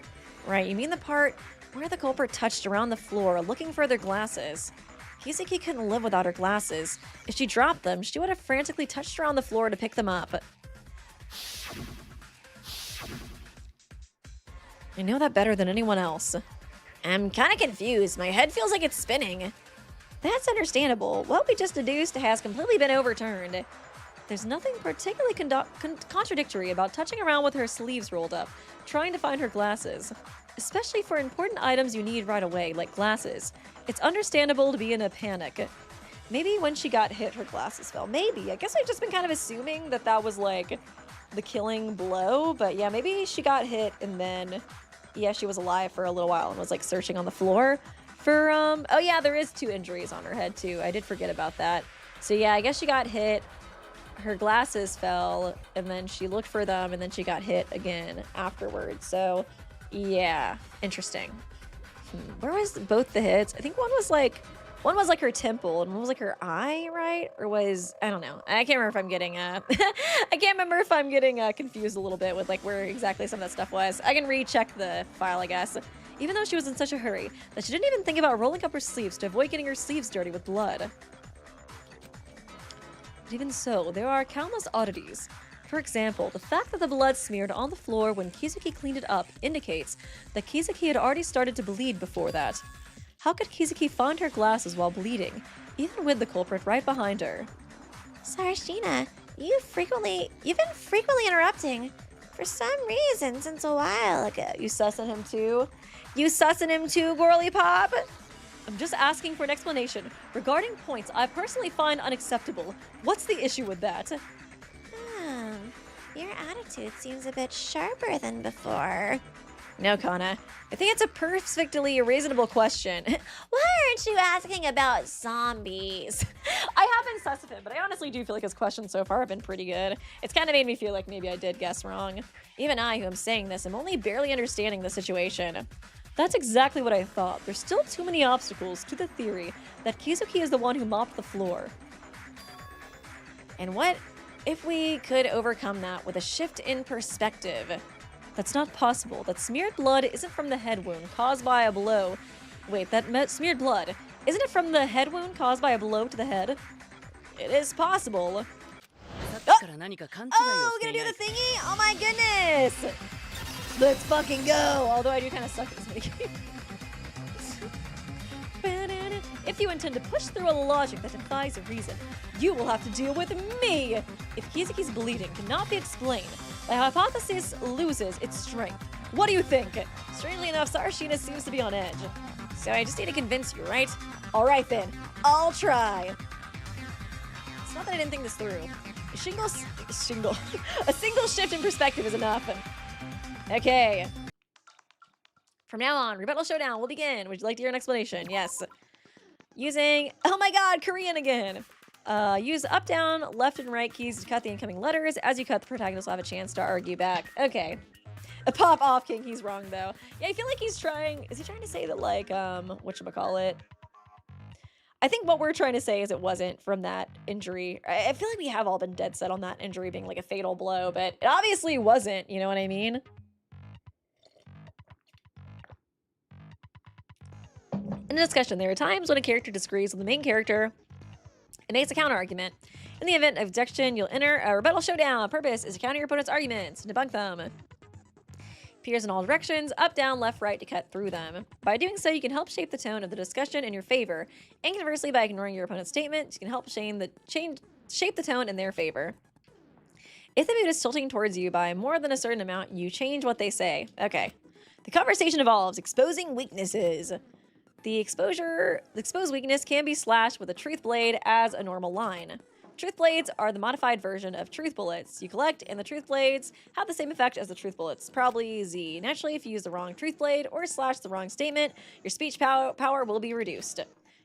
Right, you mean the part where the culprit touched around the floor looking for their glasses. Kizuki couldn't live without her glasses. If she dropped them, she would have frantically touched around the floor to pick them up. I know that better than anyone else. I'm kind of confused. My head feels like it's spinning. That's understandable. What we just deduced has completely been overturned. There's nothing particularly contradictory about touching around with her sleeves rolled up, trying to find her glasses. Especially for important items you need right away, like glasses. It's understandable to be in a panic. Maybe when she got hit, her glasses fell. Maybe. I guess I've just been kind of assuming that that was, like, the killing blow. But yeah, maybe she got hit and then, yeah, she was alive for a little while and was, like, searching on the floor for, oh yeah, there is 2 injuries on her head, too. I did forget about that. So yeah, I guess she got hit. Her glasses fell, and then she looked for them, and then she got hit again afterwards. So, yeah, interesting. Where was both the hits? I think one was like her temple, and one was like her eye, right? Or was, I don't know. I can't remember if I'm getting I can't remember if I'm getting confused a little bit with like where exactly some of that stuff was. I can recheck the file, I guess. Even though she was in such a hurry that she didn't even think about rolling up her sleeves to avoid getting her sleeves dirty with blood. But even so, there are countless oddities. For example, the fact that the blood smeared on the floor when Kizuki cleaned it up indicates that Kizuki had already started to bleed before that. How could Kizuki find her glasses while bleeding, even with the culprit right behind her? Sarashina, you've been frequently interrupting for some reason since a while ago. You sussing him too? You sussing him too, Girly Pop? I'm just asking for an explanation regarding points I personally find unacceptable. What's the issue with that? Your attitude seems a bit sharper than before. No, Kana. I think it's a perfectly reasonable question. Why aren't you asking about zombies? I have been sus of him, but I honestly do feel like his questions so far have been pretty good. It's kind of made me feel like maybe I did guess wrong. Even I, who am saying this, am only barely understanding the situation. That's exactly what I thought. There's still too many obstacles to the theory that Kizuki is the one who mopped the floor. And what if we could overcome that with a shift in perspective? That's not possible. That smeared blood isn't from the head wound caused by a blow. Wait, smeared blood, isn't it from the head wound caused by a blow to the head? It is possible. Oh, we're gonna do the thingy? Oh my goodness! Let's fucking go! Although I do kind of suck at this minigame. If you intend to push through a logic that defies reason, you will have to deal with me! If Kizuki's bleeding cannot be explained, the hypothesis loses its strength. What do you think? Strangely enough, Sarashina seems to be on edge. So I just need to convince you, right? Alright then, I'll try. It's not that I didn't think this through. A single shift in perspective is enough. Okay. From now on, rebuttal showdown will begin. Would you like to hear an explanation? Yes. Using, oh my god, Korean again. Use up, down, left, and right keys to cut the incoming letters. As you cut, the protagonist will have a chance to argue back. Okay. A pop off king, he's wrong though. Yeah, I feel like he's trying, is he trying to say that like, whatchamacallit? I think what we're trying to say is it wasn't from that injury. I feel like we have all been dead set on that injury being like a fatal blow, but it obviously wasn't, you know what I mean? In a discussion, there are times when a character disagrees with the main character and makes a counter-argument. In the event of deduction, you'll enter a rebuttal showdown. Purpose is to counter your opponent's arguments and debunk them. Appears in all directions, up, down, left, right to cut through them. By doing so, you can help shape the tone of the discussion in your favor. And conversely, by ignoring your opponent's statement, you can help shape the tone in their favor. If the mood is tilting towards you by more than a certain amount, you change what they say. Okay. The conversation evolves, exposing weaknesses. The exposed weakness can be slashed with a truth blade as a normal line. Truth blades are the modified version of truth bullets you collect, and the truth blades have the same effect as the truth bullets, probably Z. Naturally, if you use the wrong truth blade or slash the wrong statement, your speech power will be reduced.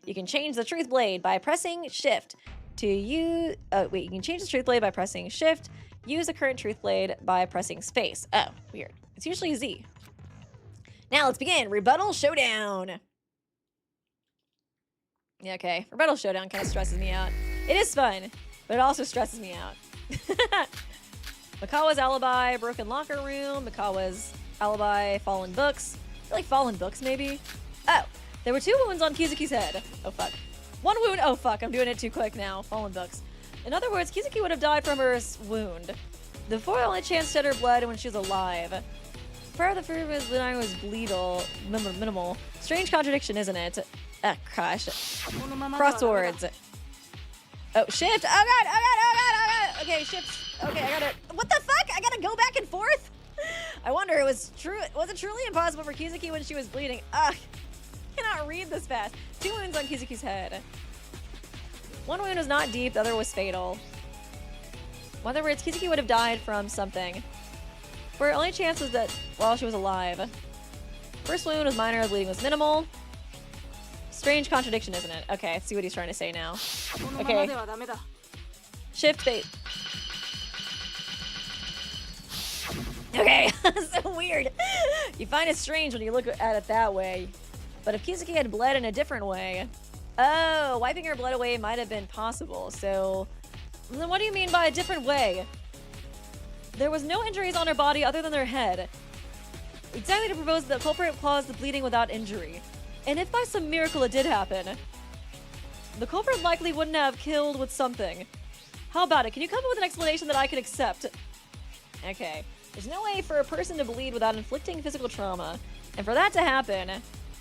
You can change the truth blade by pressing shift to use, you can change the truth blade by pressing shift, use the current truth blade by pressing space. Oh, weird. It's usually Z. Now let's begin. Rebuttal showdown. Yeah, okay. Rebuttal showdown kind of stresses me out. It is fun, but it also stresses me out. Mikawa's alibi, broken locker room. Mikawa's alibi, fallen books. I feel like fallen books, maybe? Oh, there were 2 wounds on Kizuki's head. Oh, fuck. 1 wound. Oh, fuck. I'm doing it too quick now. Fallen books. In other words, Kizuki would have died from her wound. The foil only chance shed her blood when she was alive. Part of the fruit was minimal. Strange contradiction, isn't it? Ah, gosh. Crosswords. Oh, shift. Oh, God. Oh, God. Oh, God. Oh, God. Okay, shift. Okay, I gotta... What the fuck? I gotta go back and forth? I wonder, was it truly impossible for Kizuki when she was bleeding? Ugh. Cannot read this fast. 2 wounds on Kizuki's head. 1 wound was not deep, the other was fatal. In other words, Kizuki would have died from something. Her only chance was that while she was alive. First wound was minor, bleeding was minimal. Strange contradiction, isn't it? Okay, let's see what he's trying to say now. Okay. Shift bait. Okay, so weird. You find it strange when you look at it that way. But if Kizuki had bled in a different way... Oh, wiping her blood away might have been possible, so... Then what do you mean by a different way? There was no injuries on her body other than her head. Exactly to propose that the culprit caused the bleeding without injury. And if by some miracle it did happen, the culprit likely wouldn't have killed with something. How about it? Can you come up with an explanation that I can accept? Okay. There's no way for a person to bleed without inflicting physical trauma. And for that to happen...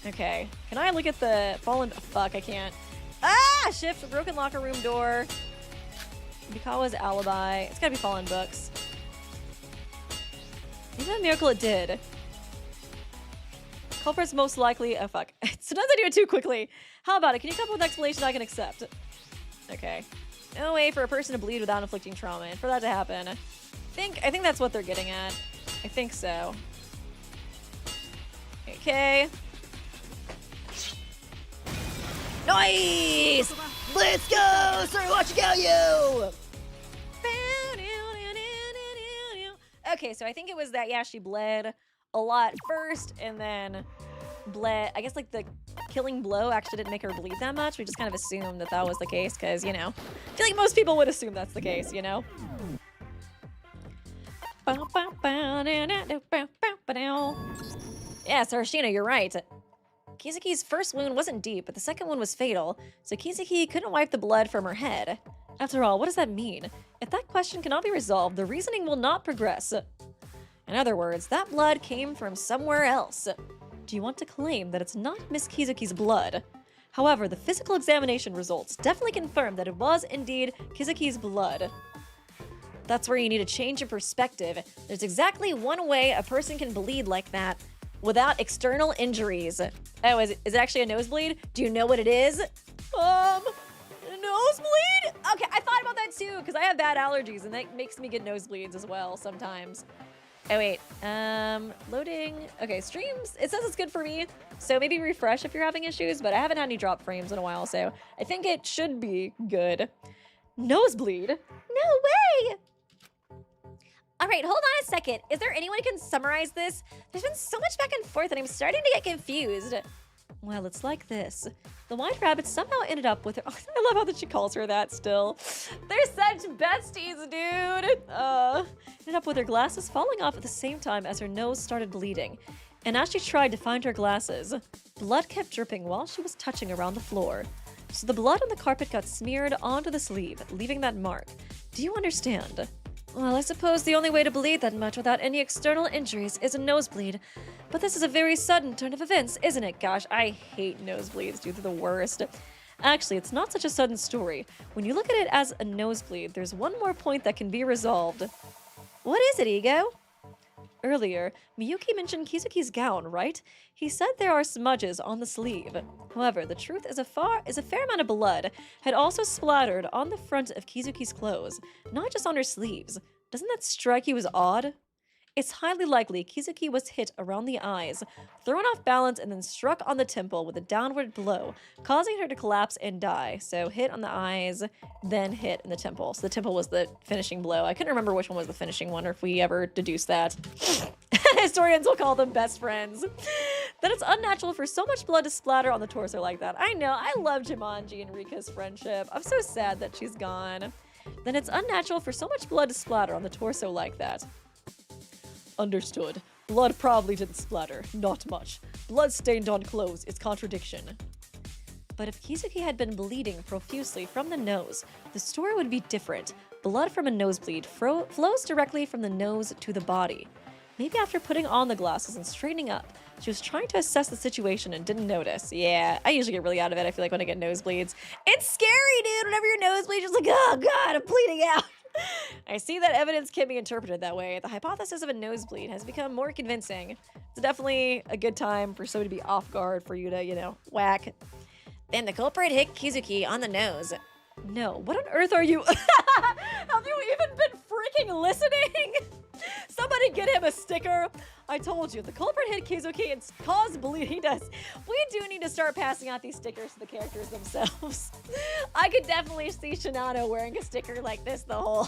Okay. Can I look at the fallen... Fuck, I can't. Ah! Shift, broken locker room door. Mikawa's alibi. It's gotta be fallen books. Even a miracle it did. Culprit's most likely... Oh, fuck. Sometimes I do it too quickly. How about it? Can you come up with an explanation I can accept? Okay. No way for a person to bleed without inflicting trauma. And for that to happen... I think that's what they're getting at. I think so. Okay. Nice! Let's go! Sorry, watch it go, you! Okay, so I think it was that, yeah, she bled a lot first, and then bled... I guess, like, the killing blow actually didn't make her bleed that much. We just kind of assumed that that was the case, because, you know, I feel like most people would assume that's the case, you know? Yeah, Sarashina, you're right. Kizuki's first wound wasn't deep, but the second one was fatal, so Kizuki couldn't wipe the blood from her head. After all, what does that mean? If that question cannot be resolved, the reasoning will not progress. In other words, that blood came from somewhere else. Do you want to claim that it's not Miss Kizuki's blood? However, the physical examination results definitely confirm that it was indeed Kizuki's blood. That's where you need a change in perspective. There's exactly one way a person can bleed like that without external injuries. Oh, is it actually a nosebleed? Do you know what it is? Nosebleed? Okay, I thought about that too, because I have bad allergies, and that makes me get nosebleeds as well sometimes. Oh, wait. Loading. Okay, streams. It says it's good for me, so maybe refresh if you're having issues, but I haven't had any drop frames in a while, so I think it should be good. Nosebleed? No way! All right, hold on a second. Is there anyone who can summarize this? There's been so much back and forth and I'm starting to get confused. Well, it's like this. The white rabbit somehow ended up with her... Oh, I love how that she calls her that still. They're such besties, dude. Ended up with her glasses falling off at the same time as her nose started bleeding. And as she tried to find her glasses, blood kept dripping while she was touching around the floor. So the blood on the carpet got smeared onto the sleeve, leaving that mark. Do you understand? Well, I suppose the only way to bleed that much without any external injuries is a nosebleed. But this is a very sudden turn of events, isn't it? Gosh, I hate nosebleeds, dude. They're the worst. Actually, it's not such a sudden story. When you look at it as a nosebleed, there's one more point that can be resolved. What is it, Ego? Earlier, Miyuki mentioned Kizuki's gown, right? He said there are smudges on the sleeve. However, the truth is a fair amount of blood had also splattered on the front of Kizuki's clothes, not just on her sleeves. Doesn't that strike you as odd? It's highly likely Kizuki was hit around the eyes, thrown off balance, and then struck on the temple with a downward blow, causing her to collapse and die. So hit on the eyes, then hit in the temple. So the temple was the finishing blow. I couldn't remember which one was the finishing one or if we ever deduced that. Historians will call them best friends. That it's unnatural for so much blood to splatter on the torso like that. I know, I love Jumanji and Rika's friendship. I'm so sad that she's gone. Then it's unnatural for so much blood to splatter on the torso like that. Understood. Blood probably didn't splatter. Not much. Blood stained on clothes is contradiction. But if Kizuki had been bleeding profusely from the nose, the story would be different. Blood from a nosebleed flows directly from the nose to the body. Maybe after putting on the glasses and straightening up, she was trying to assess the situation and didn't notice. Yeah, I usually get really out of it, I feel like, when I get nosebleeds. It's scary, dude, whenever your nosebleeds, just like, oh god, I'm bleeding out. I see that evidence can be interpreted that way. The hypothesis of a nosebleed has become more convincing. It's definitely a good time for somebody to be off guard for you to, you know, whack. Then the culprit hit Kizuki on the nose. No, what on earth are you? Have you even been freaking listening? Somebody get him a sticker. I told you, the culprit hit Kizuki and caused bleeding. We do need to start passing out these stickers to the characters themselves. I could definitely see Shinano wearing a sticker like this the whole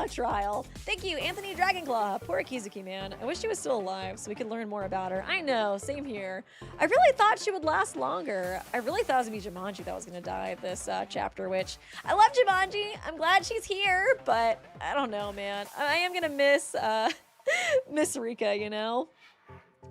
trial. Thank you, Anthony Dragonclaw. Poor Kizuki, man. I wish she was still alive so we could learn more about her. I know, same here. I really thought she would last longer. I really thought it was gonna be Jumanji that was gonna die this chapter, which I love Jumanji. I'm glad she's here, but I don't know, man. I am gonna miss Miss Rika, you know?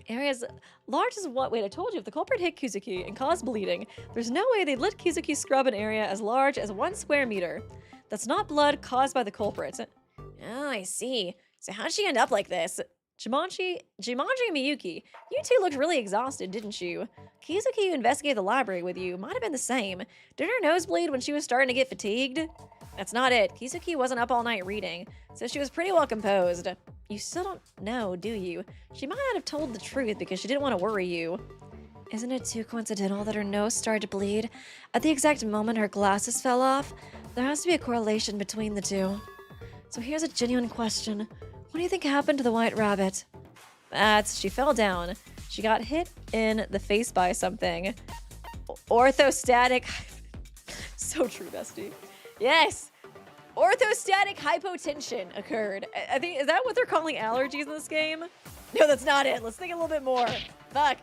Areas large as what? Wait, I told you, if the culprit hit Kizuki and caused bleeding, there's no way they'd let Kizuki scrub an area as large as 1 square meter. That's not blood caused by the culprit. Oh, I see. So how'd she end up like this? Jumanji and Miyuki, you two looked really exhausted, didn't you? Kizuki, who investigated the library with you, might have been the same. Did her nose bleed when she was starting to get fatigued? That's not it. Kizuki wasn't up all night reading, so she was pretty well composed. You still don't know, do you? She might not have told the truth because she didn't want to worry you. Isn't it too coincidental that her nose started to bleed at the exact moment her glasses fell off? There has to be a correlation between the two. So here's a genuine question. What do you think happened to the white rabbit? She fell down. She got hit in the face by something. Orthostatic. So true, bestie. Yes. Orthostatic hypotension occurred. I think, is that what they're calling allergies in this game? No, that's not it. Let's think a little bit more. Fuck.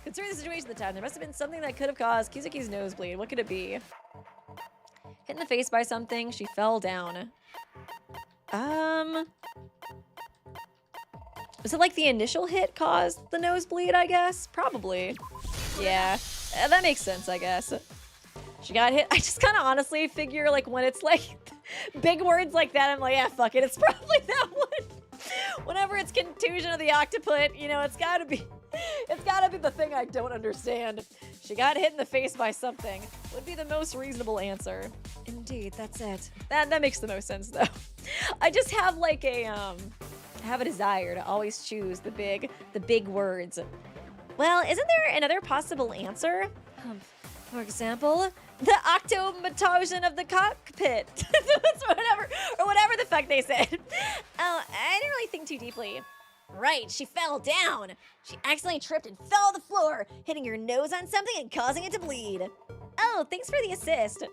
Considering the situation at the time, there must have been something that could have caused Kizuki's nosebleed. What could it be? Hit in the face by something. She fell down. Was it like the initial hit caused the nosebleed, I guess? Probably. Yeah, that makes sense, I guess. She got hit. I just kind of honestly figure, like, when it's like big words like that, I'm like, yeah, fuck it. It's probably that one. Whenever it's contusion of the occiput, you know, it's gotta be the thing I don't understand. She got hit in the face by something. Would be the most reasonable answer. Indeed, that's it. That makes the most sense, though. I just have like have a desire to always choose the big words. Well, isn't there another possible answer? For example, the octomatosion of the cockpit. whatever the fuck they said. Oh, I didn't really think too deeply. Right, she fell down. She accidentally tripped and fell on the floor, hitting her nose on something and causing it to bleed. Oh, thanks for the assist.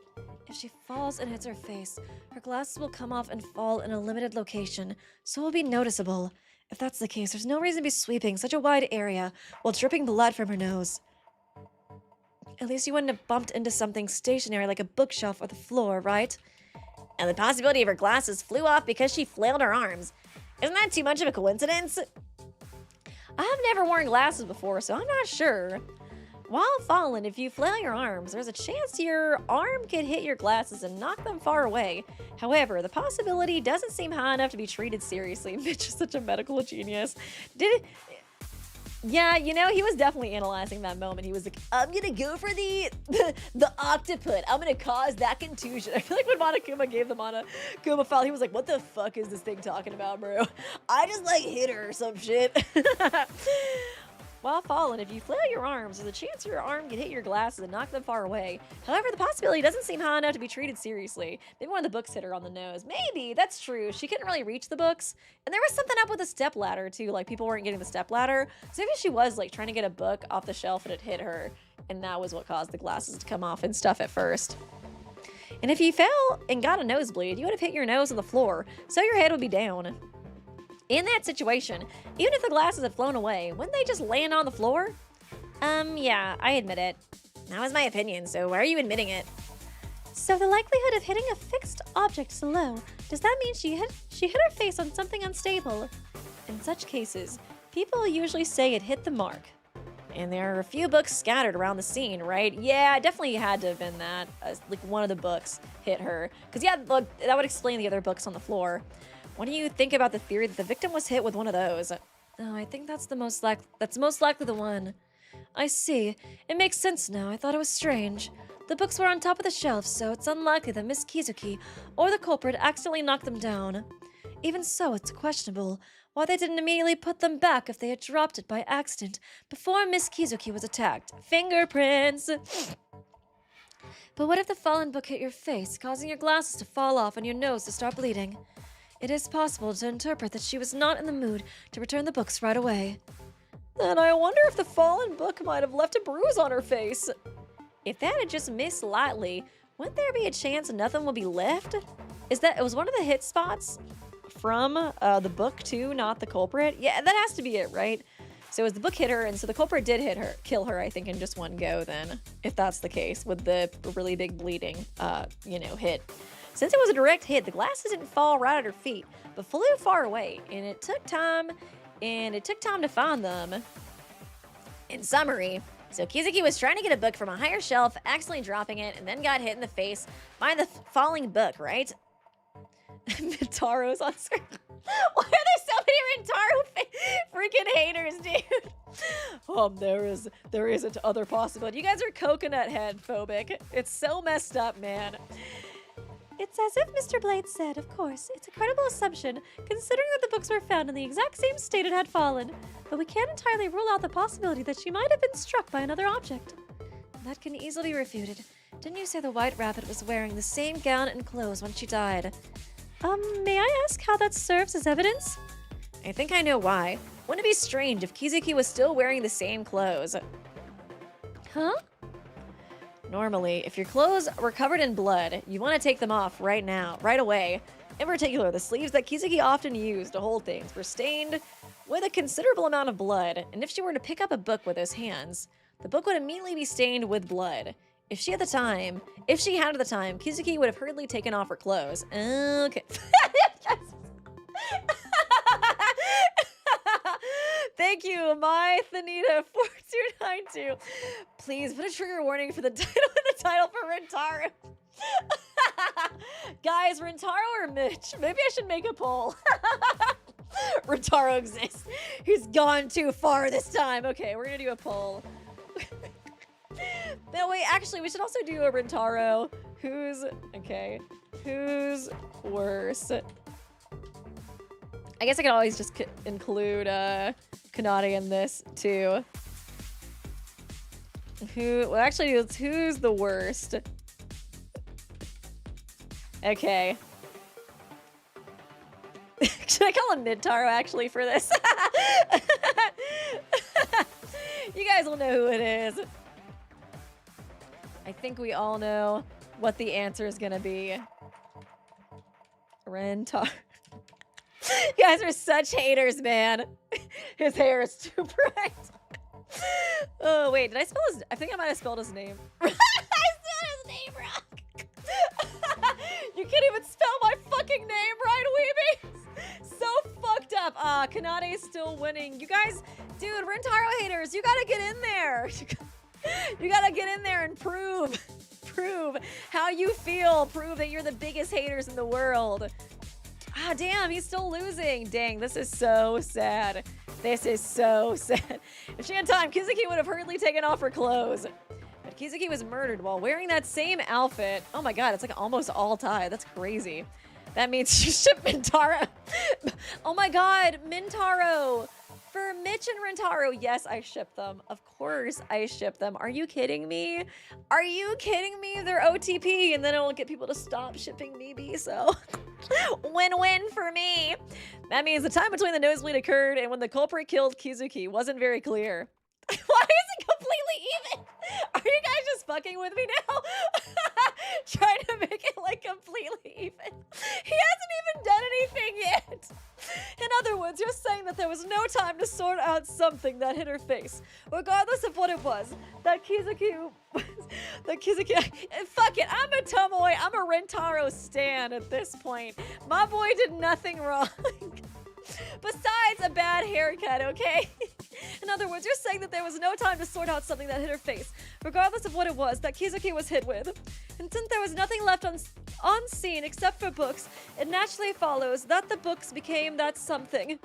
If she falls and hits her face, her glasses will come off and fall in a limited location, so it will be noticeable. If that's the case, there's no reason to be sweeping such a wide area while dripping blood from her nose. At least you wouldn't have bumped into something stationary like a bookshelf or the floor, right? And the possibility of her glasses flew off because she flailed her arms. Isn't that too much of a coincidence? I have never worn glasses before, so I'm not sure. While falling, if you flail your arms, there's a chance your arm could hit your glasses and knock them far away. However, the possibility doesn't seem high enough to be treated seriously. Mitch is such a medical genius. Yeah, you know, he was definitely analyzing that moment. He was like, I'm gonna go for the octoput. I'm gonna cause that contusion. I feel like when Monokuma gave the Monokuma file, he was like, what the fuck is this thing talking about, bro? I just like hit her or some shit. While falling, if you flail your arms, there's a chance your arm can hit your glasses and knock them far away. However, the possibility doesn't seem high enough to be treated seriously. Maybe one of the books hit her on the nose. Maybe, that's true. She couldn't really reach the books. And there was something up with the step ladder too, like people weren't getting the step ladder. So maybe she was like trying to get a book off the shelf and it hit her. And that was what caused the glasses to come off and stuff at first. And if you fell and got a nosebleed, you would have hit your nose on the floor, so your head would be down. In that situation, even if the glasses had flown away, wouldn't they just land on the floor? Yeah, I admit it. That was my opinion, so why are you admitting it? So the likelihood of hitting a fixed object is low. Does that mean she hit her face on something unstable? In such cases, people usually say it hit the mark. And there are a few books scattered around the scene, right? Yeah, it definitely had to have been that. Like one of the books hit her. Because yeah, look, that would explain the other books on the floor. What do you think about the theory that the victim was hit with one of those? Oh, I think that's most likely the one. I see. It makes sense now. I thought it was strange. The books were on top of the shelf, so it's unlikely that Miss Kizuki or the culprit accidentally knocked them down. Even so, it's questionable why they didn't immediately put them back if they had dropped it by accident before Miss Kizuki was attacked. Fingerprints! But what if the fallen book hit your face, causing your glasses to fall off and your nose to start bleeding? It is possible to interpret that she was not in the mood to return the books right away. Then I wonder if the fallen book might have left a bruise on her face. If that had just missed lightly, wouldn't there be a chance nothing would be left? It was one of the hit spots from the book too, not the culprit? Yeah, that has to be it, right? So it was the book hit her, and so the culprit did kill her, I think, in just one go then, if that's the case, with the really big bleeding, hit. Since it was a direct hit, the glasses didn't fall right at her feet, but flew far away, and it took time to find them. In summary, so Kizuki was trying to get a book from a higher shelf, accidentally dropping it, and then got hit in the face by the falling book, right? Mintaro's on screen. Why are there so many Rintaro freaking haters, dude? There isn't other possibility. You guys are coconut head phobic. It's so messed up, man. It's as if Mr. Blade said, of course. It's a credible assumption, considering that the books were found in the exact same state it had fallen. But we can't entirely rule out the possibility that she might have been struck by another object. That can easily be refuted. Didn't you say the White Rabbit was wearing the same gown and clothes when she died? May I ask how that serves as evidence? I think I know why. Wouldn't it be strange if Kizuki was still wearing the same clothes? Huh? Normally, if your clothes were covered in blood, you want to take them off right now, right away. In particular, the sleeves that Kizuki often used to hold things were stained with a considerable amount of blood, and if she were to pick up a book with those hands, the book would immediately be stained with blood. If she had the time, Kizuki would have hurriedly taken off her clothes. Okay. Thank you, my Thanita4292. Please put a trigger warning for the title for Rintaro. Guys, Rintaro or Mitch? Maybe I should make a poll. Rintaro exists. He's gone too far this time. Okay, we're gonna do a poll. No, wait, actually, we should also do a Rintaro. Who's worse? I guess I could always just include Kanade in this too. Who's the worst? Okay. Should I call him Mintaro actually for this? You guys will know who it is. I think we all know what the answer is gonna be. Rintaro. You guys are such haters, man. His hair is too bright. Oh, wait, did I spell his... I think I might have spelled his name. I spelled his name wrong. You can't even spell my fucking name right, Weeby. So fucked up. Kanade is still winning. You guys, dude, Rintaro haters, you gotta get in there. You gotta get in there and prove how you feel. Prove that you're the biggest haters in the world. Ah, damn, he's still losing. Dang, this is so sad. This is so sad. If she had time, Kizuki would have hurriedly taken off her clothes. But Kizuki was murdered while wearing that same outfit. Oh my god, it's like almost all tie. That's crazy. That means she shipped Mintaro. Oh my god, Mintaro. For Mitch and Rintaro, yes, I ship them. Of course I ship them. Are you kidding me? Are you kidding me? They're OTP, and then it will get people to stop shipping Weeby, so win-win for me. That means the time between the nosebleed occurred and when the culprit killed Kizuki wasn't very clear. Why is it completely even? Are you guys just fucking with me now? Trying to make it like completely even. He hasn't even done anything yet. In other words, you're saying that there was no time to sort out something that hit her face, regardless of what it was. That Kizuki, fuck it, I'm a Tomoe, I'm a Rintaro stan at this point. My boy did nothing wrong. Besides a bad haircut, okay? In other words, you're saying that there was no time to sort out something that hit her face, regardless of what it was that Kizuki was hit with. And since there was nothing left on scene except for books, it naturally follows that the books became that something.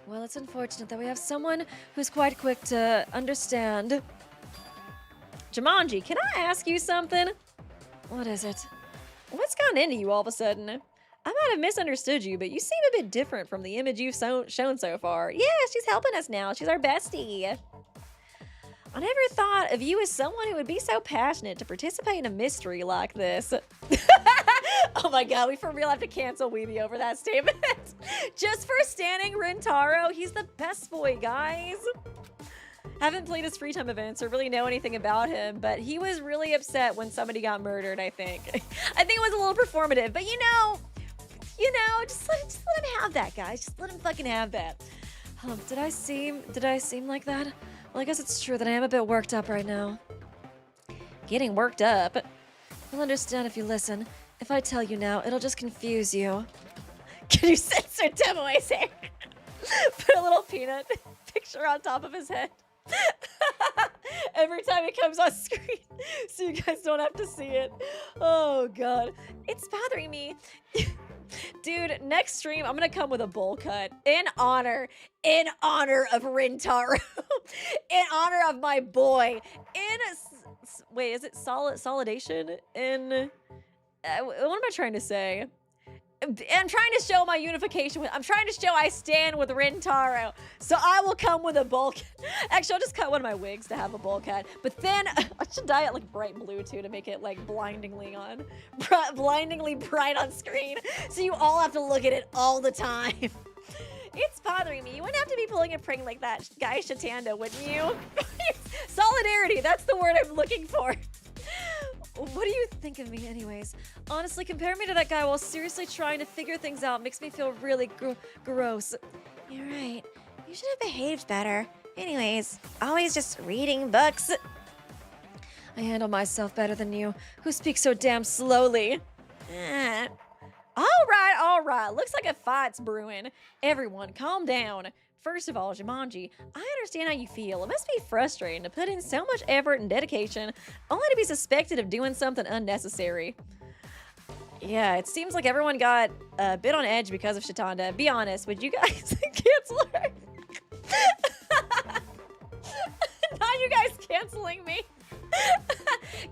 Well, it's unfortunate that we have someone who's quite quick to understand. Jumanji, can I ask you something? What is it? What's gone into you all of a sudden? I might have misunderstood you, but you seem a bit different from the image you've shown so far. Yeah, she's helping us now. She's our bestie. I never thought of you as someone who would be so passionate to participate in a mystery like this. Oh my god, we for real have to cancel Weeby over that statement. Just for standing Rintaro, he's the best boy, guys. Haven't played his free time events or really know anything about him, but he was really upset when somebody got murdered, I think. I think it was a little performative, but you know, just let him have that, guys. Just let him fucking have that. Did I seem like that? Well, I guess it's true that I am a bit worked up right now. Getting worked up? You'll understand if you listen. If I tell you now, it'll just confuse you. Can you censor Demoe's hair? Put a little peanut picture on top of his head. Every time it comes on screen, so you guys don't have to see it. Oh god, it's bothering me. Dude, next stream, I'm gonna come with a bowl cut in honor of Rintaro, in honor of my boy, wait, is it solidation? What am I trying to say? I'm trying to show my unification I'm trying to show I stand with Rintaro. So I will come with a bowl cut. Actually, I'll just cut one of my wigs to have a bowl cut. But then I should dye it like bright blue too to make it like blindingly bright on screen. So you all have to look at it all the time. It's bothering me. You wouldn't have to be pulling a prank like that, guy Shitanda, wouldn't you? Solidarity, that's the word I'm looking for. What do you think of me anyways? Honestly, compare me to that guy while seriously trying to figure things out makes me feel really gross. You're right. You should have behaved better. Anyways, always just reading books. I handle myself better than you, who speaks so damn slowly. All right. Looks like a fight's brewing. Everyone, calm down. First of all, Jumanji, I understand how you feel. It must be frustrating to put in so much effort and dedication only to be suspected of doing something unnecessary. Yeah, it seems like everyone got a bit on edge because of Shitanda. Be honest, would you guys cancel her? Not you guys canceling me.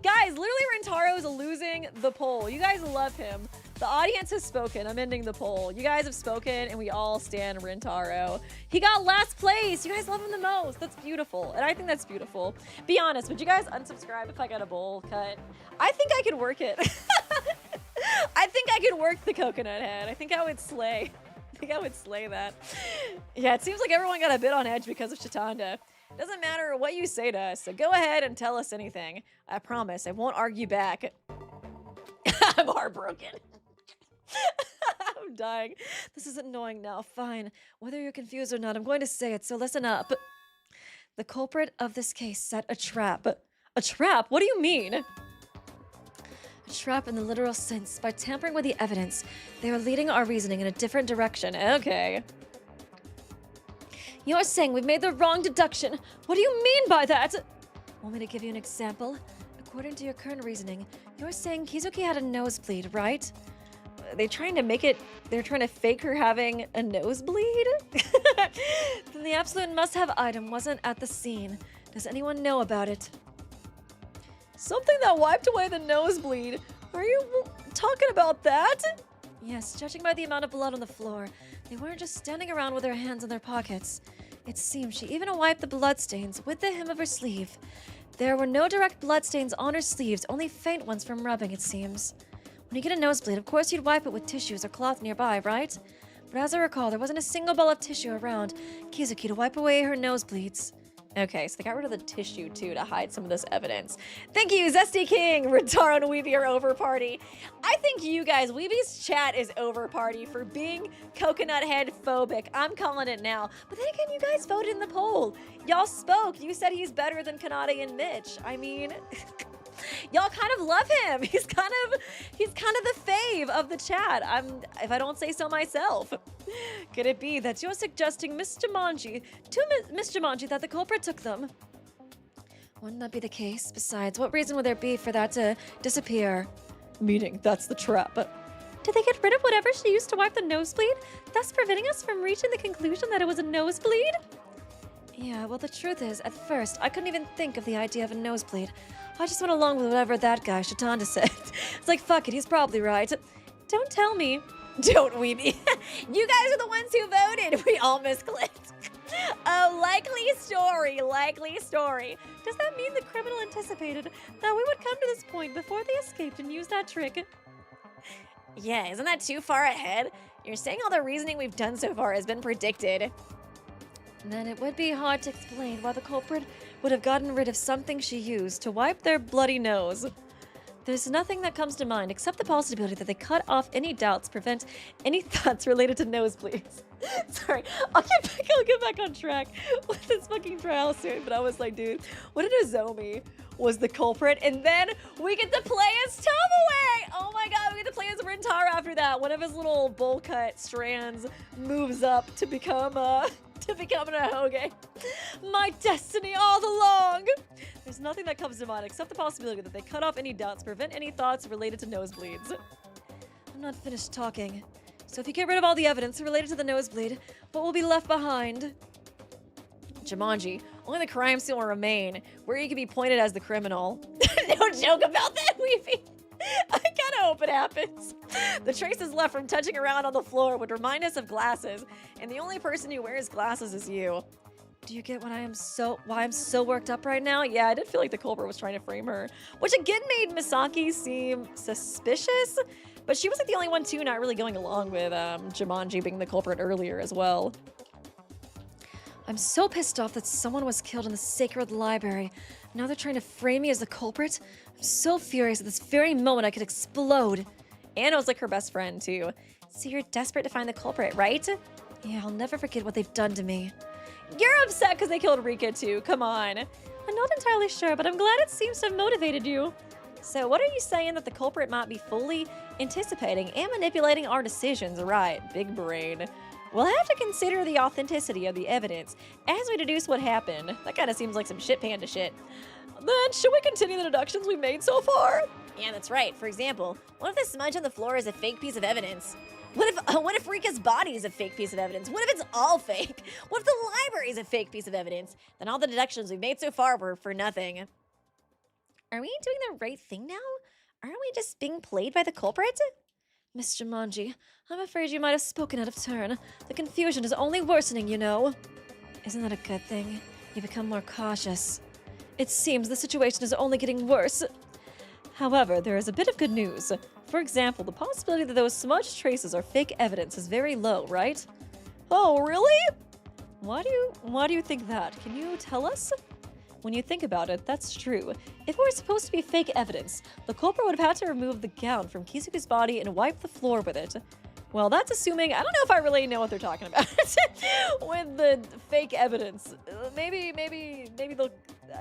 Guys, literally Rintaro is losing the poll. You guys love him. The audience has spoken. I'm ending the poll. You guys have spoken, and we all stand Rintaro. He got last place. You guys love him the most. That's beautiful, and I think that's beautiful. Be honest, would you guys unsubscribe if I got a bowl cut? I think I could work it. I think I could work the coconut head. I think I would slay. I think I would slay that. Yeah, it seems like everyone got a bit on edge because of Shitanda. Doesn't matter what you say to us, so go ahead and tell us anything. I promise, I won't argue back. I'm heartbroken. I'm dying. This is annoying now. Fine. Whether you're confused or not, I'm going to say it, so listen up. The culprit of this case set a trap. A trap? What do you mean? A trap in the literal sense. By tampering with the evidence, they are leading our reasoning in a different direction. Okay. You're saying we've made the wrong deduction. What do you mean by that? Want me to give you an example? According to your current reasoning, you're saying Kizuki had a nosebleed, right? They're trying to fake her having a nosebleed? Then the absolute must-have item wasn't at the scene. Does anyone know about it? Something that wiped away the nosebleed. Are you talking about that? Yes, judging by the amount of blood on the floor, they weren't just standing around with their hands in their pockets. It seems she even wiped the bloodstains with the hem of her sleeve. There were no direct bloodstains on her sleeves, only faint ones from rubbing, it seems. When you get a nosebleed, of course you'd wipe it with tissues or cloth nearby, right? But as I recall, there wasn't a single ball of tissue around Kizuki to wipe away her nosebleeds. Okay, so they got rid of the tissue, too, to hide some of this evidence. Thank you, Zesty King! Rintaro and Weeby are over party. I think you guys, Weeby's chat is over party for being coconut head phobic. I'm calling it now. But then again, you guys voted in the poll. Y'all spoke. You said he's better than Kanade and Mitch. I mean... Y'all kind of love him. He's kind of the fave of the chat. If I don't say so myself. Could it be that you're suggesting Miss Jumanji that the culprit took them? Wouldn't that be the case? Besides, what reason would there be for that to disappear? Meaning, that's the trap. Did they get rid of whatever she used to wipe the nosebleed, thus preventing us from reaching the conclusion that it was a nosebleed? Yeah, well, the truth is, at first, I couldn't even think of the idea of a nosebleed. I just went along with whatever that guy, Shitanda, said. It's like, fuck it, he's probably right. Don't tell me. Don't, Weeby. You guys are the ones who voted. We all misclicked. Oh, likely story, likely story. Does that mean the criminal anticipated that we would come to this point before they escaped and used that trick? Yeah, isn't that too far ahead? You're saying all the reasoning we've done so far has been predicted. Then it would be hard to explain why the culprit would have gotten rid of something she used to wipe their bloody nose. There's nothing that comes to mind except the possibility that they cut off any doubts, prevent any thoughts related to nosebleeds. Sorry, I'll get back on track with this fucking trial soon, but I was like, dude, what if Nozomi was the culprit, and then we get to play as Tomoe? Oh my god, we get to play as Rintaro after that. One of his little bowl cut strands moves up to become an Ahoge. My destiny all along! There's nothing that comes to mind except the possibility that they cut off any doubts, prevent any thoughts related to nosebleeds. I'm not finished talking. So if you get rid of all the evidence related to the nosebleed, what will be left behind? Jumanji, only the crime scene will remain, where you can be pointed as the criminal. No joke about that, Weeby. I kinda hope it happens. The traces left from touching around on the floor would remind us of glasses, and the only person who wears glasses is you. Do you get why I'm so worked up right now? Yeah, I did feel like the culprit was trying to frame her, which again made Misaki seem suspicious, but she was like the only one too not really going along with Jumanji being the culprit earlier as well. I'm so pissed off that someone was killed in the sacred library. Now they're trying to frame me as the culprit. I'm so furious at this very moment I could explode. Anna was like her best friend too. So you're desperate to find the culprit, right? Yeah, I'll never forget what they've done to me. You're upset because they killed Rika too, come on. I'm not entirely sure, but I'm glad it seems to have motivated you. So what are you saying, that the culprit might be fully anticipating and manipulating our decisions? Right, big brain. We'll have to consider the authenticity of the evidence as we deduce what happened. That kind of seems like some shit panda shit. Then, should we continue the deductions we've made so far? Yeah, that's right. For example, what if the smudge on the floor is a fake piece of evidence? What if Rika's body is a fake piece of evidence? What if it's all fake? What if the library is a fake piece of evidence? Then all the deductions we've made so far were for nothing. Are we doing the right thing now? Aren't we just being played by the culprit? Miss Jumanji, I'm afraid you might have spoken out of turn. The confusion is only worsening, you know. Isn't that a good thing? You become more cautious. It seems the situation is only getting worse. However, there is a bit of good news. For example, the possibility that those smudge traces are fake evidence is very low, right? Oh, really? Why do you think that? Can you tell us? When you think about it, that's true. If it were supposed to be fake evidence, the culprit would have had to remove the gown from Kizuki's body and wipe the floor with it. Well, that's assuming, I don't know if I really know what they're talking about with the fake evidence. Maybe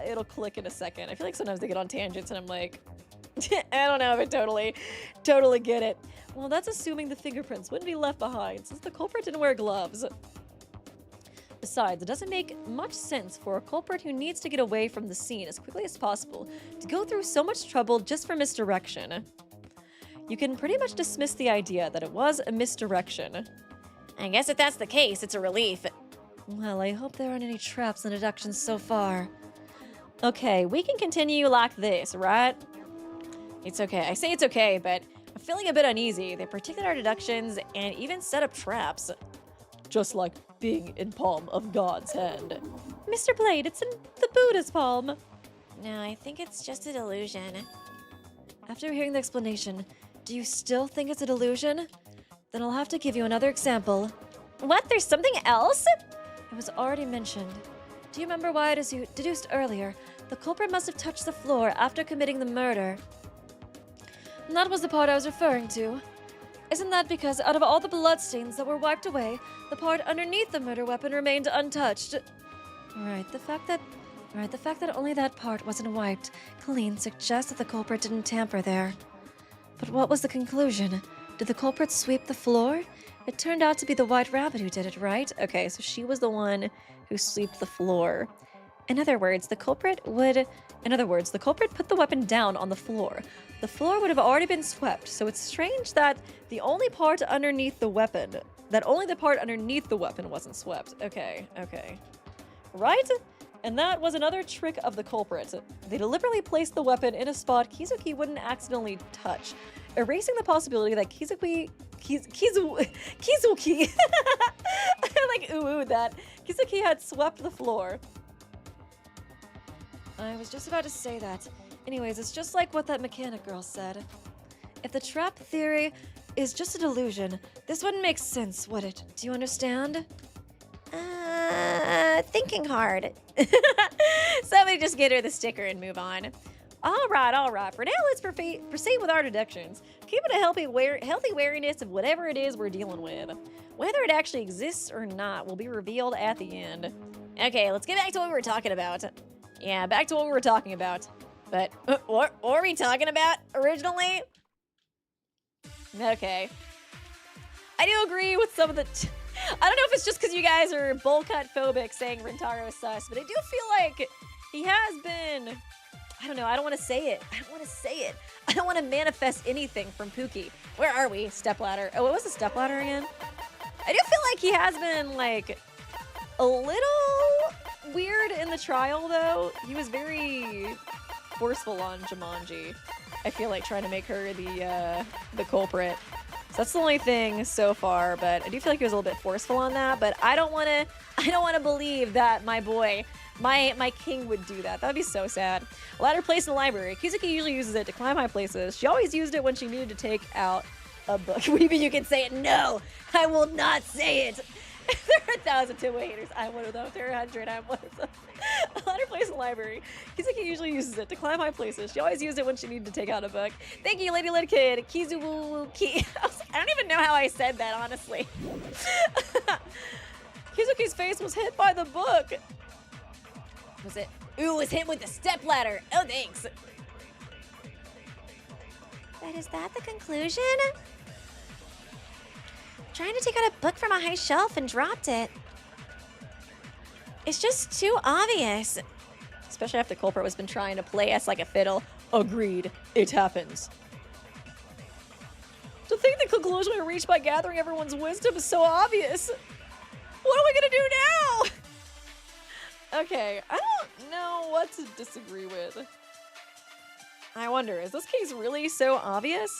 it'll click in a second. I feel like sometimes they get on tangents and I'm like, I don't know if I totally get it. Well, that's assuming the fingerprints wouldn't be left behind since the culprit didn't wear gloves. Besides, it doesn't make much sense for a culprit who needs to get away from the scene as quickly as possible to go through so much trouble just for misdirection. You can pretty much dismiss the idea that it was a misdirection. I guess if that's the case, it's a relief. Well, I hope there aren't any traps and deductions so far. Okay, we can continue like this, right? It's okay. I say it's okay, but I'm feeling a bit uneasy. They predicted our deductions and even set up traps. Just like being in palm of God's hand. Mr. Blade, it's in the Buddha's palm. No, I think it's just a delusion. After hearing the explanation, do you still think it's a delusion? Then I'll have to give you another example. What? There's something else? It was already mentioned. Do you remember why, as you deduced earlier, the culprit must have touched the floor after committing the murder? And that was the part I was referring to. Isn't that because out of all the bloodstains that were wiped away, the part underneath the murder weapon remained untouched? Right, the fact that only that part wasn't wiped clean suggests that the culprit didn't tamper there. But what was the conclusion? Did the culprit sweep the floor? It turned out to be the White Rabbit who did it, right? Okay, so she was the one who swept the floor. In other words, the culprit put the weapon down on the floor. The floor would have already been swept, so it's strange that only the part underneath the weapon wasn't swept. Okay. Right? And that was another trick of the culprit. They deliberately placed the weapon in a spot Kizuki wouldn't accidentally touch, erasing the possibility that Kizuki I like ooh that Kizuki had swept the floor. I was just about to say that. Anyways, it's just like what that mechanic girl said. If the trap theory is just a delusion, this wouldn't make sense, would it? Do you understand? Thinking hard. Somebody just get her the sticker and move on. All right. For now, let's proceed with our deductions. Keeping a healthy wariness of whatever it is we're dealing with. Whether it actually exists or not will be revealed at the end. Okay, let's get back to what we were talking about. Yeah, back to what we were talking about. But what were we talking about originally? Okay. I do agree with some of the... I don't know if it's just because you guys are bowl cut phobic saying Rintaro is sus, but I do feel like he has been... I don't know, I don't want to say it. I don't want to manifest anything from Pookie. Where are we? Stepladder. Oh, what was the stepladder again? I do feel like he has been, like, a little weird in the trial, though. He was very forceful on Jumanji. I feel like trying to make her the culprit. So that's the only thing so far, but I do feel like he was a little bit forceful on that, but I don't want to believe that my boy, my king would do that. That'd be so sad. Ladder placed in the library. Kizuki usually uses it to climb high places. She always used it when she needed to take out a book. Weeby, you can say it. No, I will not say it. There are 1,002 haters. I'm one of them. There are 100. I'm one of them. A ladder placed in the library. Kizuki usually uses it to climb high places. She always used it when she needed to take out a book. Thank you, Lady Lid Kid. Kizuki. I don't even know how I said that, honestly. Kizuki's face was hit by the book. Was it? Ooh, it was hit with the stepladder. Oh, thanks. But is that the conclusion? Trying to take out a book from a high shelf and dropped it. It's just too obvious. Especially after the culprit has been trying to play us like a fiddle. Agreed. It happens. To think the conclusion we reached by gathering everyone's wisdom is so obvious. What are we gonna do now? Okay, I don't know what to disagree with. I wonder, is this case really so obvious?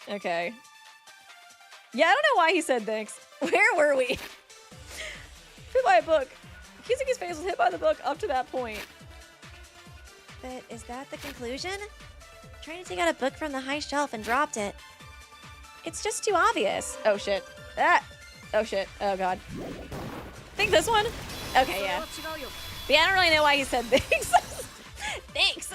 Okay. Yeah, I don't know why he said thanks. Where were we? Hit by a book. Kizuki's face was hit by the book up to that point. But is that the conclusion? Trying to take out a book from the high shelf and dropped it. It's just too obvious. Oh shit. Ah! Oh shit. Oh god. Think this one? Okay, yeah. But yeah, I don't really know why he said thanks. Thanks.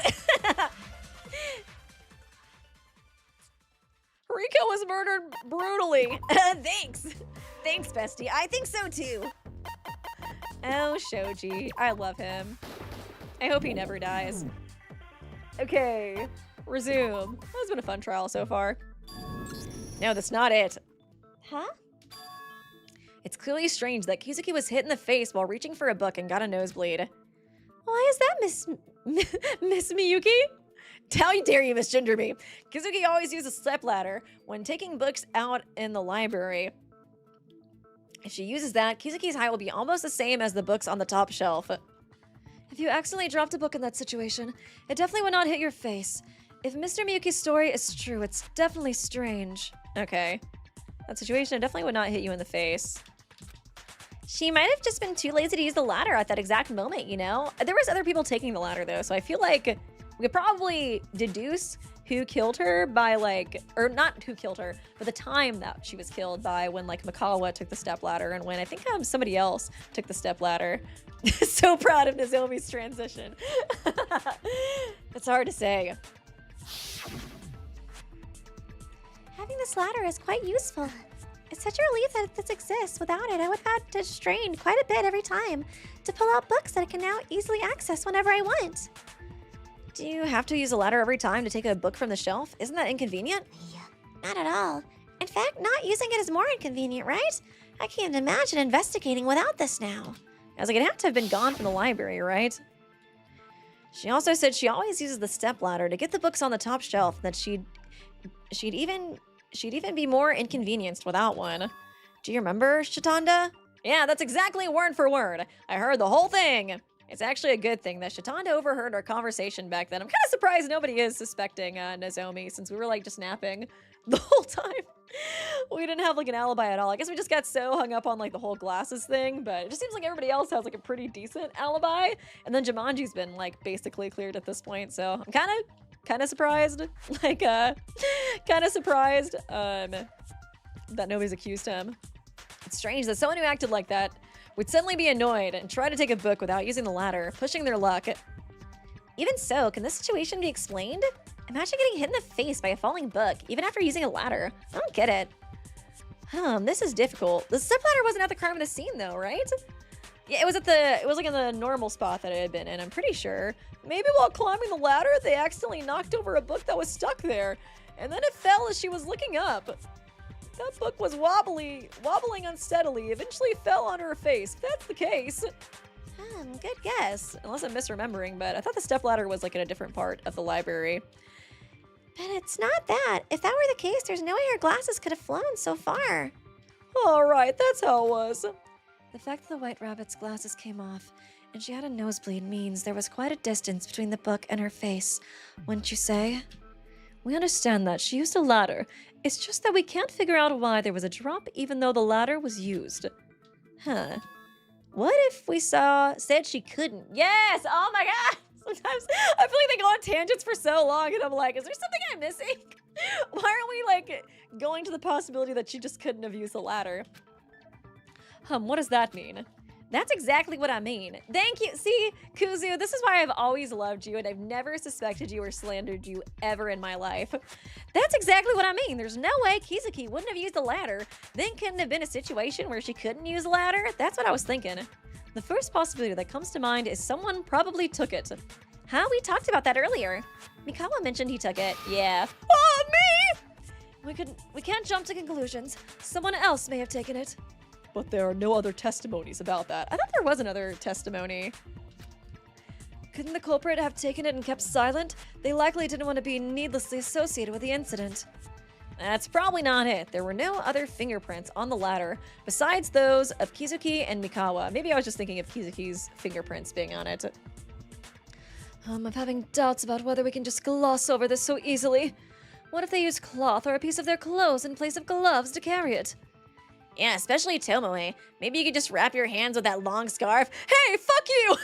Rika was murdered brutally. Thanks. Thanks, bestie. I think so too. Oh, Shoji. I love him. I hope he never dies. Okay. Resume. That's been a fun trial so far. No, that's not it. Huh? It's clearly strange that Kizuki was hit in the face while reaching for a book and got a nosebleed. Why is that, Miss Miyuki? How dare you misgender me? Kizuki always uses a stepladder when taking books out in the library. If she uses that, Kizuki's height will be almost the same as the books on the top shelf. If you accidentally dropped a book in that situation, it definitely would not hit your face. If Mr. Miyuki's story is true, it's definitely strange. Okay. That situation definitely would not hit you in the face. She might have just been too lazy to use the ladder at that exact moment, you know? There was other people taking the ladder, though, so I feel like we could probably deduce who killed her by, like, or not who killed her, but the time that she was killed by when, like, Mikawa took the stepladder and when I think somebody else took the stepladder. So proud of Nozomi's transition. It's hard to say. Having this ladder is quite useful. It's such a relief that this exists. Without it, I would have to strain quite a bit every time to pull out books that I can now easily access whenever I want. Do you have to use a ladder every time to take a book from the shelf? Isn't that inconvenient? Yeah, not at all. In fact, not using it is more inconvenient, right? I can't imagine investigating without this now. I was like, it had to have been gone from the library, right? She also said she always uses the stepladder to get the books on the top shelf, and that she'd even be more inconvenienced without one. Do you remember, Shitanda? Yeah, that's exactly word for word. I heard the whole thing. It's actually a good thing that Shitanda overheard our conversation back then. I'm kind of surprised nobody is suspecting Nozomi, since we were like just napping the whole time. We didn't have like an alibi at all. I guess we just got so hung up on like the whole glasses thing, but it just seems like everybody else has like a pretty decent alibi. And then Jumanji's been like basically cleared at this point, so I'm kind of surprised. Like kind of surprised that nobody's accused him. It's strange that someone who acted like that would suddenly be annoyed and try to take a book without using the ladder, pushing their luck. Even so, can this situation be explained? Imagine getting hit in the face by a falling book, even after using a ladder. I don't get it. This is difficult. The stepladder wasn't at the crime of the scene though, right? Yeah, it was like in the normal spot that it had been in, I'm pretty sure. Maybe while climbing the ladder, they accidentally knocked over a book that was stuck there, and then it fell as she was looking up. That book was wobbling unsteadily, eventually fell on her face. If that's the case. Good guess. Unless I'm misremembering, but I thought the stepladder was like in a different part of the library. But it's not that. If that were the case, there's no way her glasses could have flown so far. Alright, that's how it was. The fact that the White Rabbit's glasses came off and she had a nosebleed means there was quite a distance between the book and her face, wouldn't you say? We understand that. She used a ladder. It's just that we can't figure out why there was a drop even though the ladder was used. Huh. What if we said she couldn't? Yes! Oh my god! Sometimes I feel like they go on tangents for so long and I'm like, is there something I'm missing? Why aren't we like going to the possibility that she just couldn't have used the ladder? What does that mean? That's exactly what I mean. Thank you. See, Kuzu, this is why I've always loved you and I've never suspected you or slandered you ever in my life. That's exactly what I mean. There's no way Kizuki wouldn't have used a ladder. Then couldn't have been a situation where she couldn't use a ladder. That's what I was thinking. The first possibility that comes to mind is someone probably took it. Huh? We talked about that earlier. Mikawa mentioned he took it. Yeah. Oh, me! We can't jump to conclusions. Someone else may have taken it. But there are no other testimonies about that. I thought there was another testimony. Couldn't the culprit have taken it and kept silent? They likely didn't want to be needlessly associated with the incident. That's probably not it. There were no other fingerprints on the ladder besides those of Kizuki and Mikawa. Maybe I was just thinking of Kizuki's fingerprints being on it. I'm having doubts about whether we can just gloss over this so easily. What if they used cloth or a piece of their clothes in place of gloves to carry it? Yeah, especially Tomoe. Maybe you could just wrap your hands with that long scarf. Hey, fuck you!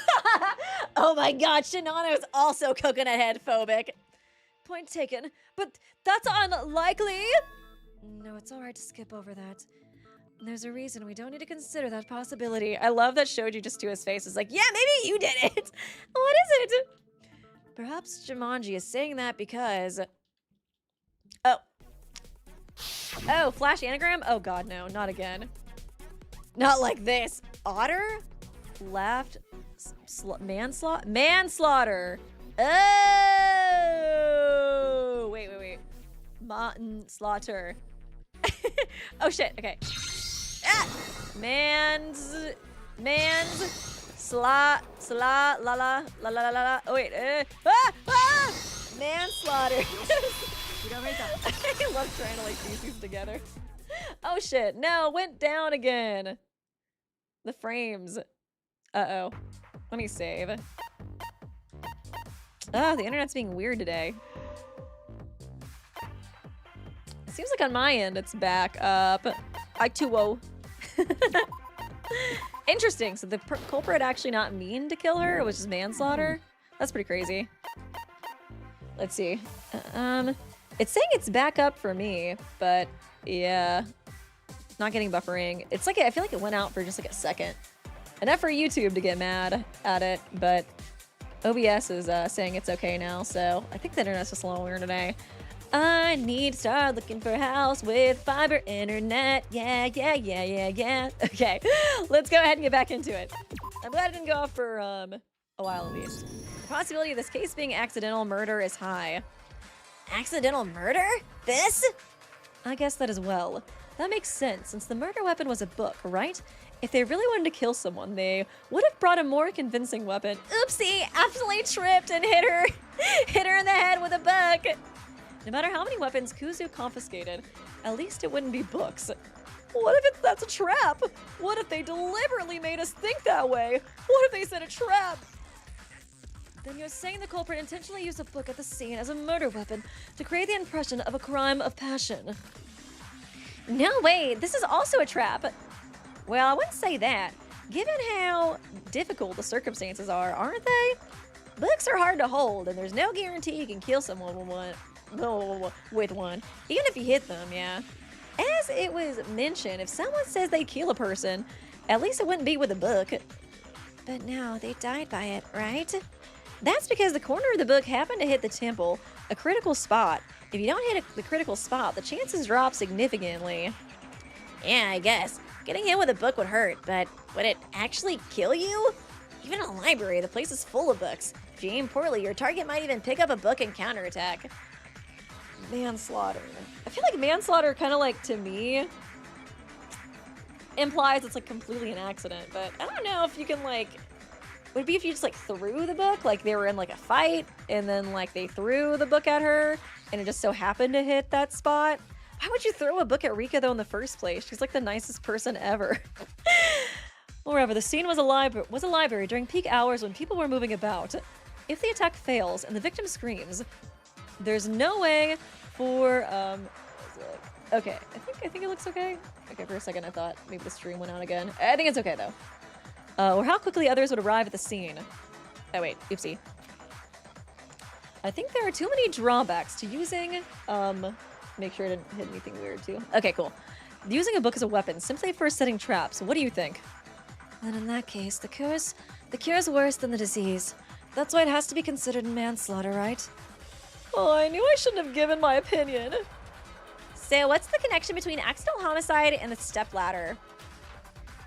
Oh my god, Shinano is also coconut head phobic. Point taken, but that's unlikely. No, it's alright to skip over that. There's a reason we don't need to consider that possibility. I love that Shoji just to his face is like, yeah, maybe you did it. What is it? Perhaps Jumanji is saying that because... Oh, flash anagram? Oh god, no, not again. Not like this. Otter? Laughed. Manslaughter. Oh! Wait. Manslaughter. Oh shit, okay. Ah! La. Oh wait. Manslaughter. I love trying to like piece these together. Oh shit, no, went down again. The frames. Uh-oh. Let me save. Oh, the internet's being weird today. It seems like on my end it's back up. I 2-0. Interesting, so the culprit actually not mean to kill her, it was just manslaughter? That's pretty crazy. Let's see. It's saying it's back up for me, but yeah. Not getting buffering. It's like, I feel like it went out for just like a second. Enough for YouTube to get mad at it, but OBS is saying it's okay now, so I think the internet's just a little weird today. I need to start looking for a house with fiber internet. Yeah. Okay, let's go ahead and get back into it. I'm glad it didn't go off for a while at least. The possibility of this case being accidental murder is high. Accidental murder? This? I guess that as well. That makes sense, since the murder weapon was a book, right? If they really wanted to kill someone, they would have brought a more convincing weapon. Oopsie, absolutely tripped and hit her in the head with a book. No matter how many weapons Kuzu confiscated, at least it wouldn't be books. What if that's a trap? What if they deliberately made us think that way? What if they set a trap? Then you're saying the culprit intentionally used a book at the scene as a murder weapon to create the impression of a crime of passion. No, wait, this is also a trap. Well, I wouldn't say that. Given how difficult the circumstances are, aren't they? Books are hard to hold, and there's no guarantee you can kill someone with one, even if you hit them, yeah. As it was mentioned, if someone says they kill a person, at least it wouldn't be with a book. But no, they died by it, right? That's because the corner of the book happened to hit the temple, a critical spot. If you don't hit the critical spot, the chances drop significantly. Yeah, I guess. Getting hit with a book would hurt, but would it actually kill you? Even in a library, the place is full of books. If you aim poorly, your target might even pick up a book and counterattack. Manslaughter. I feel like manslaughter kind of like, to me, implies it's like completely an accident, but I don't know if you can like, would it be if you just like threw the book, like they were in like a fight and then like they threw the book at her and it just so happened to hit that spot? Why would you throw a book at Rika though in the first place? She's like the nicest person ever. Moreover, the scene was a library during peak hours when people were moving about. If the attack fails and the victim screams, there's no way for okay, I think it looks okay. Okay, for a second I thought maybe the stream went out again. I think it's okay though. Or how quickly others would arrive at the scene. Oh wait, oopsie. I think there are too many drawbacks to using make sure I didn't hit anything weird too. Okay, cool. Using a book as a weapon simply for setting traps. What do you think? Then in that case, the cure is worse than the disease. That's why it has to be considered manslaughter, right? Oh, I knew I shouldn't have given my opinion. So what's the connection between accidental homicide and the stepladder?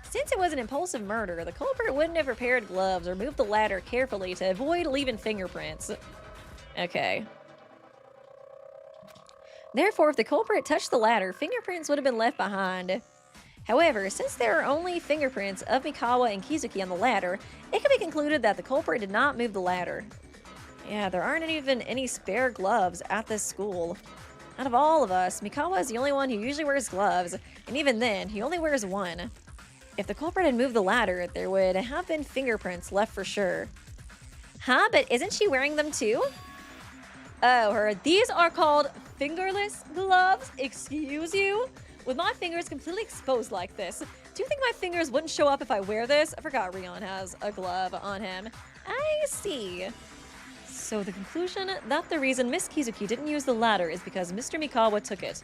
Since it was an impulsive murder, the culprit wouldn't have prepared gloves or moved the ladder carefully to avoid leaving fingerprints. Okay. Therefore, if the culprit touched the ladder, fingerprints would have been left behind. However, since there are only fingerprints of Mikawa and Kizuki on the ladder, it can be concluded that the culprit did not move the ladder. Yeah, there aren't even any spare gloves at this school. Out of all of us, Mikawa is the only one who usually wears gloves, and even then, he only wears one. If the culprit had moved the ladder, there would have been fingerprints left for sure. Huh, but isn't she wearing them too? Oh, these are called fingerless gloves? Excuse you? With my fingers completely exposed like this, do you think my fingers wouldn't show up if I wear this? I forgot Rion has a glove on him. I see. So the conclusion that the reason Miss Kizuki didn't use the ladder is because Mr. Mikawa took it.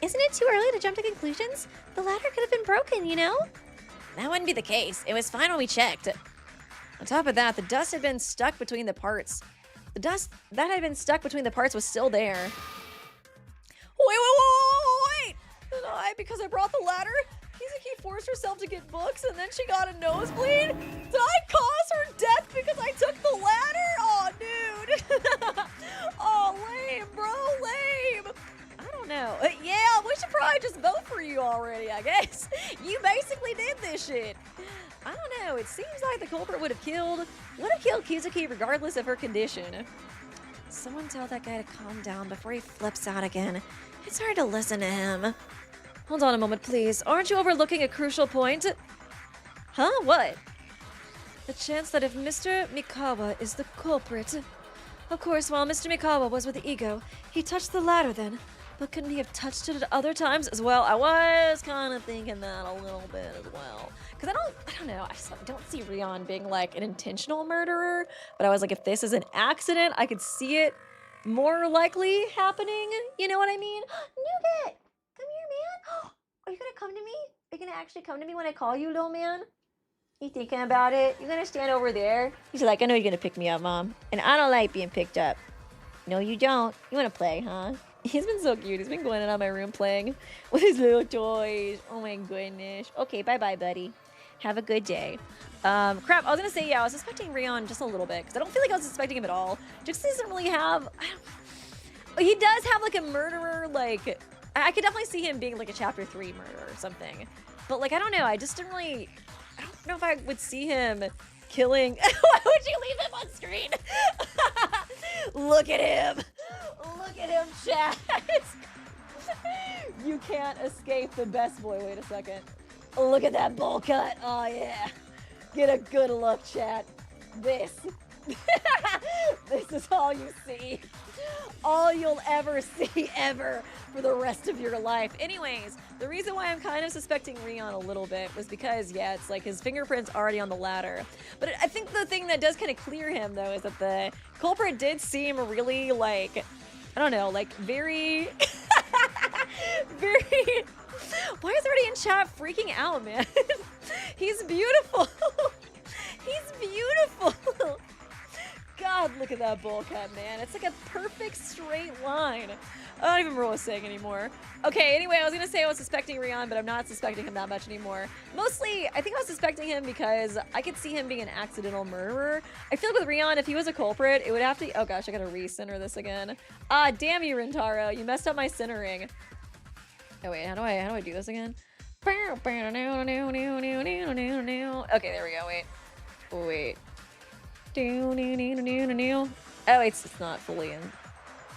Isn't it too early to jump to conclusions? The ladder could have been broken, you know? That wouldn't be the case. It was fine when we checked. On top of that, the dust had been stuck between the parts. The dust that had been stuck between the parts was still there. Wait! Did I, because I brought the ladder, Kizuki forced herself to get books and then she got a nosebleed? Did I cause her death because I took the ladder? Oh, dude. Oh, lame, bro, lame. I don't know. Yeah, we should probably just vote for you already, I guess. You basically did this shit. I don't know. It seems like the culprit would have killed Kizuki regardless of her condition. Someone tell that guy to calm down before he flips out again. It's hard to listen to him. Hold on a moment, please. Aren't you overlooking a crucial point? Huh? What? The chance that if Mr. Mikawa is the culprit. Of course, while Mr. Mikawa was with the ego, he touched the ladder then. But couldn't he have touched it at other times as well? I was kind of thinking that a little bit as well. Because I don't know, I just don't see Rion being like an intentional murderer. But I was like, if this is an accident, I could see it more likely happening. You know what I mean? Nougat! Come here, man. Are you gonna come to me? Are you gonna actually come to me when I call you, little man? You thinking about it? You gonna stand over there? He's like, I know you're gonna pick me up, Mom. And I don't like being picked up. No, you don't. You wanna play, huh? He's been so cute. He's been going in on my room playing with his little toys. Oh my goodness. Okay, bye-bye, buddy. Have a good day. Crap, I was gonna say, yeah, I was suspecting Rion just a little bit, because I don't feel like I was suspecting him at all. Just doesn't really have... He does have, like, a murderer, like... I could definitely see him being like a chapter 3 murder or something. But like, I don't know. I just didn't really, I don't know if I would see him killing. Why would you leave him on screen? Look at him. Look at him, chat. You can't escape the best boy. Wait a second. Look at that bowl cut. Oh yeah. Get a good look, chat. This. This is all you see. All you'll ever see ever for the rest of your life. Anyways, the reason why I'm kind of suspecting Rion a little bit was because, yeah, it's like his fingerprint's already on the ladder. But I think the thing that does kind of clear him, though, is that the culprit did seem really, like, I don't know, like, very, very, why is everybody in chat freaking out, man? He's beautiful. He's beautiful. God, look at that bowl cut, man. It's like a perfect straight line. I don't even remember what I was saying anymore. Okay, anyway, I was gonna say I was suspecting Rion, but I'm not suspecting him that much anymore. Mostly, I think I was suspecting him because I could see him being an accidental murderer. I feel like with Rion, if he was a culprit, it would have to, oh gosh, I gotta recenter this again. Ah, damn you, Rintaro, you messed up my centering. Oh wait, how do I do this again? Okay, there we go, wait. Oh, it's not fully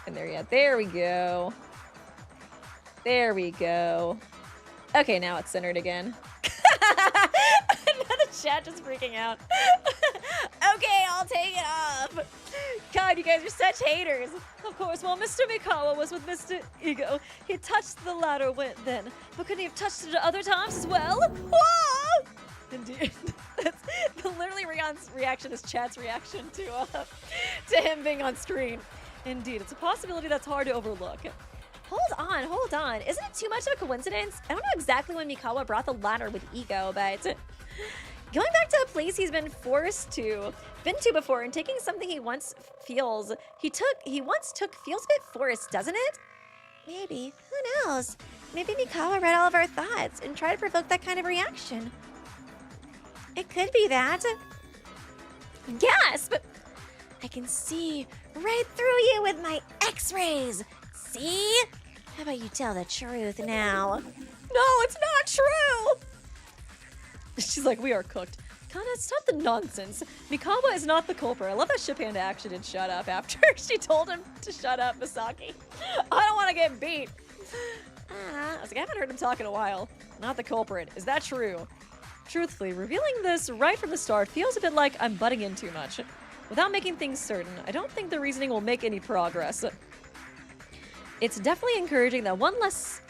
in there yet. There we go. There we go. Okay, now it's centered again. The chat just freaking out. Okay, I'll take it off. God, you guys are such haters. Of course, while Mr. Mikawa was with Mr. Ego, he touched the ladder then. But couldn't he have touched it at other times as well? Whoa! Indeed. That's literally Rion's reaction is chat's reaction to him being on screen. Indeed, it's a possibility that's hard to overlook. Hold on. Isn't it too much of a coincidence? I don't know exactly when Mikawa brought the ladder with Ego, but going back to a place he's been to before and taking something he once feels a bit forced, doesn't it? Maybe. Who knows? Maybe Mikawa read all of our thoughts and tried to provoke that kind of reaction. It could be that. Gasp! I can see right through you with my x-rays. See? How about you tell the truth now? No, it's not true! She's like, we are cooked. Kana, stop the nonsense. Mikawa is not the culprit. I love that Shitanda actually did shut up after she told him to shut up, Misaki. I don't want to get beat. I was like, I haven't heard him talk in a while. Not the culprit. Is that true? Truthfully, revealing this right from the start feels a bit like I'm butting in too much. Without making things certain, I don't think the reasoning will make any progress. It's definitely encouraging that one less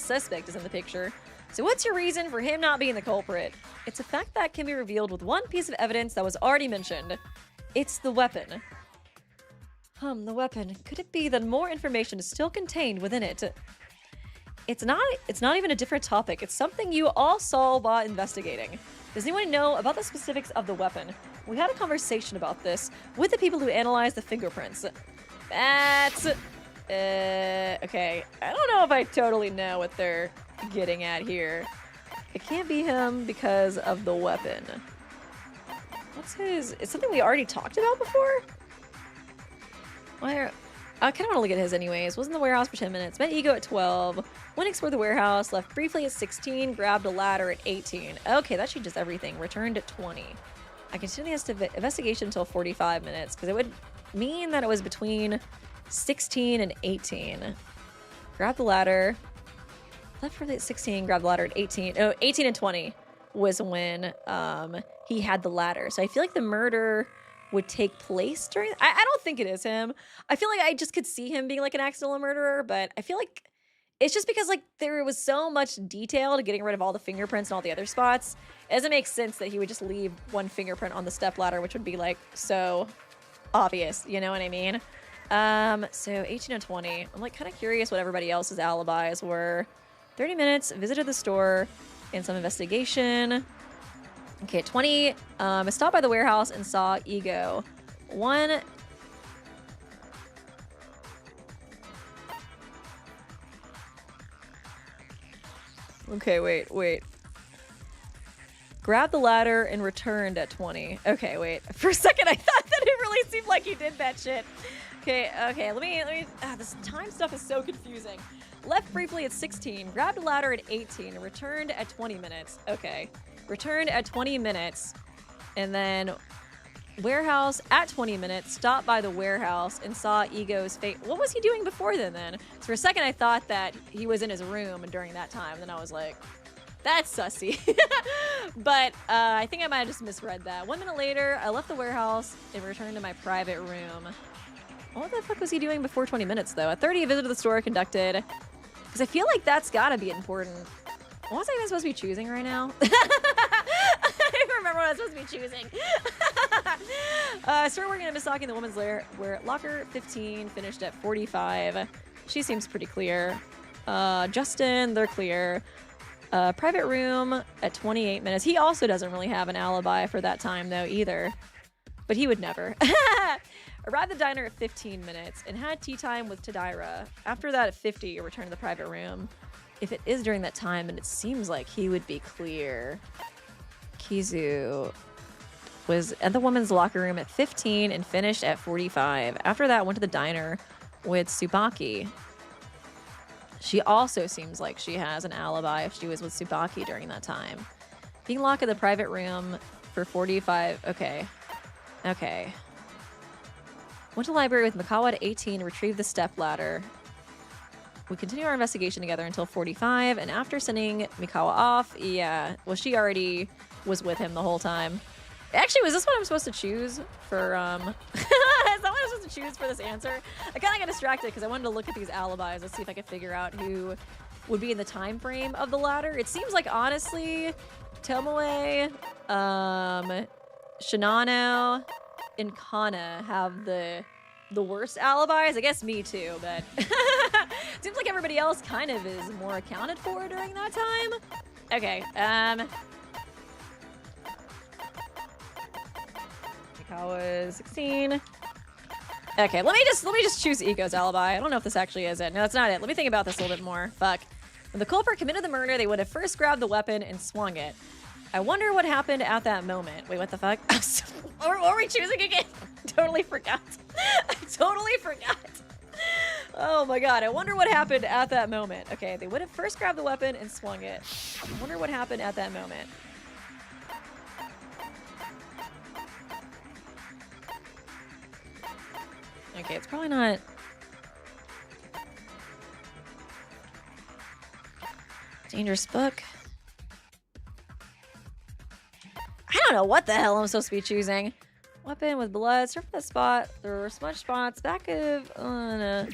suspect is in the picture. So what's your reason for him not being the culprit? It's a fact that can be revealed with one piece of evidence that was already mentioned. It's the weapon. The weapon. Could it be that more information is still contained within it? It's not even a different topic. It's something you all saw while investigating. Does anyone know about the specifics of the weapon? We had a conversation about this with the people who analyzed the fingerprints. That's... okay. I don't know if I totally know what they're getting at here. It can't be him because of the weapon. What's his... It's something we already talked about before? Where... I kind of want to look at his anyways. Was in the warehouse for 10 minutes. Met Ego at 12. Went to explore the warehouse. Left briefly at 16. Grabbed a ladder at 18. Okay, that changes everything. Returned at 20. I continued the investigation until 45 minutes because it would mean that it was between 16 and 18. Grabbed the ladder. Left for 16. Grabbed the ladder at 18. Oh, 18 and 20 was when he had the ladder. So I feel like the murder would take place during... I don't think it is him. I feel like I just could see him being like an accidental murderer, but I feel like it's just because like there was so much detail to getting rid of all the fingerprints and all the other spots. It doesn't make sense that he would just leave one fingerprint on the stepladder, which would be like so obvious, you know what I mean? So 18 and 20. I'm like kind of curious what everybody else's alibis were. 30 minutes, visited the store, and some investigation. Okay, 20, I stopped by the warehouse and saw Ego. 1... Okay, wait. Grabbed the ladder and returned at 20. Okay, wait. For a second, I thought that it really seemed like he did that shit. Okay, let me, this time stuff is so confusing. Left briefly at 16, grabbed a ladder at 18, and returned at 20 minutes. Okay. Returned at 20 minutes. And then warehouse at 20 minutes, stopped by the warehouse and saw Ego's face. What was he doing before then? So for a second I thought that he was in his room during that time. And then I was like, that's sussy. But I think I might have just misread that. 1 minute later, I left the warehouse and returned to my private room. What the fuck was he doing before 20 minutes though? At 30, a visit to the store conducted. Because I feel like that's gotta be important. What was I even supposed to be choosing right now? I don't even remember what I was supposed to be choosing. Started working at Misaki in the woman's lair, where locker 15 finished at 45. She seems pretty clear. Justin, they're clear. Private room at 28 minutes. He also doesn't really have an alibi for that time though either. But he would never. Arrived at the diner at 15 minutes and had tea time with Tadaira. After that at 50, returned to the private room. If it is during that time, and it seems like he would be clear. Kizu was at the woman's locker room at 15 and finished at 45. After that, went to the diner with Tsubaki. She also seems like she has an alibi if she was with Tsubaki during that time. Being locked in the private room for 45. Okay. Okay. Went to the library with Mikawa at 18, retrieved the step ladder. We continue our investigation together until 45, and after sending Mikawa off, yeah, well, she already was with him the whole time. Actually, was this what I'm supposed to choose for, is that what I'm supposed to choose for this answer? I kind of got distracted because I wanted to look at these alibis. Let's see if I can figure out who would be in the time frame of the ladder. It seems like, honestly, Tomoe, Shinano, and Kana have the worst alibis. I guess me too, but seems like everybody else kind of is more accounted for during that time. Okay, Mikawa 16. Okay, let me just choose Iko's alibi. I don't know if this actually is it. No, that's not it. Let me think about this a little bit more. Fuck. When the culprit committed the murder, they would have first grabbed the weapon and swung it. I wonder what happened at that moment. Wait, what the fuck? What are we choosing again? Totally forgot. I totally forgot. Oh my god, I wonder what happened at that moment. Okay, they would have first grabbed the weapon and swung it. I wonder what happened at that moment. Okay, it's probably not... Dangerous book. I don't know what the hell I'm supposed to be choosing. Weapon with blood, surf that spot. There were smudge spots back of... no.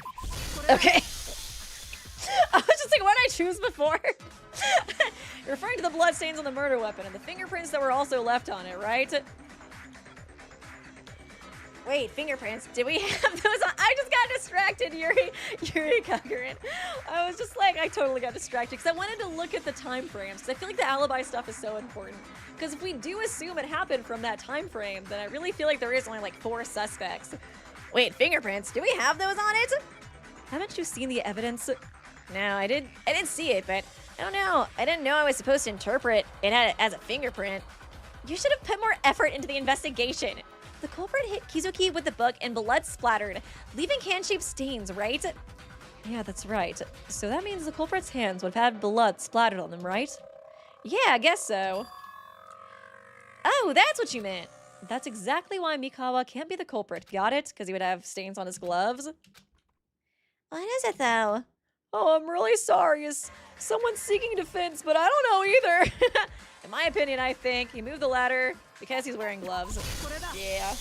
Okay. I was just like, what did I choose before? You're referring to the blood stains on the murder weapon and the fingerprints that were also left on it, right? Wait, fingerprints. Did we have those on? I just got distracted, Yuri Kagarin. I was just like, I totally got distracted because I wanted to look at the time frames because I feel like the alibi stuff is so important. Because if we do assume it happened from that time frame, then I really feel like there is only like 4 suspects. Wait, fingerprints. Do we have those on it? Haven't you seen the evidence? No, I didn't see it, but I don't know. I didn't know I was supposed to interpret it as a fingerprint. You should have put more effort into the investigation. The culprit hit Kizuki with the book and blood splattered, leaving hand-shaped stains, right? Yeah, that's right. So that means the culprit's hands would have had blood splattered on them, right? Yeah, I guess so. Oh, that's what you meant. That's exactly why Mikawa can't be the culprit. Got it? Because he would have stains on his gloves? What is it, though? Oh, I'm really sorry. Is someone seeking defense, but I don't know either. In my opinion, I think he moved the ladder because he's wearing gloves. Yeah.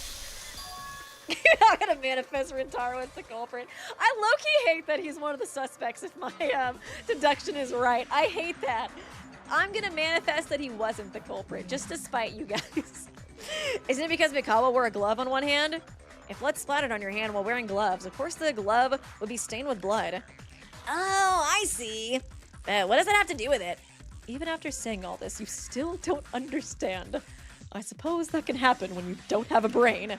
You're not gonna manifest Rintaro as the culprit. I low-key hate that he's one of the suspects if my deduction is right. I hate that. I'm gonna manifest that he wasn't the culprit, just to spite you guys. Isn't it because Mikawa wore a glove on one hand? If blood splattered on your hand while wearing gloves, of course the glove would be stained with blood. Oh, I see. What does that have to do with it? Even after saying all this, you still don't understand. I suppose that can happen when you don't have a brain.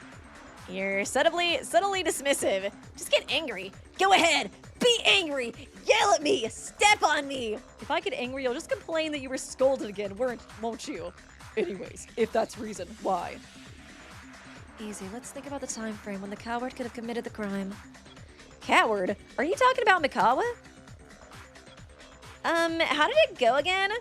You're subtly dismissive. Just get angry. Go ahead. Be angry. Yell at me. Step on me. If I get angry, you'll just complain that you were scolded again, won't you? Anyways, if that's reason, why? Easy, let's think about the time frame when the coward could have committed the crime. Coward? Are you talking about Mikawa? How did it go again?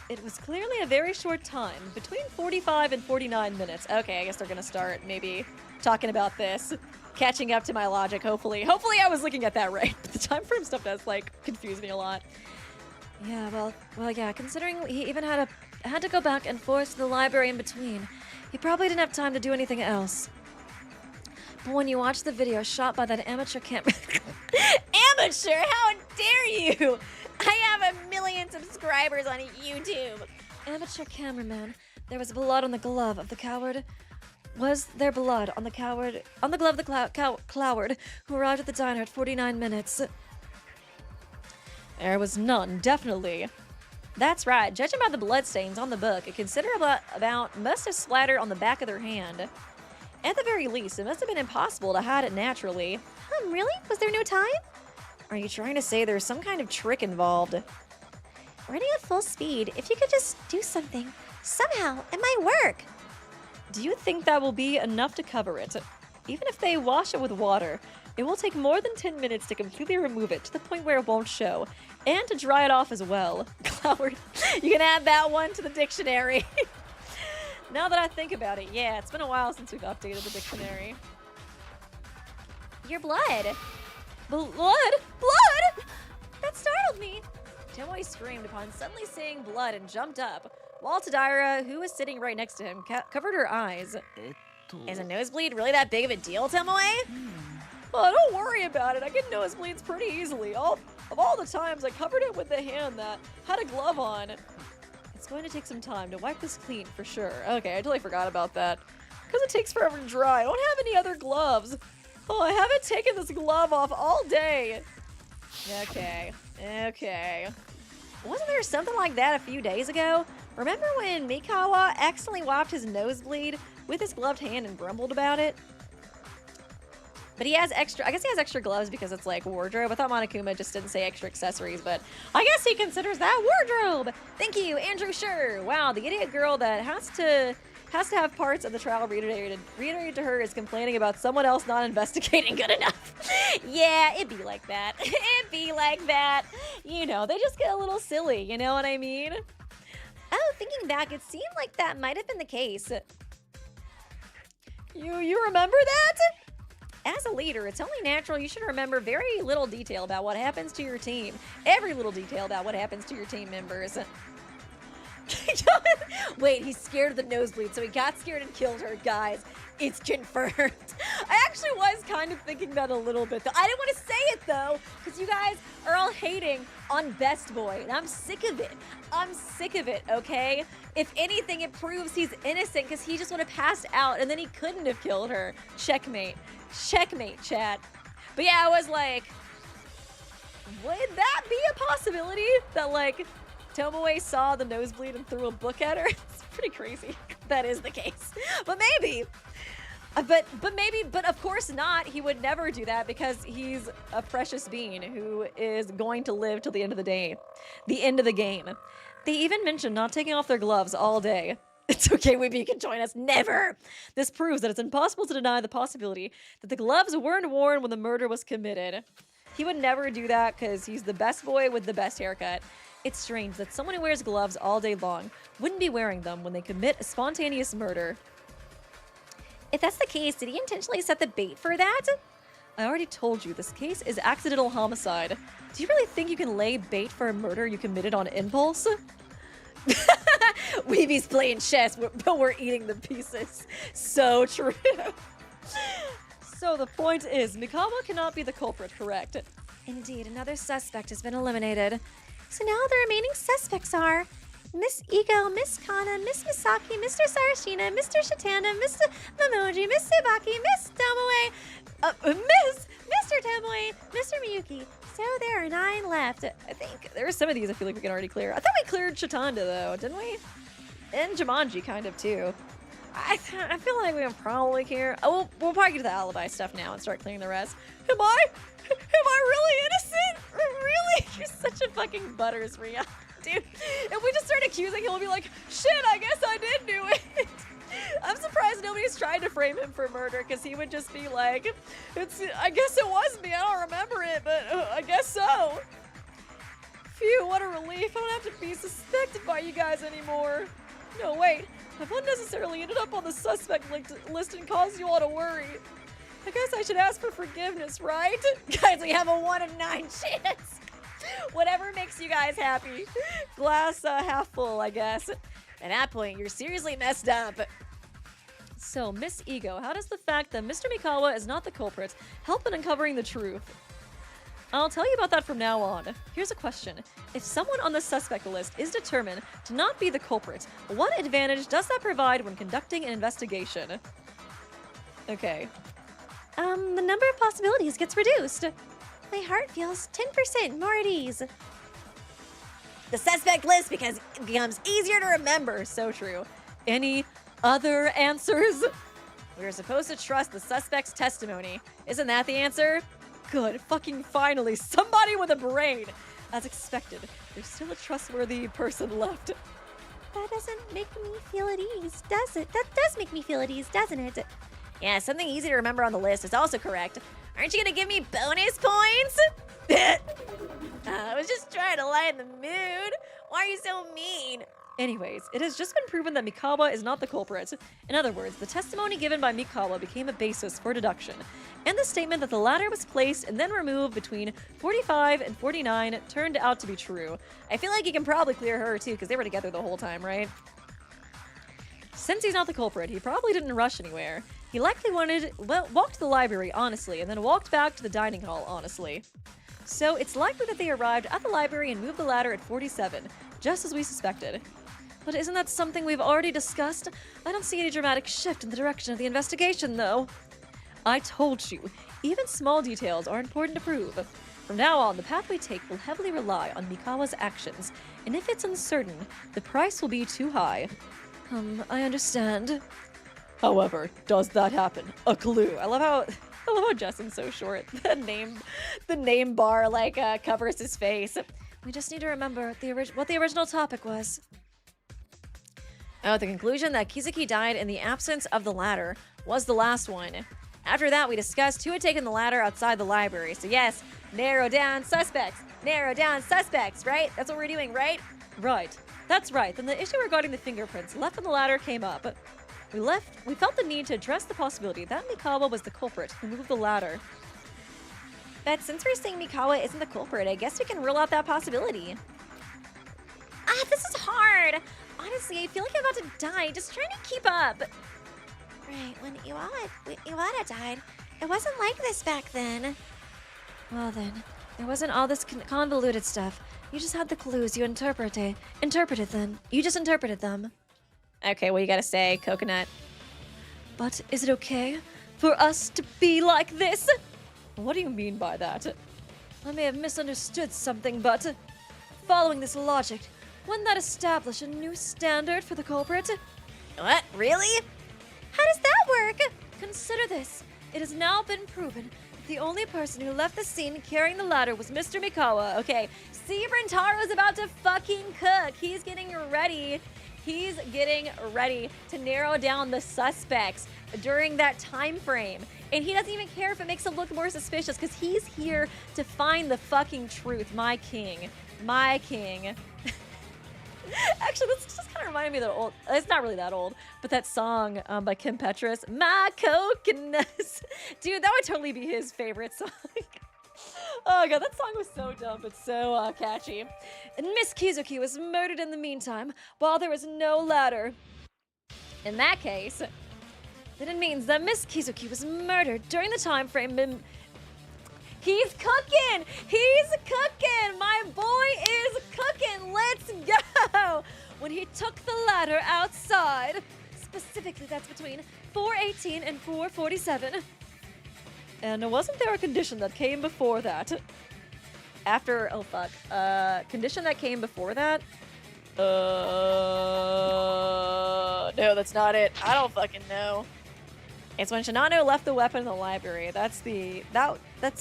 It was clearly a very short time, between 45 and 49 minutes. Okay, I guess they're gonna start maybe talking about this, catching up to my logic, hopefully. Hopefully I was looking at that right, but the time frame stuff does, like, confuse me a lot. Yeah, well, yeah, considering he even had to go back and forth to the library in between, he probably didn't have time to do anything else. But when you watch the video shot by that amateur camera... Amateur? How dare you? I have 1 million subscribers on YouTube. Amateur cameraman, there was blood on the glove of the coward. Was there blood on the coward, on the glove of the coward who arrived at the diner at 49 minutes? There was none, definitely. That's right, judging by the bloodstains on the book, a considerable amount must have splattered on the back of their hand. At the very least, it must have been impossible to hide it naturally. Really? Was there no time? Are you trying to say there's some kind of trick involved? Running at full speed. If you could just do something. Somehow, it might work. Do you think that will be enough to cover it? Even if they wash it with water, it will take more than 10 minutes to completely remove it to the point where it won't show, and to dry it off as well. Coward, you can add that one to the dictionary. Now that I think about it, yeah, it's been a while since we've updated the dictionary. Your blood. Blood? Blood? That startled me. Tomoe screamed upon suddenly seeing blood and jumped up, while Tadaira, who was sitting right next to him, covered her eyes. Is a nosebleed really that big of a deal, Tomoe? Oh, don't worry about it. I get nosebleeds pretty easily. Of all the times I covered it with the hand that had a glove on. It's going to take some time to wipe this clean for sure. Okay, I totally forgot about that. Because it takes forever to dry. I don't have any other gloves. Oh, I haven't taken this glove off all day. Okay. Wasn't there something like that a few days ago? Remember when Mikawa accidentally wiped his nosebleed with his gloved hand and grumbled about it? But he has extra, I guess he has extra gloves because it's like wardrobe. I thought Monokuma just didn't say extra accessories, but I guess he considers that wardrobe. Thank you, Andrew Sure. Wow, the idiot girl that has to have parts of the trial reiterated to her is complaining about someone else not investigating good enough. Yeah, it'd be like that. It'd be like that. You know, they just get a little silly, you know what I mean? Oh, thinking back, it seemed like that might have been the case. You remember that? As a leader, it's only natural you should remember very little detail about what happens to your team. Every little detail about what happens to your team members. Wait, he's scared of the nosebleed, so he got scared and killed her. Guys, it's confirmed. I actually was kind of thinking that a little bit, though. I didn't want to say it, though, because you guys are all hating on Best Boy, and I'm sick of it. I'm sick of it, okay? If anything, it proves he's innocent, because he just would have passed out, and then he couldn't have killed her. Checkmate. Checkmate, chat. But yeah, I was like, would that be a possibility? That, like, Tomoe saw the nosebleed and threw a book at her? It's pretty crazy. That is the case. But maybe. But of course not. He would never do that because he's a precious being who is going to live till the end of the day. The end of the game. They even mentioned not taking off their gloves all day. It's okay, Weeby, you can join us. Never! This proves that it's impossible to deny the possibility that the gloves weren't worn when the murder was committed. He would never do that because he's the best boy with the best haircut. It's strange that someone who wears gloves all day long wouldn't be wearing them when they commit a spontaneous murder. If that's the case, did he intentionally set the bait for that? I already told you, this case is accidental homicide. Do you really think you can lay bait for a murder you committed on impulse? Weeby's playing chess, but we're eating the pieces. So true. So the point is, Mikawa cannot be the culprit, correct? Indeed, another suspect has been eliminated. So now the remaining suspects are Miss Ego, Miss Kana, Miss Misaki, Mr. Sarashina, Mr. Shitanda, Mr. Momoji, Miss Tsubaki, Miss Tomoe, Mr. Tomoe, Mr. Miyuki. So there are 9 left. I think there are some of these I feel like we can already clear. I thought we cleared Shitanda though, didn't we? And Jumanji kind of too. I feel like we can probably clear. Oh, we'll probably get to the alibi stuff now and start clearing the rest. Am I really innocent? Really? You're such a fucking butters, Ria. Dude, if we just start accusing him, we'll be like, shit, I guess I did do it. I'm surprised nobody's tried to frame him for murder, because he would just be like, I guess it was me, I don't remember it, but I guess so. Phew, what a relief. I don't have to be suspected by you guys anymore. No, wait. I've unnecessarily ended up on the suspect list and caused you all to worry. I guess I should ask for forgiveness, right? Guys, we have a 1 in 9 chance. Whatever makes you guys happy. Glass half full, I guess. At that point, you're seriously messed up. So, Miss Ego, how does the fact that Mr. Mikawa is not the culprit help in uncovering the truth? I'll tell you about that from now on. Here's a question. If someone on the suspect list is determined to not be the culprit, what advantage does that provide when conducting an investigation? Okay. The number of possibilities gets reduced. My heart feels 10% more at ease. The suspect list becomes easier to remember. So true. Any other answers? We are supposed to trust the suspect's testimony. Isn't that the answer? Good. Fucking finally. Somebody with a brain. As expected, there's still a trustworthy person left. That doesn't make me feel at ease, does it? That does make me feel at ease, doesn't it? Yeah, something easy to remember on the list is also correct. Aren't you gonna give me bonus points? I was just trying to lighten the mood. Why are you so mean? Anyways, it has just been proven that Mikawa is not the culprit. In other words, the testimony given by Mikawa became a basis for deduction, and the statement that the ladder was placed and then removed between 45 and 49 turned out to be true. I feel like you can probably clear her too, because they were together the whole time, right? Since he's not the culprit, he probably didn't rush anywhere. He likely walked to the library, honestly, and then walked back to the dining hall, honestly. So it's likely that they arrived at the library and moved the ladder at 47, just as we suspected. But isn't that something we've already discussed? I don't see any dramatic shift in the direction of the investigation, though. I told you, even small details are important to prove. From now on, the path we take will heavily rely on Mikawa's actions, and if it's uncertain, the price will be too high. I understand. However, does that happen? A clue. I love how Justin's so short. The name bar covers his face. We just need to remember what the original topic was. Oh, the conclusion that Kizuki died in the absence of the ladder was the last one. After that, we discussed who had taken the ladder outside the library. So yes, narrow down suspects. Narrow down suspects, right? That's what we're doing, right? Right. That's right. Then the issue regarding the fingerprints left on the ladder came up. We felt the need to address the possibility that Mikawa was the culprit who moved the ladder. But since we're saying Mikawa isn't the culprit, I guess we can rule out that possibility. This is hard. Honestly, I feel like I'm about to die just trying to keep up. Right, when Iwata died, it wasn't like this back then. Well then, there wasn't all this convoluted stuff. You just had the clues you interpreted them. You just interpreted them. Okay, what you gotta say, Coconut? But is it okay for us to be like this? What do you mean by that? I may have misunderstood something, but following this logic, wouldn't that establish a new standard for the culprit? What? Really? How does that work? Consider this. It has now been proven that the only person who left the scene carrying the ladder was Mr. Mikawa. Okay, see, Brintaro's about to fucking cook. He's getting ready. He's getting ready to narrow down the suspects during that time frame. And he doesn't even care if it makes him look more suspicious because he's here to find the fucking truth. My king. My king. Actually, this just kind of reminded me of that old, it's not really that old, but that song by Kim Petras, My Coconuts. Dude, that would totally be his favorite song. Oh god, that song was so dumb, but so catchy. And Miss Kizuki was murdered in the meantime, while there was no ladder. In that case, then it means that Miss Kizuki was murdered during the time frame. He's cooking! He's cooking! My boy is cooking! Let's go! When he took the ladder outside. Specifically, that's between 4:18 and 4:47. And wasn't there a condition that came before that? Condition that came before that? No, that's not it. I don't fucking know. It's when Shinano left the weapon in the library. That's the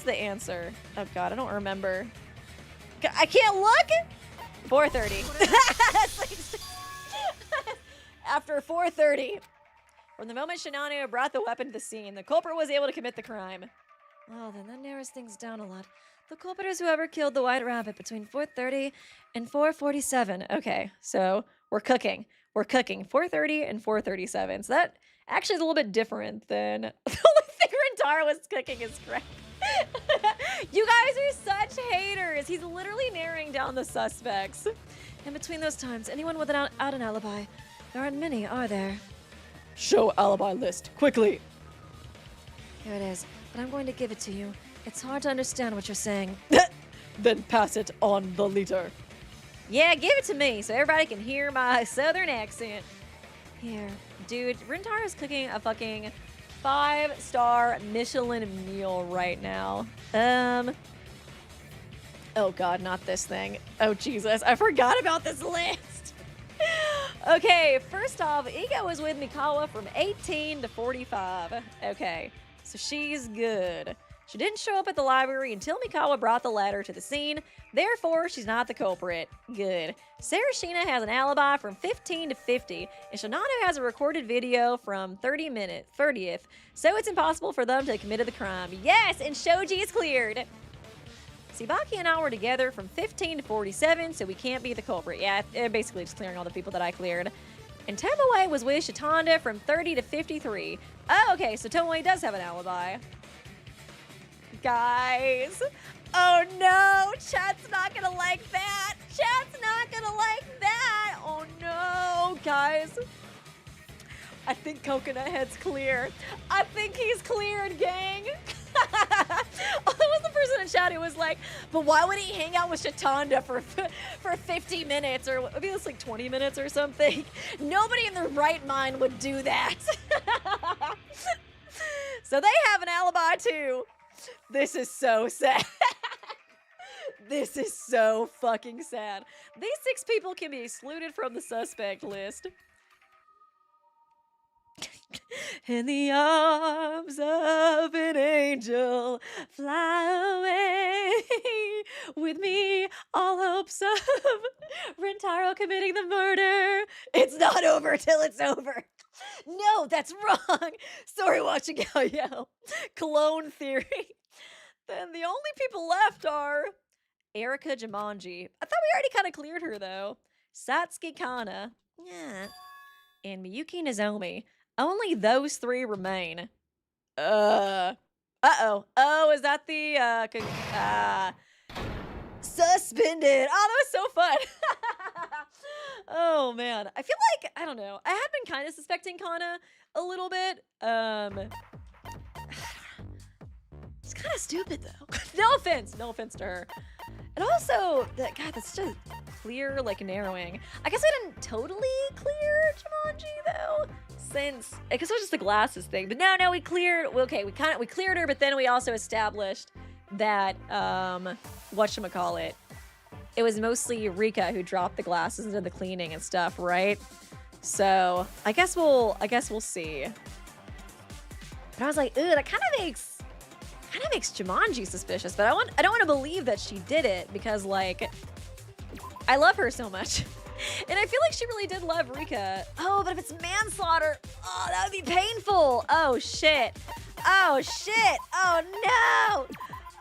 answer. Oh god, I don't remember. I can't look! 4:30. After 4:30. From the moment Shinano brought the weapon to the scene, the culprit was able to commit the crime. Well then, that narrows things down a lot. The culprit is whoever killed the white rabbit between 4:30 and 4:47. Okay, so we're cooking. We're cooking 4:30 and 4:37. So that actually is a little bit different than the only thing Rintaro was cooking is crap. You guys are such haters. He's literally narrowing down the suspects. In between those times, anyone without an alibi. There aren't many, are there? Show alibi list, quickly. Here it is, but I'm going to give it to you. It's hard to understand what you're saying. Then pass it on the leader. Yeah, give it to me so everybody can hear my southern accent. Here. Dude, Rintaro's cooking a fucking 5-star Michelin meal right now. Oh god, not this thing. Oh Jesus, I forgot about this list. Okay, first off, Ego was with Mikawa from 18 to 45. Okay, so she's good. She didn't show up at the library until Mikawa brought the letter to the scene. Therefore, she's not the culprit. Good. Sarashina has an alibi from 15 to 50, and Shinano has a recorded video from 30th, so it's impossible for them to have committed the crime. Yes, and Shoji is cleared. Tsubaki and I were together from 15 to 47, so we can't be the culprit. Yeah, they're basically just clearing all the people that I cleared. And Tomoe was with Shitanda from 30 to 53. Oh, okay, so Tomoe does have an alibi. Guys. Oh no, chat's not gonna like that. Chat's not gonna like that. Oh no, guys. I think Coconut Head's clear. I think he's cleared, gang. Oh, that was the person in chat who was like, but why would he hang out with Shitanda for 50 minutes or maybe it's like 20 minutes or something? Nobody in their right mind would do that. So they have an alibi too. This is so sad. This is so fucking sad. These 6 people can be excluded from the suspect list. In the arms of an angel, fly away with me, all hopes of Rintaro committing the murder. It's not over till it's over. No, that's wrong. Sorry, watching out, yo. Clone theory. Then the only people left are Erika Jumanji. I thought we already kind of cleared her, though. Satsuki Kana. Yeah. And Miyuki Nozomi. Only those 3 remain. Uh-oh. Oh, is that the, suspended. Oh, that was so fun. Oh, man. I feel like, I don't know. I had been kind of suspecting Kana a little bit. It's kind of stupid, though. No offense to her. And also, God, that's such a clear, like, narrowing. I guess I didn't totally clear Jumanji, though. I guess it was just the glasses thing. But no, we cleared, okay, we cleared her, but then we also established that, whatchamacallit, it was mostly Rika who dropped the glasses into the cleaning and stuff, right? So, I guess we'll see. But I was like, ooh, that kind of makes Jumanji suspicious, but I don't want to believe that she did it because, like, I love her so much. And I feel like she really did love Rika. Oh, but if it's manslaughter, oh, that would be painful. Oh, shit. Oh, shit. Oh, no.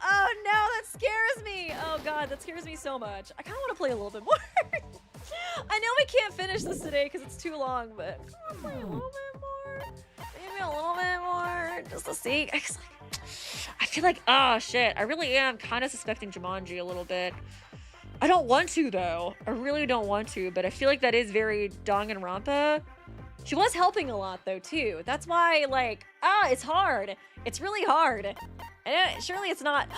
Oh, no, that scares me. Oh, God, that scares me so much. I kind of want to play a little bit more. I know we can't finish this today because it's too long, but I want to play a little bit more. Maybe a little bit more just to see. I feel like, oh, shit. I really am kind of suspecting Jumanji a little bit. I don't want to, though. I really don't want to, but I feel like that is very Danganronpa. She was helping a lot, though, too. That's why, like, it's hard. It's really hard. And surely it's not...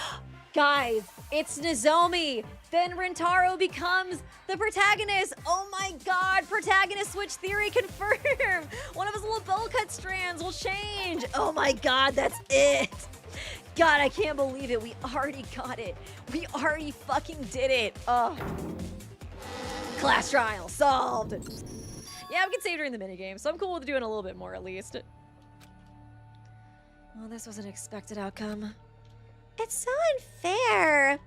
Guys, it's Nozomi. Then Rintaro becomes the protagonist. Oh my god, protagonist switch theory confirmed. One of his little bowl cut strands will change. Oh my god, that's it. God, I can't believe it. We already got it. We already fucking did it. Oh. Class trial solved. Yeah, we can save during the minigame, so I'm cool with doing a little bit more at least. Well, this was an expected outcome. It's so unfair.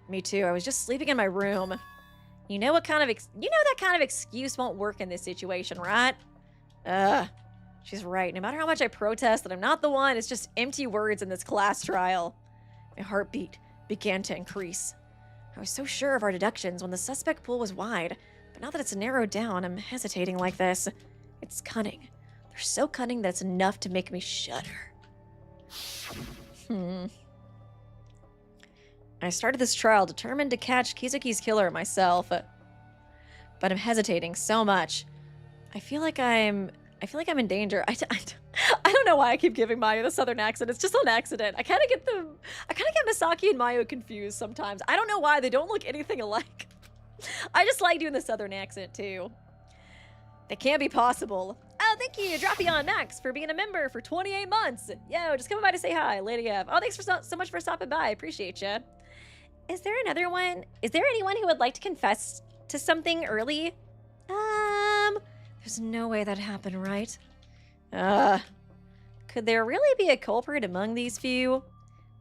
Me too. I was just sleeping in my room. You know that kind of excuse won't work in this situation, right? She's right. No matter how much I protest that I'm not the one, it's just empty words in this class trial. My heartbeat began to increase. I was so sure of our deductions when the suspect pool was wide, but now that it's narrowed down, I'm hesitating like this. It's cunning. They're so cunning that it's enough to make me shudder. I started this trial determined to catch Kizuki's killer myself, but I'm hesitating so much. I feel like I'm in danger. I don't know why I keep giving Mayu the southern accent. It's just on accident. I kind of get Misaki and Mayu confused sometimes. I don't know why. They don't look anything alike. I just like doing the southern accent too. That can't be possible. Oh, thank you, Dropion Max, for being a member for 28 months. Yo, just coming by to say hi, Lady F. Oh, thanks for so much for stopping by. Appreciate you. Is there another one? Is there anyone who would like to confess to something early? There's no way that happened, right? Could there really be a culprit among these few?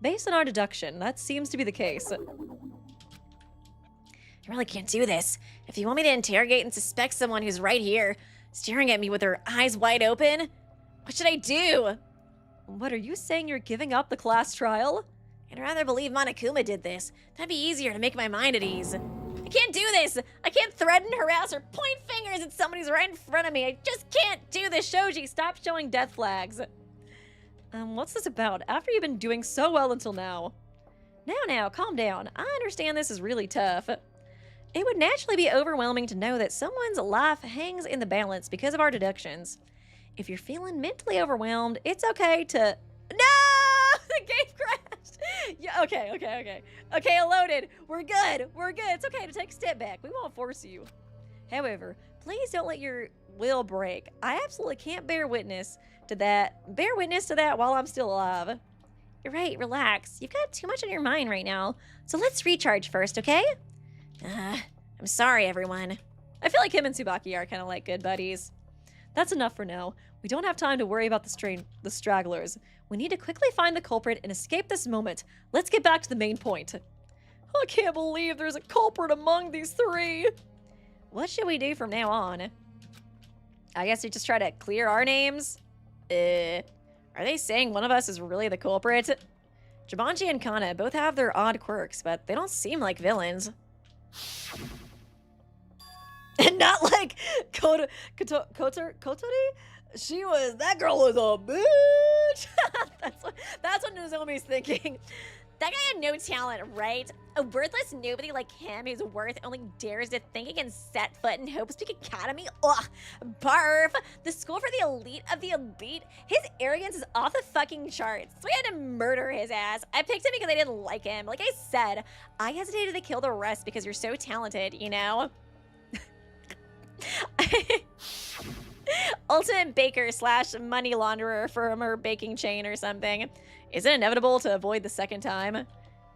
Based on our deduction, that seems to be the case. I really can't do this. If you want me to interrogate and suspect someone who's right here, staring at me with their eyes wide open, what should I do? What, are you saying you're giving up the class trial? I'd rather believe Monokuma did this. That'd be easier to make my mind at ease. I can't do this! I can't threaten, harass, or point fingers at somebody who's right in front of me. I just can't do this, Shoji. Stop showing death flags. What's this about? After you've been doing so well until now. Now, calm down. I understand this is really tough. It would naturally be overwhelming to know that someone's life hangs in the balance because of our deductions. If you're feeling mentally overwhelmed, it's okay to... No! The game crashed! Yeah, okay. Okay, loaded. We're good. It's okay to take a step back. We won't force you. However, please don't let your will break. I absolutely can't bear witness to that while I'm still alive. You're right, relax. You've got too much on your mind right now. So let's recharge first, okay? I'm sorry, everyone. I feel like him and Tsubaki are kind of like good buddies. That's enough for now. We don't have time to worry about the stragglers. We need to quickly find the culprit and escape this moment. Let's get back to the main point. I can't believe there's a culprit among these three. What should we do from now on? I guess we just try to clear our names? Are they saying one of us is really the culprit? Jumanji and Kana both have their odd quirks, but they don't seem like villains. And not like Kotori? That girl was a bitch. that's what Nozomi's thinking. That guy had no talent, right? A worthless nobody like him whose worth only dares to think he can set foot in Hope's Peak Academy? Ugh, barf. The school for the elite of the elite? His arrogance is off the fucking charts. So we had to murder his ass. I picked him because I didn't like him. Like I said, I hesitated to kill the rest because you're so talented, you know? Ultimate baker / money launderer from her baking chain or something. Is it inevitable to avoid the second time?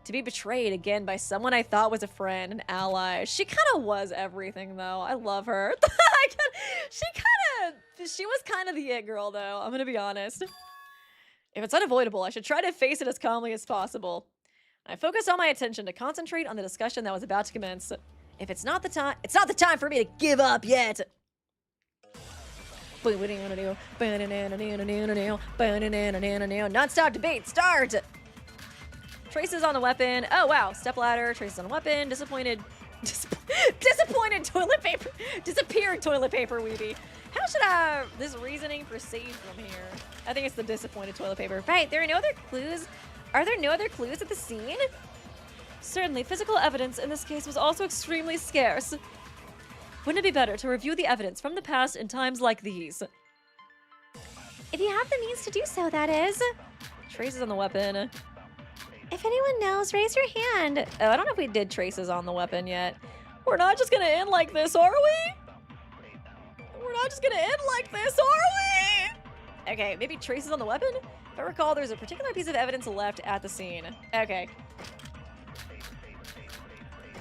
To be betrayed again by someone I thought was a friend, an ally. She kind of was everything, though. I love her. She was kind of the it girl, though. I'm gonna be honest. If it's unavoidable, I should try to face it as calmly as possible. I focused all my attention to concentrate on the discussion that was about to commence. If it's not the time for me to give up yet. Non-stop debate, start! Traces on the weapon. Oh, wow. Stepladder, traces on the weapon. Disappointed toilet paper. Disappeared toilet paper, Weeby. How should this reasoning proceed from here? I think it's the disappointed toilet paper. Right, there are no other clues? Are there no other clues at the scene? Certainly, physical evidence in this case was also extremely scarce. Wouldn't it be better to review the evidence from the past in times like these? If you have the means to do so, that is. Traces on the weapon. If anyone knows, raise your hand. Oh, I don't know if we did traces on the weapon yet. We're not just gonna end like this, are we? We're not just gonna end like this, are we? Okay, maybe traces on the weapon? If I recall, there's a particular piece of evidence left at the scene. Okay.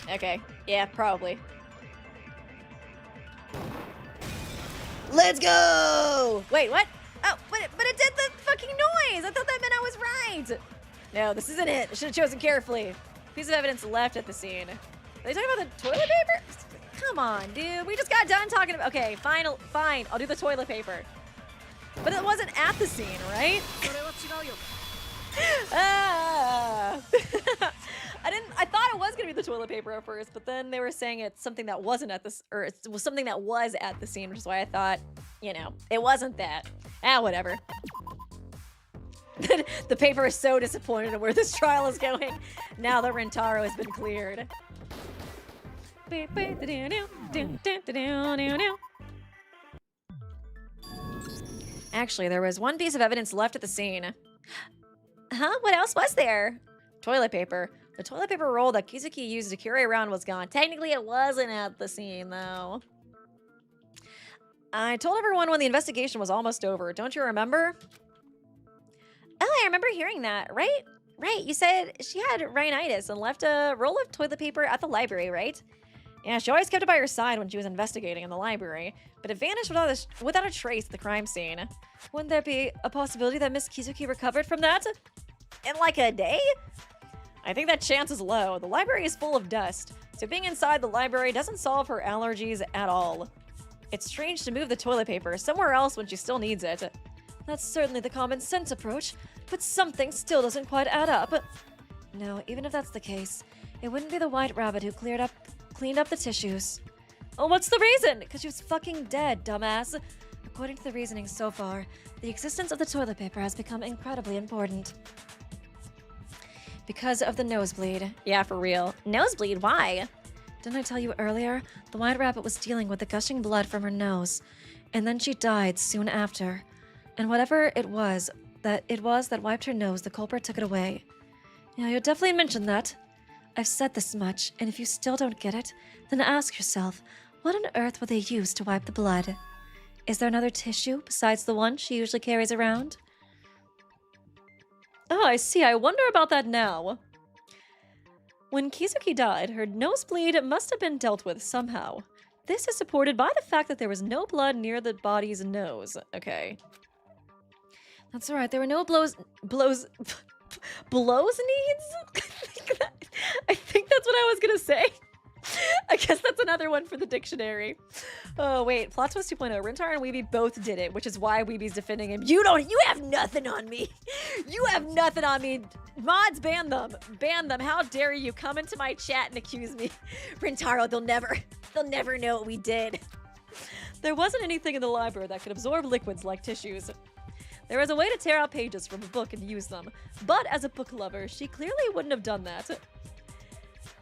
Okay, yeah, probably. Let's go! Wait, what? Oh, but it did the fucking noise! I thought that meant I was right! No, this isn't it. I should have chosen carefully. Piece of evidence left at the scene. Are they talking about the toilet paper? Come on, dude. We just got done talking about... Okay, fine. I'll do the toilet paper. But it wasn't at the scene, right? I thought it was gonna be the toilet paper at first, but then they were saying it's something that wasn't at this, or it was something that was at the scene, which is why I thought, you know, it wasn't that. Whatever. The paper is so disappointed in where this trial is going. Now that Rintaro has been cleared. Actually, there was one piece of evidence left at the scene. Huh? What else was there? Toilet paper. The toilet paper roll that Kizuki used to carry around was gone. Technically, it wasn't at the scene, though. I told everyone when the investigation was almost over. Don't you remember? Oh, I remember hearing that, right? Right, you said she had rhinitis and left a roll of toilet paper at the library, right? Yeah, she always kept it by her side when she was investigating in the library, but it vanished without a trace at the crime scene. Wouldn't there be a possibility that Miss Kizuki recovered from that? In like a day? I think that chance is low. The library is full of dust, so being inside the library doesn't solve her allergies at all. It's strange to move the toilet paper somewhere else when she still needs it. That's certainly the common sense approach, but something still doesn't quite add up. No, even if that's the case, it wouldn't be the white rabbit who cleaned up the tissues. Oh, what's the reason? Because she was fucking dead, dumbass. According to the reasoning so far, the existence of the toilet paper has become incredibly important. Because of the nosebleed. Yeah, for real. Nosebleed? Why? Didn't I tell you earlier? The white rabbit was dealing with the gushing blood from her nose, and then she died soon after. And whatever it was that wiped her nose, the culprit took it away. Yeah, you definitely mentioned that. I've said this much, and if you still don't get it, then ask yourself, what on earth would they use to wipe the blood? Is there another tissue besides the one she usually carries around? Oh, I see. I wonder about that now. When Kizuki died, her nosebleed must have been dealt with somehow. This is supported by the fact that there was no blood near the body's nose. Okay. That's all right. There were no blows needs? I think that's what I was gonna say. I guess that's another one for the dictionary. Oh, wait. Plot twist 2.0. Rintaro and Weeby both did it, which is why Weeby's defending him. You have nothing on me. You have nothing on me. Mods, ban them. Ban them. How dare you come into my chat and accuse me. Rintaro, they'll never know what we did. There wasn't anything in the library that could absorb liquids like tissues. There was a way to tear out pages from a book and use them, but as a book lover, she clearly wouldn't have done that.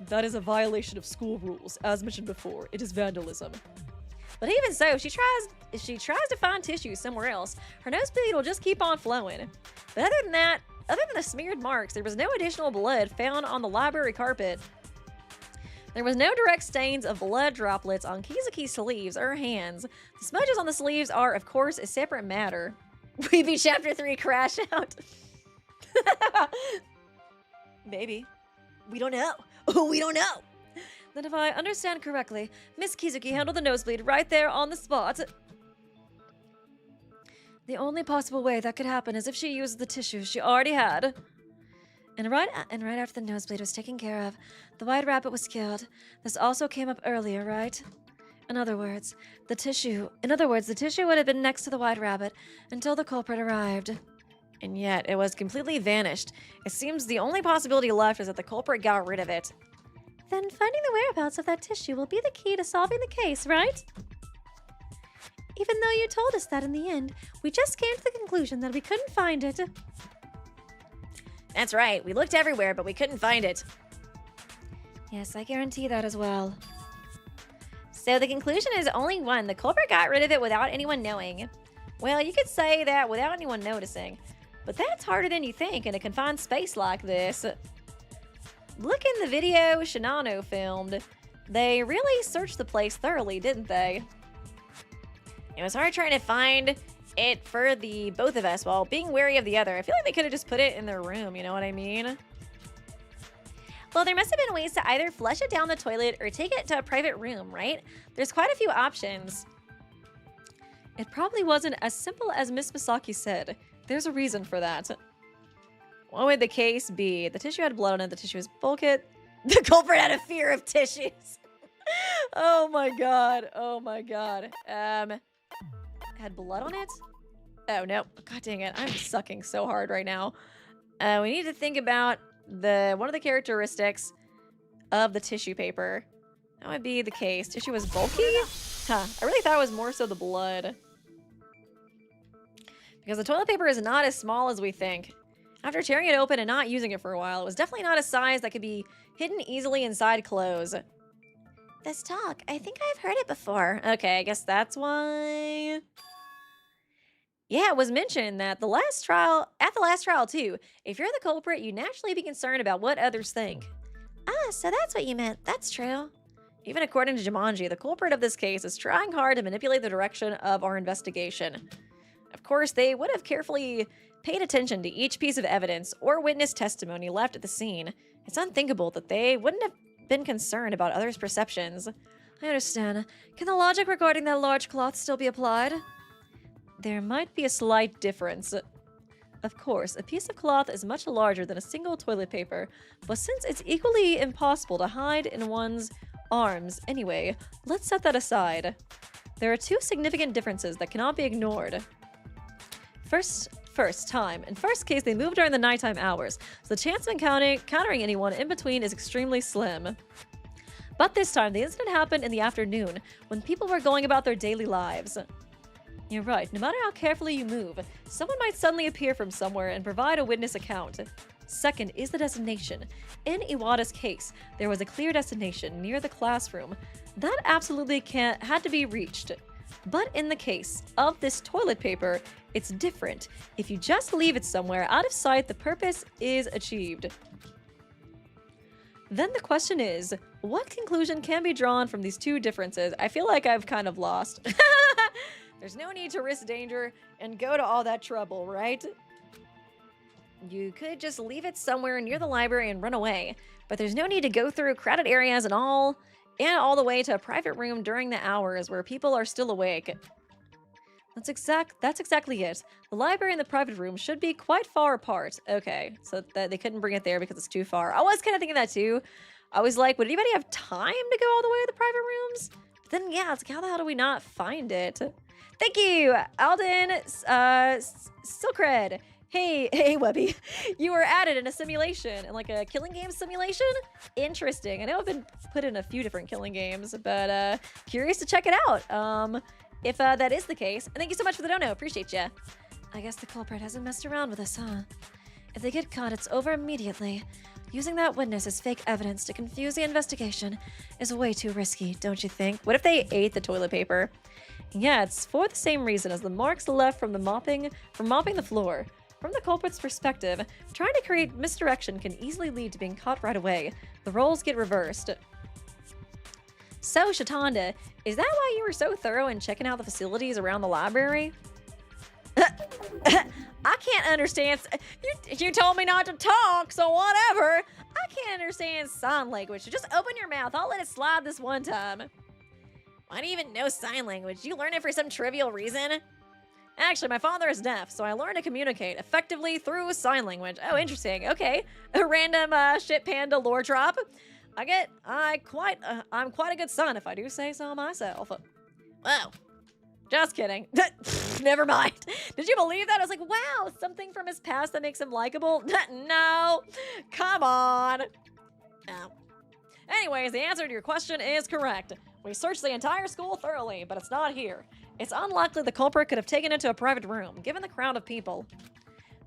That is a violation of school rules. As mentioned before, it is vandalism. But even so, if she tries to find tissue somewhere else, her nosebleed will just keep on flowing. But other than the smeared marks, there was no additional blood found on the library carpet. There was no direct stains of blood droplets on Kizuki's sleeves or hands. The smudges on the sleeves are, of course, a separate matter. Weeby Chapter 3 crash out. Maybe. We don't know. Oh, we don't know. Then if I understand correctly, Miss Kizuki handled the nosebleed right there on the spot. The only possible way that could happen is if she used the tissue she already had. And right after the nosebleed was taken care of, the white rabbit was killed. This also came up earlier, right? In other words, the tissue would have been next to the white rabbit until the culprit arrived. And yet, it was completely vanished. It seems the only possibility left is that the culprit got rid of it. Then finding the whereabouts of that tissue will be the key to solving the case, right? Even though you told us that in the end, we just came to the conclusion that we couldn't find it. That's right. We looked everywhere, but we couldn't find it. Yes, I guarantee that as well. So the conclusion is only one. The culprit got rid of it without anyone knowing. Well, you could say that without anyone noticing. But that's harder than you think in a confined space like this. Look in the video Shinano filmed. They really searched the place thoroughly, didn't they? It was hard trying to find it for the both of us while being wary of the other. I feel like they could have just put it in their room, you know what I mean? Well, there must have been ways to either flush it down the toilet or take it to a private room, right? There's quite a few options. It probably wasn't as simple as Miss Misaki said. There's a reason for that. What would the case be? The tissue had blood on it. The tissue was bulkhead. The culprit had a fear of tissues. Oh my god. Oh my god. Had blood on it? Oh no. God dang it. I'm sucking so hard right now. We need to think about one of the characteristics of the tissue paper. That would be the case. Tissue was bulky? Huh. I really thought it was more so the blood. Because the toilet paper is not as small as we think. After tearing it open and not using it for a while, it was definitely not a size that could be hidden easily inside clothes. This talk, I think I've heard it before. Okay, I guess that's why. Yeah, it was mentioned that at the last trial too, if you're the culprit, you naturally be concerned about what others think. Ah, so that's what you meant. That's true. Even according to Jumanji, the culprit of this case is trying hard to manipulate the direction of our investigation. Of course, they would have carefully paid attention to each piece of evidence or witness testimony left at the scene. It's unthinkable that they wouldn't have been concerned about others' perceptions. I understand. Can the logic regarding that large cloth still be applied? There might be a slight difference. Of course, a piece of cloth is much larger than a single toilet paper, but since it's equally impossible to hide in one's arms anyway, let's set that aside. There are two significant differences that cannot be ignored. First time. In first case, they move during the nighttime hours, so the chance of encountering anyone in between is extremely slim. But this time, the incident happened in the afternoon, when people were going about their daily lives. You're right, no matter how carefully you move, someone might suddenly appear from somewhere and provide a witness account. Second is the destination. In Iwata's case, there was a clear destination near the classroom. That absolutely had to be reached. But in the case of this toilet paper, it's different. If you just leave it somewhere out of sight, the purpose is achieved. Then the question is, what conclusion can be drawn from these two differences? I feel like I've kind of lost. There's no need to risk danger and go to all that trouble, right? You could just leave it somewhere near the library and run away, but there's no need to go through crowded areas and all the way to a private room during the hours where people are still awake. That's exactly it. The library and the private room should be quite far apart. Okay, so that they couldn't bring it there because it's too far. I was kind of thinking that too. I was like, would anybody have time to go all the way to the private rooms? But then, yeah, it's like, how the hell do we not find it? Thank you, Alden, Silkred. Hey, Webby. You were added in a simulation, in like a killing game simulation? Interesting. I know I've been put in a few different killing games, but curious to check it out. If that is the case. And thank you so much for the dono. Appreciate ya. I guess the culprit hasn't messed around with us, huh? If they get caught, it's over immediately. Using that witness as fake evidence to confuse the investigation is way too risky, don't you think? What if they ate the toilet paper? Yeah, it's for the same reason as the marks left from mopping the floor. From the culprit's perspective, trying to create misdirection can easily lead to being caught right away. The roles get reversed. So, Shitanda, is that why you were so thorough in checking out the facilities around the library? I can't understand. You told me not to talk, so whatever. I can't understand sign language, so just open your mouth. I'll let it slide this one time. Why do you even know sign language? You learn it for some trivial reason? Actually, my father is deaf, so I learned to communicate effectively through sign language. Oh, interesting. Okay. A random shit panda lore drop. I'm quite a good son, if I do say so myself. Whoa. Just kidding. Never mind. Did you believe that? I was like, wow, something from his past that makes him likable? No. Come on. Oh. Anyways, the answer to your question is correct. We searched the entire school thoroughly, but it's not here. It's unlikely the culprit could have taken it to a private room, given the crowd of people.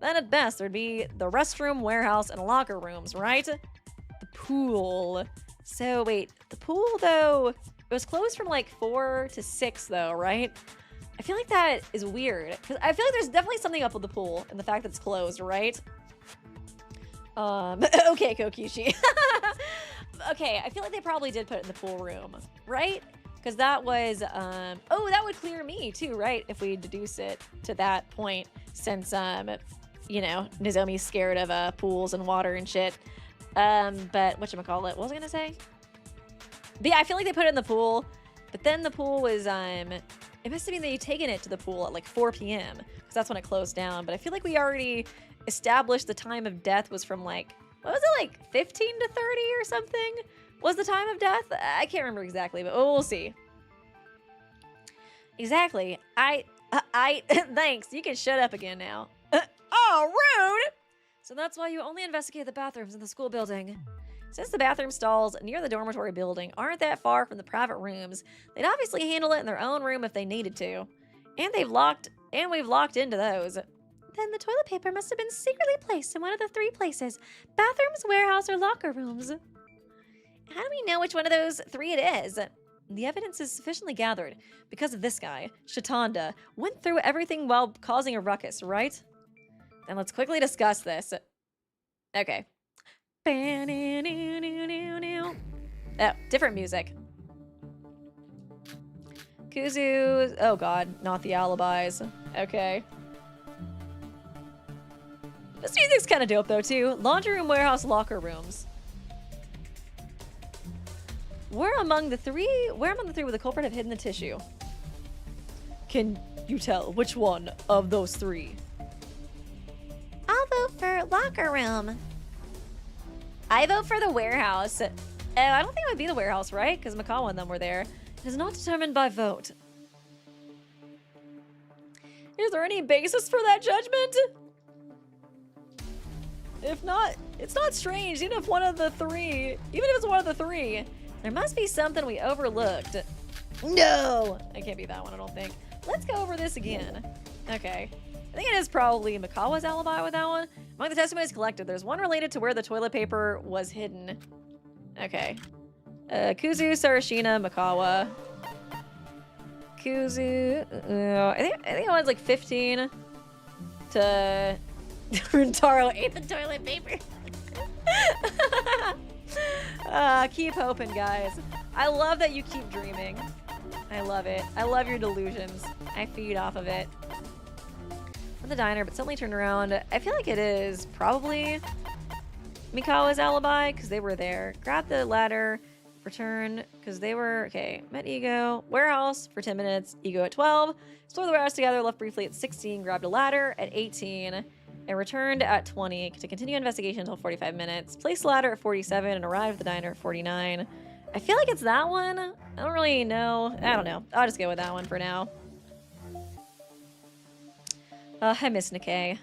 Then at best, there'd be the restroom, warehouse, and locker rooms, right? The pool. So wait, the pool though, it was closed from like 4 to 6 though, right? I feel like that is weird, because I feel like there's definitely something up with the pool and the fact that it's closed, right? Okay, Kokishi. Okay, I feel like they probably did put it in the pool room, right? Because that was, oh, that would clear me too, right? If we deduce it to that point, since, you know, Nozomi's scared of pools and water and shit. But whatchamacallit, what was I gonna say? But yeah, I feel like they put it in the pool, but then the pool was, it must have been that you taken it to the pool at like 4 p.m. because that's when it closed down. But I feel like we already established the time of death was from like, what was it, like 15 to 30 or something? Was the time of death? I can't remember exactly, but we'll see. Exactly. Thanks. You can shut up again now. Oh, rude! So that's why you only investigate the bathrooms in the school building. Since the bathroom stalls near the dormitory building aren't that far from the private rooms, they'd obviously handle it in their own room if they needed to. And we've locked into those. Then the toilet paper must have been secretly placed in one of the 3 places: bathrooms, warehouse, or locker rooms. How do we know which one of those 3 it is? The evidence is sufficiently gathered because of this guy, Shitanda, went through everything while causing a ruckus, right? Then let's quickly discuss this. Okay. Oh, different music. Kuzu. Oh god, not the alibis. Okay. This music's kind of dope though too. Laundry room, warehouse, locker rooms. Where among the three would the culprit have hidden the tissue? Can you tell which one of those 3? I'll vote for locker room. I vote for the warehouse. I don't think it would be the warehouse, right? Because Makawa and them were there. It is not determined by vote. Is there any basis for that judgment? If not, it's not strange. Even if one of the 3, even if it's one of the 3, there must be something we overlooked. No! It can't be that one, I don't think. Let's go over this again. Okay. I think it is probably Makawa's alibi with that one. Among the testimonies collected, there's one related to where the toilet paper was hidden. Okay. Kuzu, Sarashina, Makawa. Kuzu. I think it was like 15 to Taro ate the toilet paper. Keep hoping, guys. I love that you keep dreaming. I love it. I love your delusions. I feed off of it. From the diner, but suddenly turned around. I feel like it is probably Mikawa's alibi because they were there. Grab the ladder, return because they were okay. Met Ego, warehouse for 10 minutes. Ego at 12. Explored the warehouse together. Left briefly at 16. Grabbed a ladder at 18. And returned at 20 to continue investigation until 45 minutes. Placed the ladder at 47 and arrived at the diner at 49. I feel like it's that one. I don't really know. I don't know. I'll just go with that one for now. I miss Nikkei.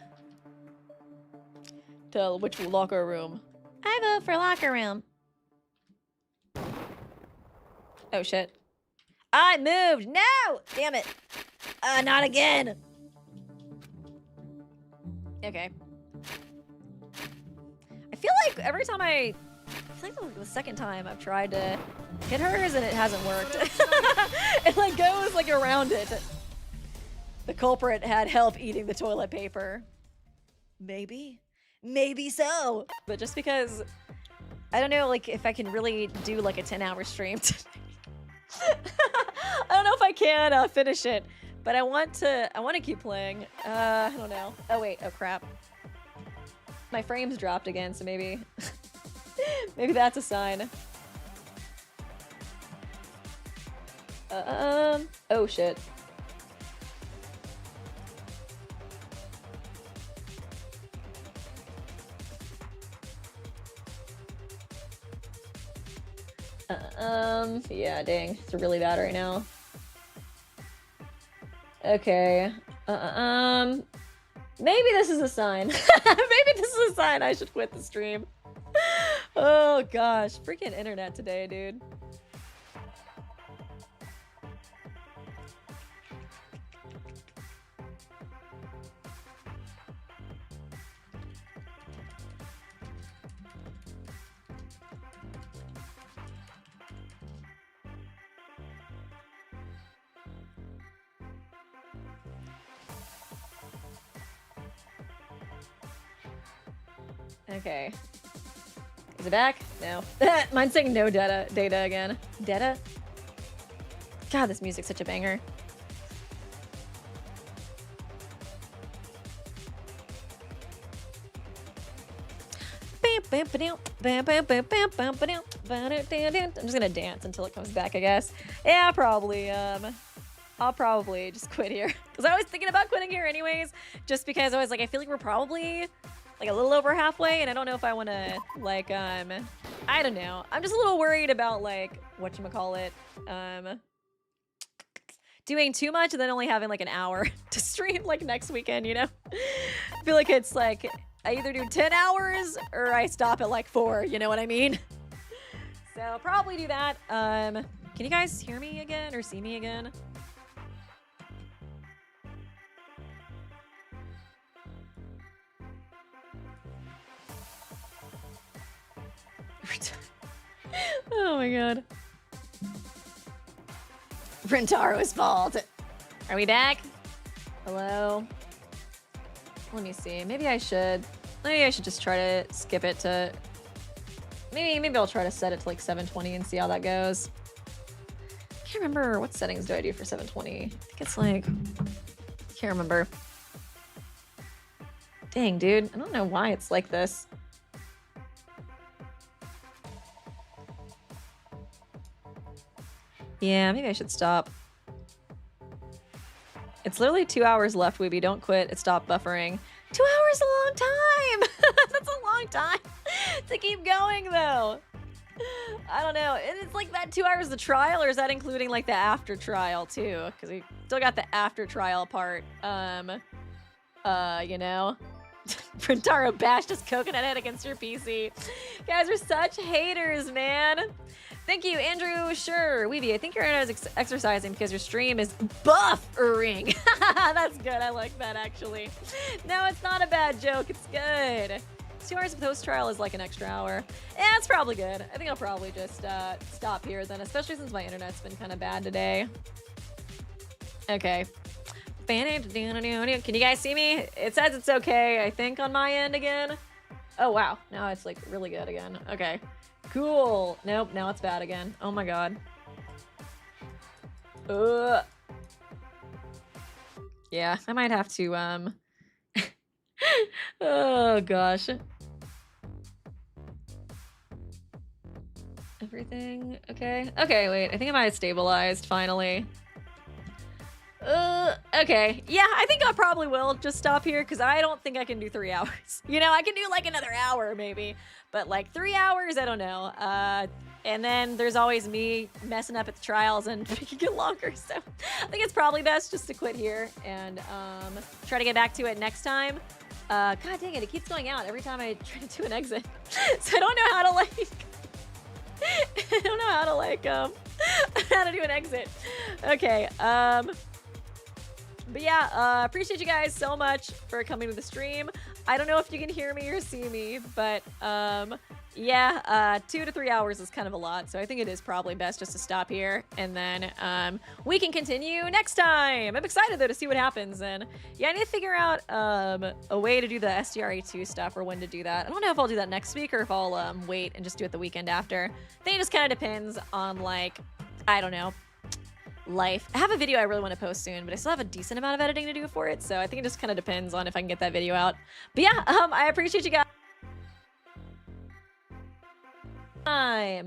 Tell which locker room. I vote for locker room. Oh shit. I moved! No! Damn it. Not again! Okay. I feel like every time I feel like the second time I've tried to hit hers and it hasn't worked. It like goes like around it. The culprit had help eating the toilet paper. Maybe. Maybe so. But just because I don't know like if I can really do like a 10-hour stream tonight. I don't know if I can finish it. But I want to keep playing. I don't know. Oh wait, oh crap. My frames dropped again, so maybe maybe that's a sign. Oh shit. Yeah, dang. It's really bad right now. Okay. Maybe this is a sign. Maybe this is a sign I should quit the stream. Oh gosh, freaking internet today, dude. Okay. Is it back? No. Mine's saying no data again. Data? God, this music's such a banger. I'm just gonna dance until it comes back, I guess. Yeah, probably. I'll probably just quit here. Because I was thinking about quitting here anyways. Just because I was like, I feel like we're probably like a little over halfway, and I don't know if I want to like I don't know. I'm just a little worried about like whatchamacallit. doing too much and then only having like an hour to stream like next weekend, you know? I feel like it's like I either do 10 hours or I stop at like 4, you know what I mean? So I'll probably do that. Can you guys hear me again or see me again? Oh my god. Rentaro's fault. Are we back? Hello? Let me see. Maybe I should just try to skip it to... Maybe I'll try to set it to like 720 and see how that goes. I can't remember what settings do I do for 720. I think it's like... Can't remember. Dang, dude. I don't know why it's like this. Yeah, maybe I should stop. It's literally 2 hours left, Weeby. Don't quit. It stopped buffering. 2 hours is a long time! That's a long time to keep going, though. I don't know. It's like that 2 hours of the trial, or is that including like the after trial, too? Because we still got the after trial part. You know? Rentaro bashed his coconut head against your PC. You guys are such haters, man. Thank you, Andrew. Sure, Weeby, I think your internet is exercising because your stream is buffering. That's good. I like that, actually. No, it's not a bad joke. It's good. 2 hours of post-trial is like an extra hour. Yeah, it's probably good. I think I'll probably just stop here then, especially since my internet's been kind of bad today. Okay. Can you guys see me? It says it's okay, I think, on my end again. Oh, wow. Now it's like really good again. Okay. Cool. Nope, now it's bad again. Oh my god. Yeah, I might have to, oh gosh. Everything okay? Okay, wait, I think I might have stabilized finally. Okay. Yeah, I think I probably will just stop here because I don't think I can do 3 hours. You know, I can do like another hour maybe, but like 3 hours, I don't know. And then there's always me messing up at the trials and making it longer. So I think it's probably best just to quit here and try to get back to it next time. God dang it keeps going out every time I try to do an exit. So I don't know how to like, I don't know how to like, how to do an exit. Okay, but yeah, appreciate you guys so much for coming to the stream. I don't know if you can hear me or see me, but yeah, 2 to 3 hours is kind of a lot, so I think it is probably best just to stop here, and then we can continue next time. I'm excited though to see what happens, and yeah, I need to figure out a way to do the SDRE2 stuff or when to do that. I don't know if I'll do that next week or if I'll wait and just do it the weekend after. I think it just kind of depends on like, I don't know, life. I have a video I really want to post soon, but I still have a decent amount of editing to do for it, so I think it just kind of depends on if I can get that video out. But yeah, I appreciate you guys. Bye.